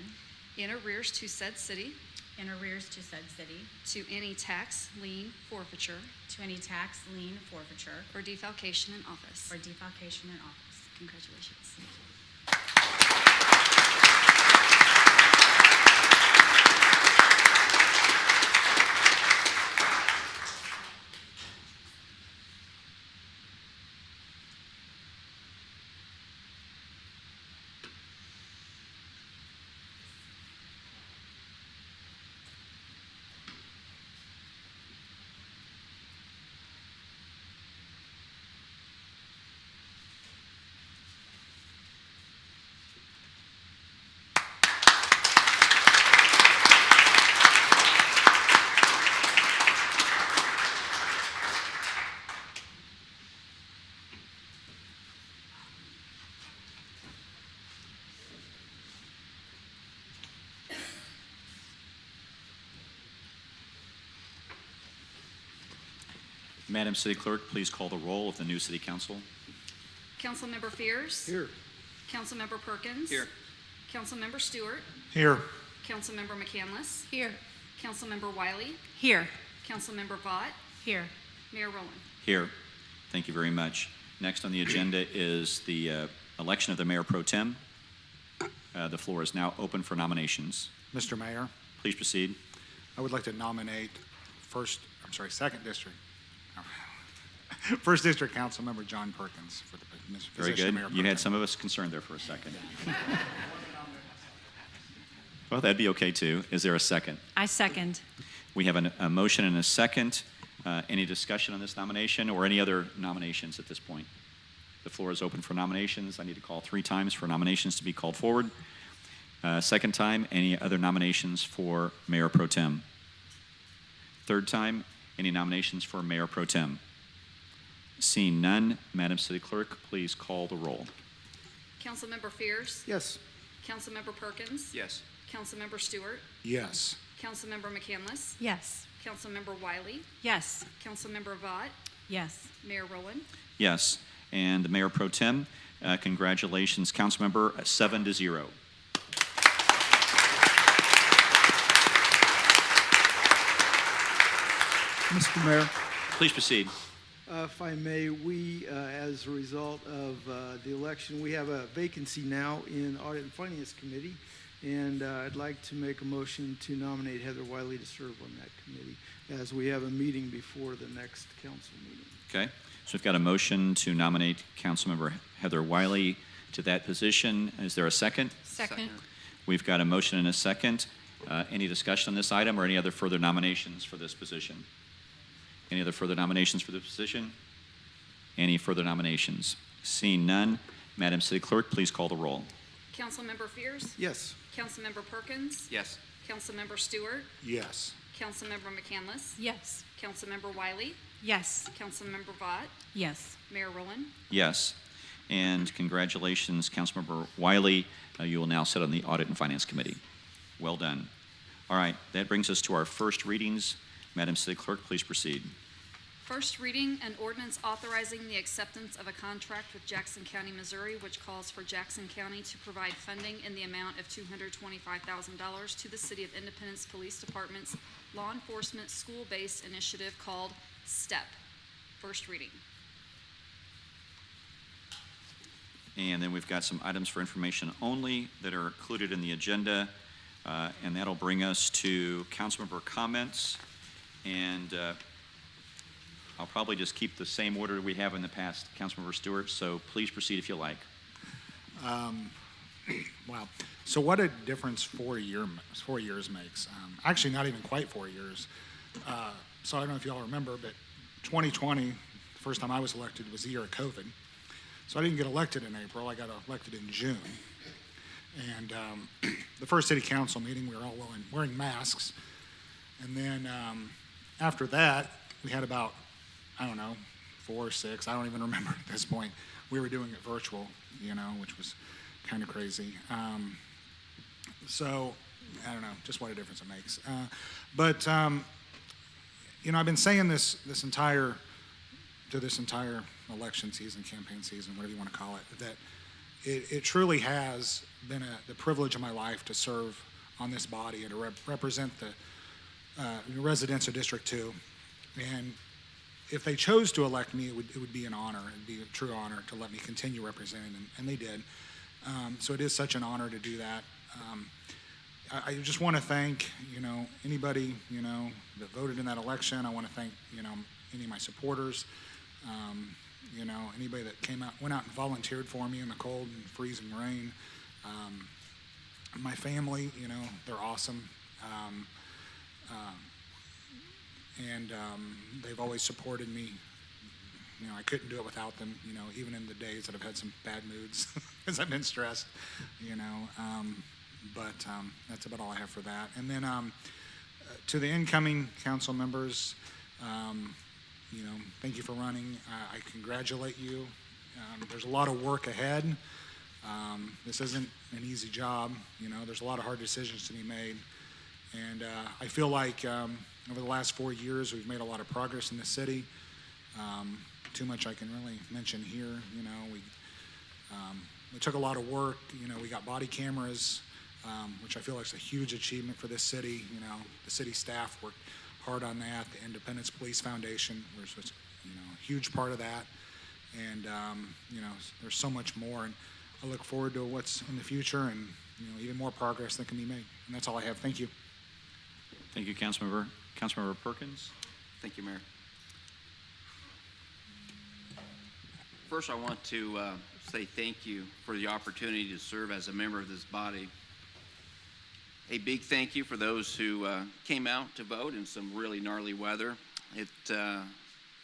in arrears to said city, in arrears to said city, to any tax, lien, forfeiture, to any tax, lien, forfeiture, or defalcation in office. or defalcation in office. Congratulations. Madam City Clerk, please call the roll of the new City Council. Councilmember Fears. Here. Councilmember Perkins. Here. Councilmember Stewart. Here. Councilmember McCandless. Here. Councilmember Wiley. Here. Councilmember Vaught. Here. Mayor Rowland. Here. Thank you very much. Next on the agenda is the election of the Mayor Pro Tem. The floor is now open for nominations. Mr. Mayor, Please proceed. I would like to nominate second district. First District Council Member John Perkins for the Very position of good. Mayor Pro You had Tem. some of us concerned there for a second. Well, that'd be okay too. Is there a second? I second. We have a motion and a second. Any discussion on this nomination or any other nominations at this point? The floor is open for nominations. I need to call 3 times for nominations to be called forward. Second time, any other nominations for Mayor Pro Tem? Third time, any nominations for Mayor Pro Tem? Seeing none, Madam City Clerk, please call the roll. Councilmember Fears. Yes. Councilmember Perkins. Yes. Councilmember Stewart. Yes. Councilmember McCandless. Yes. Councilmember Wiley. Yes. Councilmember Vaught. Yes. Mayor Rowland. Yes. And the Mayor Pro Tem, congratulations, Councilmember, 7-0. Mr. Mayor, Please proceed. if I may, we, as a result of the election, we have a vacancy now in Audit and Finance Committee, and I'd like to make a motion to nominate Heather Wiley to serve on that committee as we have a meeting before the next council meeting. Okay. So we've got a motion to nominate Councilmember Heather Wiley to that position. Is there a second? Second. We've got a motion and a second. Any discussion on this item or any other further nominations for this position? Any other further nominations for this position? Any further nominations? Seeing none, Madam City Clerk, please call the roll. Councilmember Fears. Yes. Councilmember Perkins. Yes. Councilmember Stewart. Yes. Councilmember McCandless. Yes. Councilmember Wiley. Yes. Councilmember Vaught. Yes. Mayor Rowland. Yes. And congratulations, Councilmember Wiley. You will now sit on the Audit and Finance Committee. Well done. All right, that brings us to our first readings. Madam City Clerk, please proceed. First reading, an ordinance authorizing the acceptance of a contract with Jackson County, Missouri, which calls for Jackson County to provide funding in the amount of $225,000 to the City of Independence Police Department's law enforcement school-based initiative called STEP. First reading. And then we've got some items for information only that are included in the agenda. And that'll bring us to councilmember comments. And I'll probably just keep the same order we have in the past, Councilmember Stewart, so please proceed if you like. Wow. So what a difference 4 years makes. Actually, not even quite 4 years. So I don't know if you all remember, but 2020, the first time I was elected, was the year of COVID. So I didn't get elected in April. I got elected in June. And the first city council meeting, we were all wearing masks. And then after that, we had about, I don't know, 4 or 6, I don't even remember at this point. We were doing it virtual, which was kind of crazy. So, I don't know, just what a difference it makes. But I've been saying this entire election season, campaign season, whatever you want to call it, that it truly has been the privilege of my life to serve on this body and to represent the residents of District 2. And if they chose to elect me, it would be an honor. It would be a true honor to let me continue representing them, and they did. So it is such an honor to do that. I just want to thank, anybody, that voted in that election. I want to thank, any of my supporters, anybody that went out and volunteered for me in the cold and freezing rain. My family, they're awesome. And they've always supported me. I couldn't do it without them, even in the days that I've had some bad moods because I've been stressed, but that's about all I have for that. And then to the incoming council members, thank you for running. I congratulate you. There's a lot of work ahead. This isn't an easy job. There's a lot of hard decisions to be made. And I feel like over the last 4 years, we've made a lot of progress in the city. Too much I can really mention here. We took a lot of work. We got body cameras, which I feel like is a huge achievement for this city. The city staff worked hard on that. The Independence Police Foundation was a huge part of that. And there's so much more. And I look forward to what's in the future and even more progress that can be made. And that's all I have. Thank you. Thank you, Councilmember. Councilmember Perkins. Thank you, Mayor. First, I want to say thank you for the opportunity to serve as a member of this body. A big thank you for those who came out to vote in some really gnarly weather. It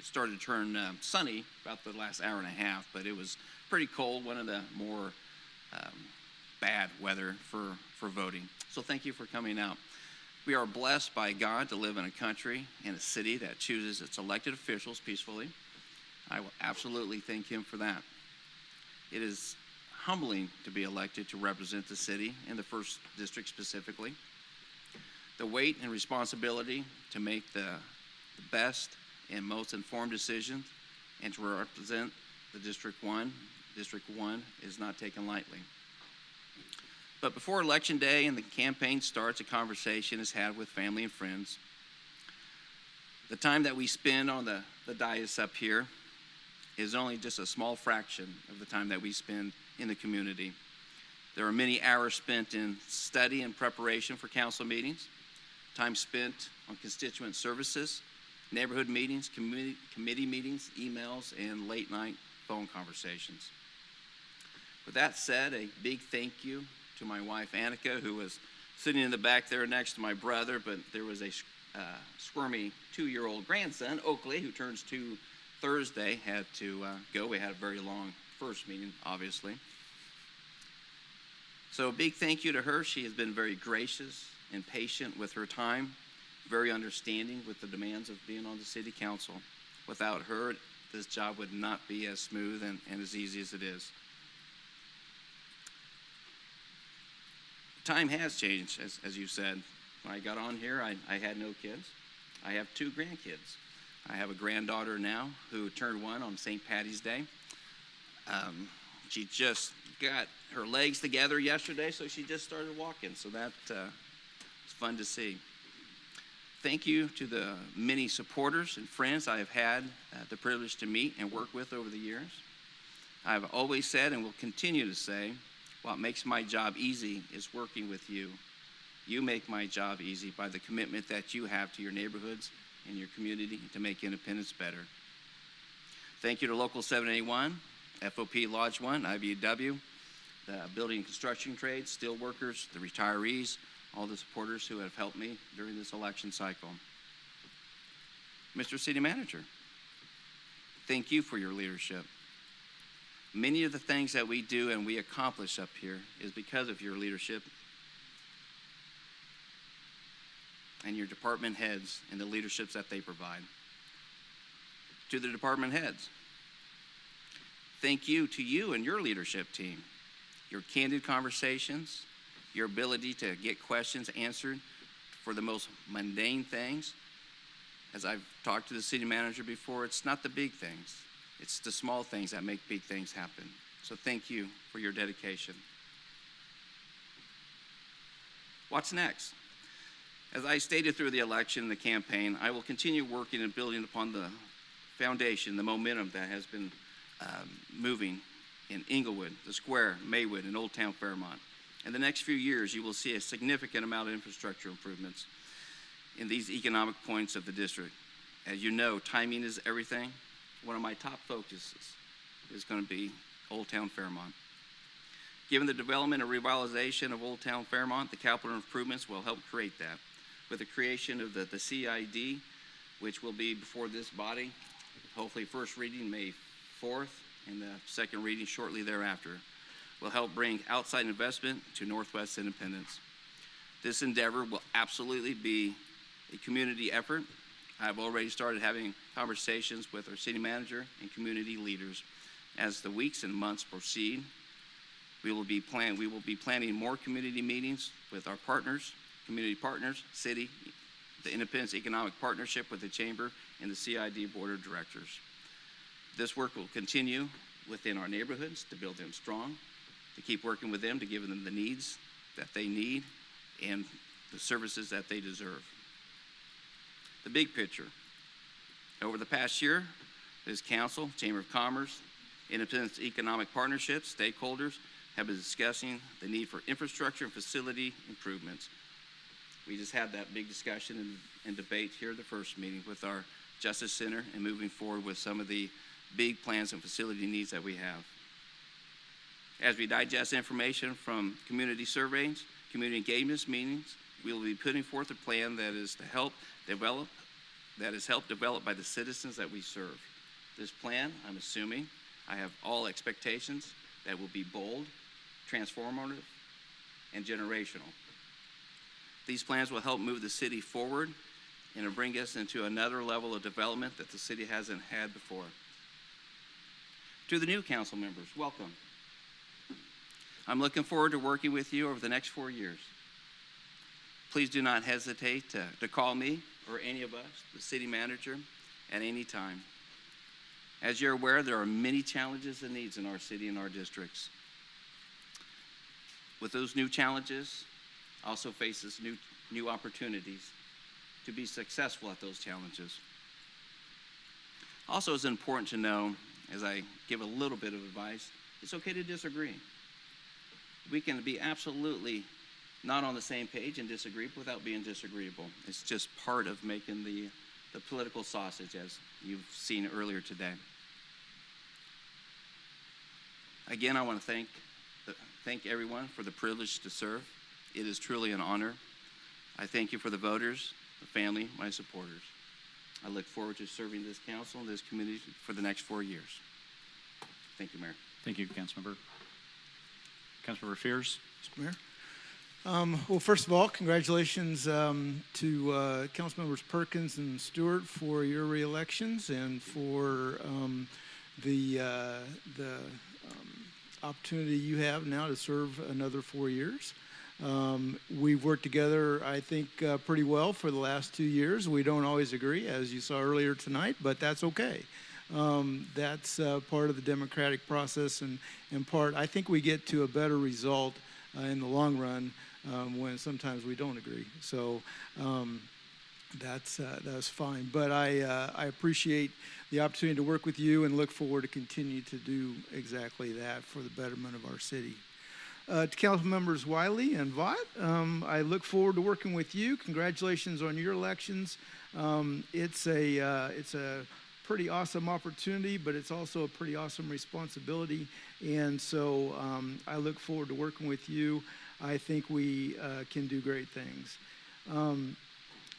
started to turn sunny about the last hour and a half, but it was pretty cold, one of the more bad weather for voting. So thank you for coming out. We are blessed by God to live in a country and a city that chooses its elected officials peacefully. I will absolutely thank him for that. It is humbling to be elected to represent the city in the 1st District specifically. The weight and responsibility to make the best and most informed decisions and to represent the District 1 is not taken lightly. But before Election Day and the campaign starts, a conversation is had with family and friends. The time that we spend on the dais up here is only just a small fraction of the time that we spend in the community. There are many hours spent in study and preparation for council meetings, time spent on constituent services, neighborhood meetings, committee meetings, emails, and late night phone conversations. With that said, a big thank you to my wife, Annika, who was sitting in the back there next to my brother, but there was a squirmy 2-year-old grandson, Oakley, who turns 2 Thursday, had to go. We had a very long first meeting, obviously. So a big thank you to her. She has been very gracious and patient with her time, very understanding with the demands of being on the city council. Without her, this job would not be as smooth and as easy as it is. Time has changed, as you said. When I got on here, I had no kids. I have 2 grandkids. I have a granddaughter now who turned 1 on St. Patty's Day. She just got her legs together yesterday, so she just started walking. So that was fun to see. Thank you to the many supporters and friends I have had the privilege to meet and work with over the years. I've always said and will continue to say, what makes my job easy is working with you. You make my job easy by the commitment that you have to your neighborhoods and your community to make Independence better. Thank you to Local 781, FOP Lodge 1, IBEW, the building and construction trades, steel workers, the retirees, all the supporters who have helped me during this election cycle. Mr. City Manager, thank you for your leadership. Many of the things that we do and we accomplish up here is because of your leadership and your department heads and the leaderships that they provide. To the department heads, thank you to you and your leadership team. Your candid conversations, your ability to get questions answered for the most mundane things. As I've talked to the city manager before, it's not the big things. It's the small things that make big things happen. So thank you for your dedication. What's next? As I stated through the election and the campaign, I will continue working and building upon the foundation, the momentum that has been moving in Inglewood, the Square, Maywood, and Old Town Fairmont. In the next few years, you will see a significant amount of infrastructure improvements in these economic points of the district. As you know, timing is everything. One of my top focuses is going to be Old Town Fairmont. Given the development and revitalization of Old Town Fairmont, the capital improvements will help create that. With the creation of the CID, which will be before this body, hopefully first reading May 4th, and the second reading shortly thereafter, will help bring outside investment to Northwest Independence. This endeavor will absolutely be a community effort. I've already started having conversations with our city manager and community leaders. As the weeks and months proceed, we will be planning more community meetings with our partners, community partners, city, the Independence Economic Partnership with the Chamber, and the CID Board of Directors. This work will continue within our neighborhoods to build them strong, to keep working with them, to give them the needs that they need and the services that they deserve. The big picture. Over the past year, this council, Chamber of Commerce, Independence Economic Partnerships, stakeholders have been discussing the need for infrastructure and facility improvements. We just had that big discussion and debate here at the first meeting with our Justice Center and moving forward with some of the big plans and facility needs that we have. As we digest information from community surveys, community engagement meetings, we will be putting forth a plan that is helped developed by the citizens that we serve. This plan, I'm assuming, I have all expectations that will be bold, transformative, and generational. These plans will help move the city forward and will bring us into another level of development that the city hasn't had before. To the new council members, welcome. I'm looking forward to working with you over the next 4 years. Please do not hesitate to call me or any of us, the city manager, at any time. As you're aware, there are many challenges and needs in our city and our districts. With those new challenges, also faces new opportunities to be successful at those challenges. Also, it's important to know, as I give a little bit of advice, it's okay to disagree. We can be absolutely not on the same page and disagree without being disagreeable. It's just part of making the political sausage, as you've seen earlier today. Again, I want to thank everyone for the privilege to serve. It is truly an honor. I thank you for the voters, the family, my supporters. I look forward to serving this council and this community for the next 4 years. Thank you, Mayor. Thank you, Councilmember. Councilmember Fears. Mr. Mayor. Well, first of all, congratulations to Councilmembers Perkins and Stewart for your re-elections and for the opportunity you have now to serve another 4 years. We've worked together, I think, pretty well for the last 2 years. We don't always agree, as you saw earlier tonight, but that's okay. That's part of the democratic process, and in part, I think we get to a better result in the long run when sometimes we don't agree. So that was fine. But I appreciate the opportunity to work with you and look forward to continue to do exactly that for the betterment of our city. To Council Members Wiley and Vaught, I look forward to working with you. Congratulations on your elections. It's a pretty awesome opportunity, but it's also a pretty awesome responsibility. And so I look forward to working with you. I think we can do great things.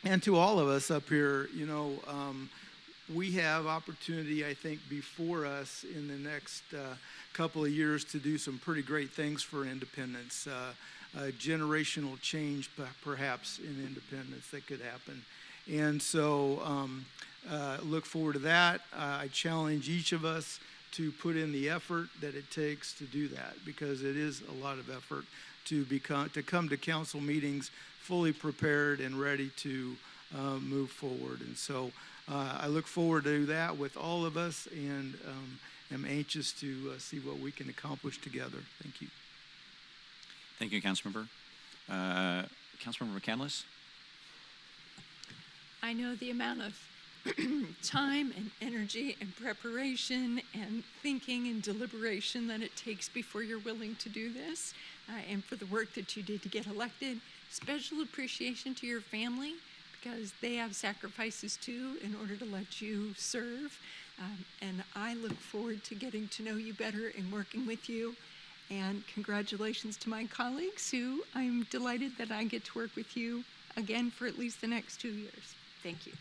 And to all of us up here, you know, we have opportunity, I think, before us in the next couple of years to do some pretty great things for Independence. Generational change, perhaps, in Independence that could happen. And so look forward to that. I challenge each of us to put in the effort that it takes to do that, because it is a lot of effort to come to council meetings fully prepared and ready to move forward. And so I look forward to that with all of us, and am anxious to see what we can accomplish together. Thank you. Thank you, Councilmember. Councilmember McCandless? I know the amount of time and energy and preparation and thinking and deliberation that it takes before you're willing to do this, and for the work that you did to get elected. Special appreciation to your family, because they have sacrifices too in order to let you serve. And I look forward to getting to know you better and working with you. And congratulations to my colleagues, who I'm delighted that I get to work with you again for at least the next 2 years. Thank you.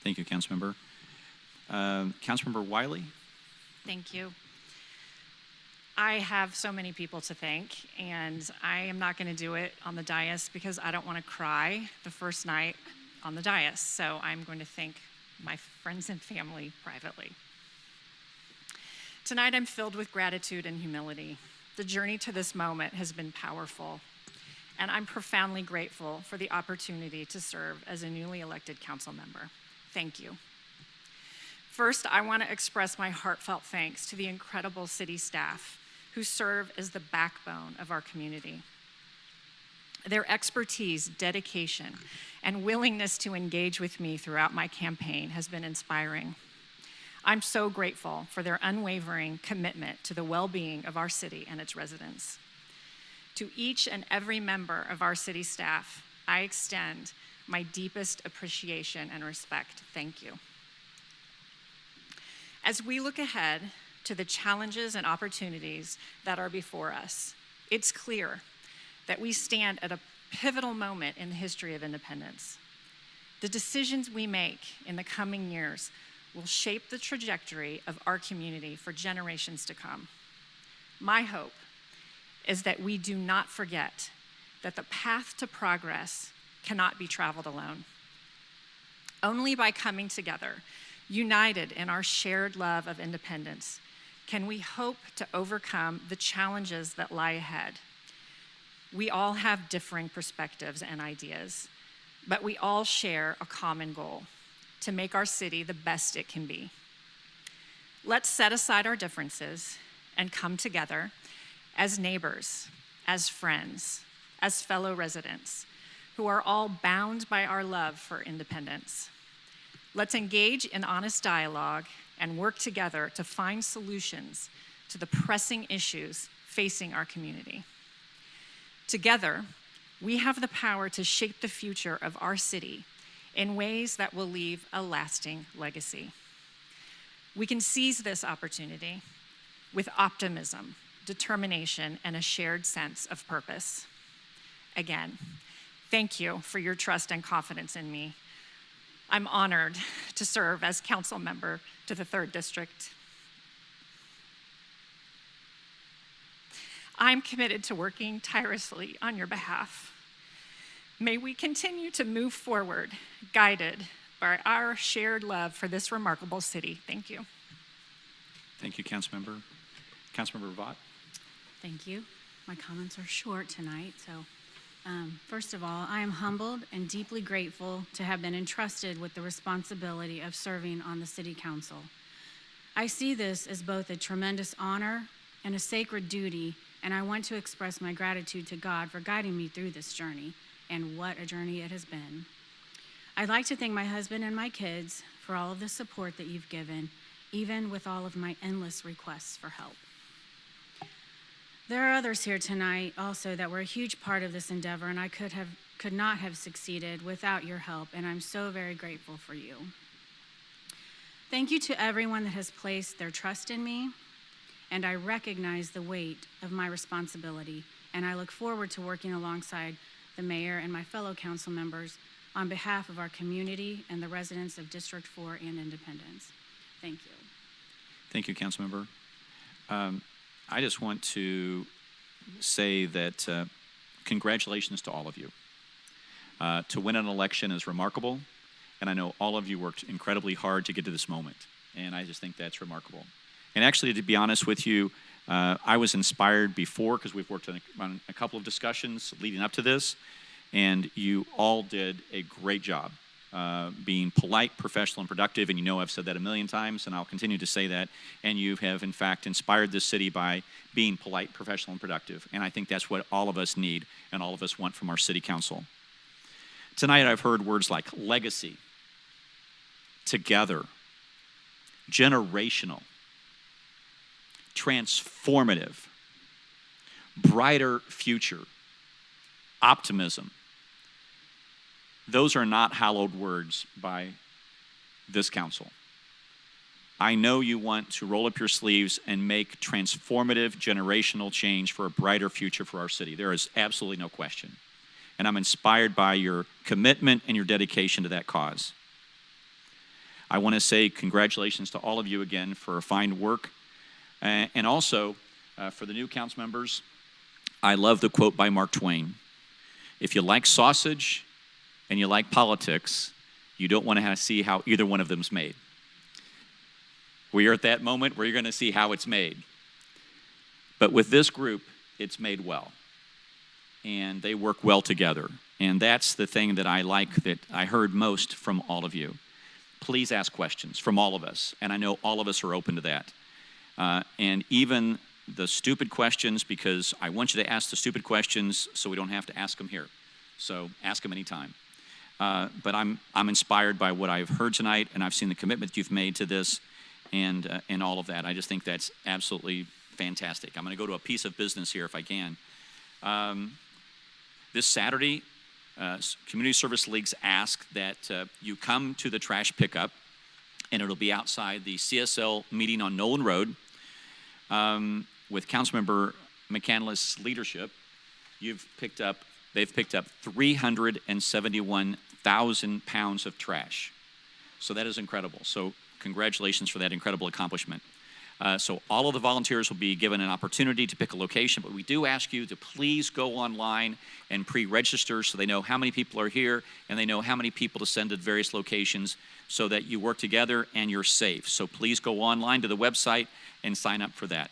Thank you, Councilmember. Councilmember Wiley? Thank you. I have so many people to thank, and I am not going to do it on the dais because I don't want to cry the first night on the dais. So I'm going to thank my friends and family privately. Tonight I'm filled with gratitude and humility. The journey to this moment has been powerful, and I'm profoundly grateful for the opportunity to serve as a newly elected council member. Thank you. First, I want to express my heartfelt thanks to the incredible city staff who serve as the backbone of our community. Their expertise, dedication, and willingness to engage with me throughout my campaign has been inspiring. I'm so grateful for their unwavering commitment to the well-being of our city and its residents. To each and every member of our city staff, I extend my deepest appreciation and respect. Thank you. As we look ahead to the challenges and opportunities that are before us, it's clear that we stand at a pivotal moment in the history of independence. The decisions we make in the coming years will shape the trajectory of our community for generations to come. My hope is that we do not forget that the path to progress cannot be traveled alone. Only by coming together, united in our shared love of independence, can we hope to overcome the challenges that lie ahead. We all have differing perspectives and ideas, but we all share a common goal: to make our city the best it can be. Let's set aside our differences and come together as neighbors, as friends, as fellow residents, who are all bound by our love for independence. Let's engage in honest dialogue and work together to find solutions to the pressing issues facing our community. Together, we have the power to shape the future of our city in ways that will leave a lasting legacy. We can seize this opportunity with optimism, determination, and a shared sense of purpose. Again, thank you for your trust and confidence in me. I'm honored to serve as council member to the 3rd District. I'm committed to working tirelessly on your behalf. May we continue to move forward, guided by our shared love for this remarkable city. Thank you. Thank you, Councilmember. Councilmember Vaught? Thank you. My comments are short tonight, so first of all, I am humbled and deeply grateful to have been entrusted with the responsibility of serving on the City Council. I see this as both a tremendous honor and a sacred duty, and I want to express my gratitude to God for guiding me through this journey, and what a journey it has been. I'd like to thank my husband and my kids for all of the support that you've given, even with all of my endless requests for help. There are others here tonight also that were a huge part of this endeavor, and I could not have succeeded without your help, and I'm so very grateful for you. Thank you to everyone that has placed their trust in me, and I recognize the weight of my responsibility, and I look forward to working alongside the mayor and my fellow council members on behalf of our community and the residents of District 4 and Independence. Thank you. Thank you, Councilmember. I just want to say that congratulations to all of you. To win an election is remarkable, and I know all of you worked incredibly hard to get to this moment, and I just think that's remarkable. And actually, to be honest with you, I was inspired before because we've worked on a couple of discussions leading up to this, and you all did a great job being polite, professional, and productive, and you know I've said that a million times, and I'll continue to say that, and you have, in fact, inspired this city by being polite, professional, and productive, and I think that's what all of us need and all of us want from our city council. Tonight, I've heard words like legacy, together, generational, transformative, brighter future, optimism. Those are not hallowed words by this council. I know you want to roll up your sleeves and make transformative generational change for a brighter future for our city. There is absolutely no question. And I'm inspired by your commitment and your dedication to that cause. I want to say congratulations to all of you again for fine work. And also, for the new council members, I love the quote by Mark Twain. If you like sausage and you like politics, you don't want to see how either one of them is made. We are at that moment where you're going to see how it's made. But with this group, it's made well. And they work well together. And that's the thing that I like that I heard most from all of you. Please ask questions from all of us. And I know all of us are open to that. And even the stupid questions, because I want you to ask the stupid questions so we don't have to ask them here. So ask them anytime. But I'm inspired by what I've heard tonight, and I've seen the commitment you've made to this and all of that. I just think that's absolutely fantastic. I'm going to go to a piece of business here if I can. This Saturday, Community Service Leagues ask that you come to the trash pickup, and it'll be outside the CSL meeting on Nolan Road. With Councilmember McCandless' leadership, they've picked up 371,000 pounds of trash. So that is incredible. So congratulations for that incredible accomplishment. So all of the volunteers will be given an opportunity to pick a location, but we do ask you to please go online and pre-register so they know how many people are here and they know how many people to send to various locations so that you work together and you're safe. So please go online to the website and sign up for that.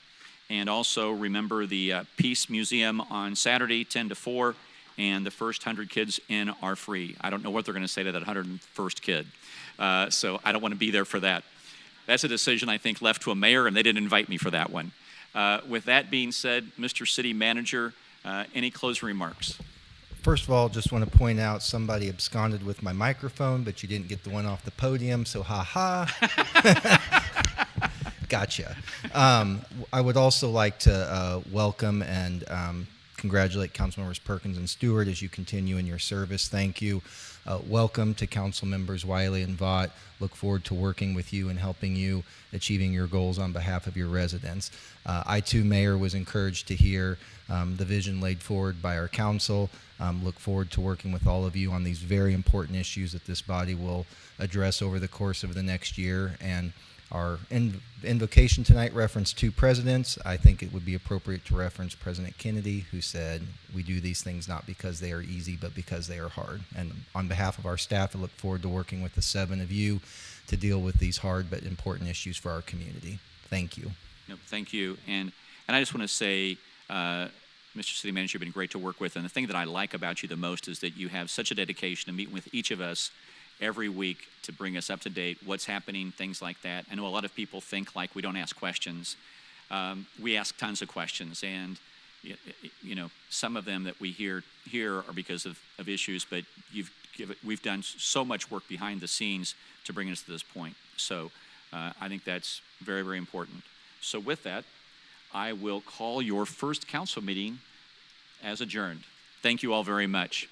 And also remember the Peace Museum on Saturday, 10 to 4, and the first 100 kids in are free. I don't know what they're going to say to that 101st kid, so I don't want to be there for that. That's a decision, I think, left to a mayor, and they didn't invite me for that one. With that being said, Mr. City Manager, any closing remarks? First of all, just want to point out somebody absconded with my microphone, but you didn't get the one off the podium, so ha-ha. Gotcha. I would also like to welcome and congratulate Councilmembers Perkins and Stewart as you continue in your service. Thank you. Welcome to Council Members Wiley and Vaught. Look forward to working with you and helping you achieving your goals on behalf of your residents. I too, Mayor, was encouraged to hear the vision laid forward by our council. Look forward to working with all of you on these very important issues that this body will address over the course of the next year. And our invocation tonight referenced two presidents. I think it would be appropriate to reference President Kennedy, who said, "We do these things not because they are easy, but because they are hard." And on behalf of our staff, I look forward to working with the 7 of you to deal with these hard but important issues for our community. Thank you. No, thank you. And I just want to say, Mr. City Manager, you've been great to work with. And the thing that I like about you the most is that you have such a dedication to meet with each of us every week to bring us up to date, what's happening, things like that. I know a lot of people think like we don't ask questions. We ask tons of questions, and you know, some of them that we hear are because of issues, but we've done so much work behind the scenes to bring us to this point. So I think that's very, very important. So with that, I will call your first council meeting as adjourned. Thank you all very much.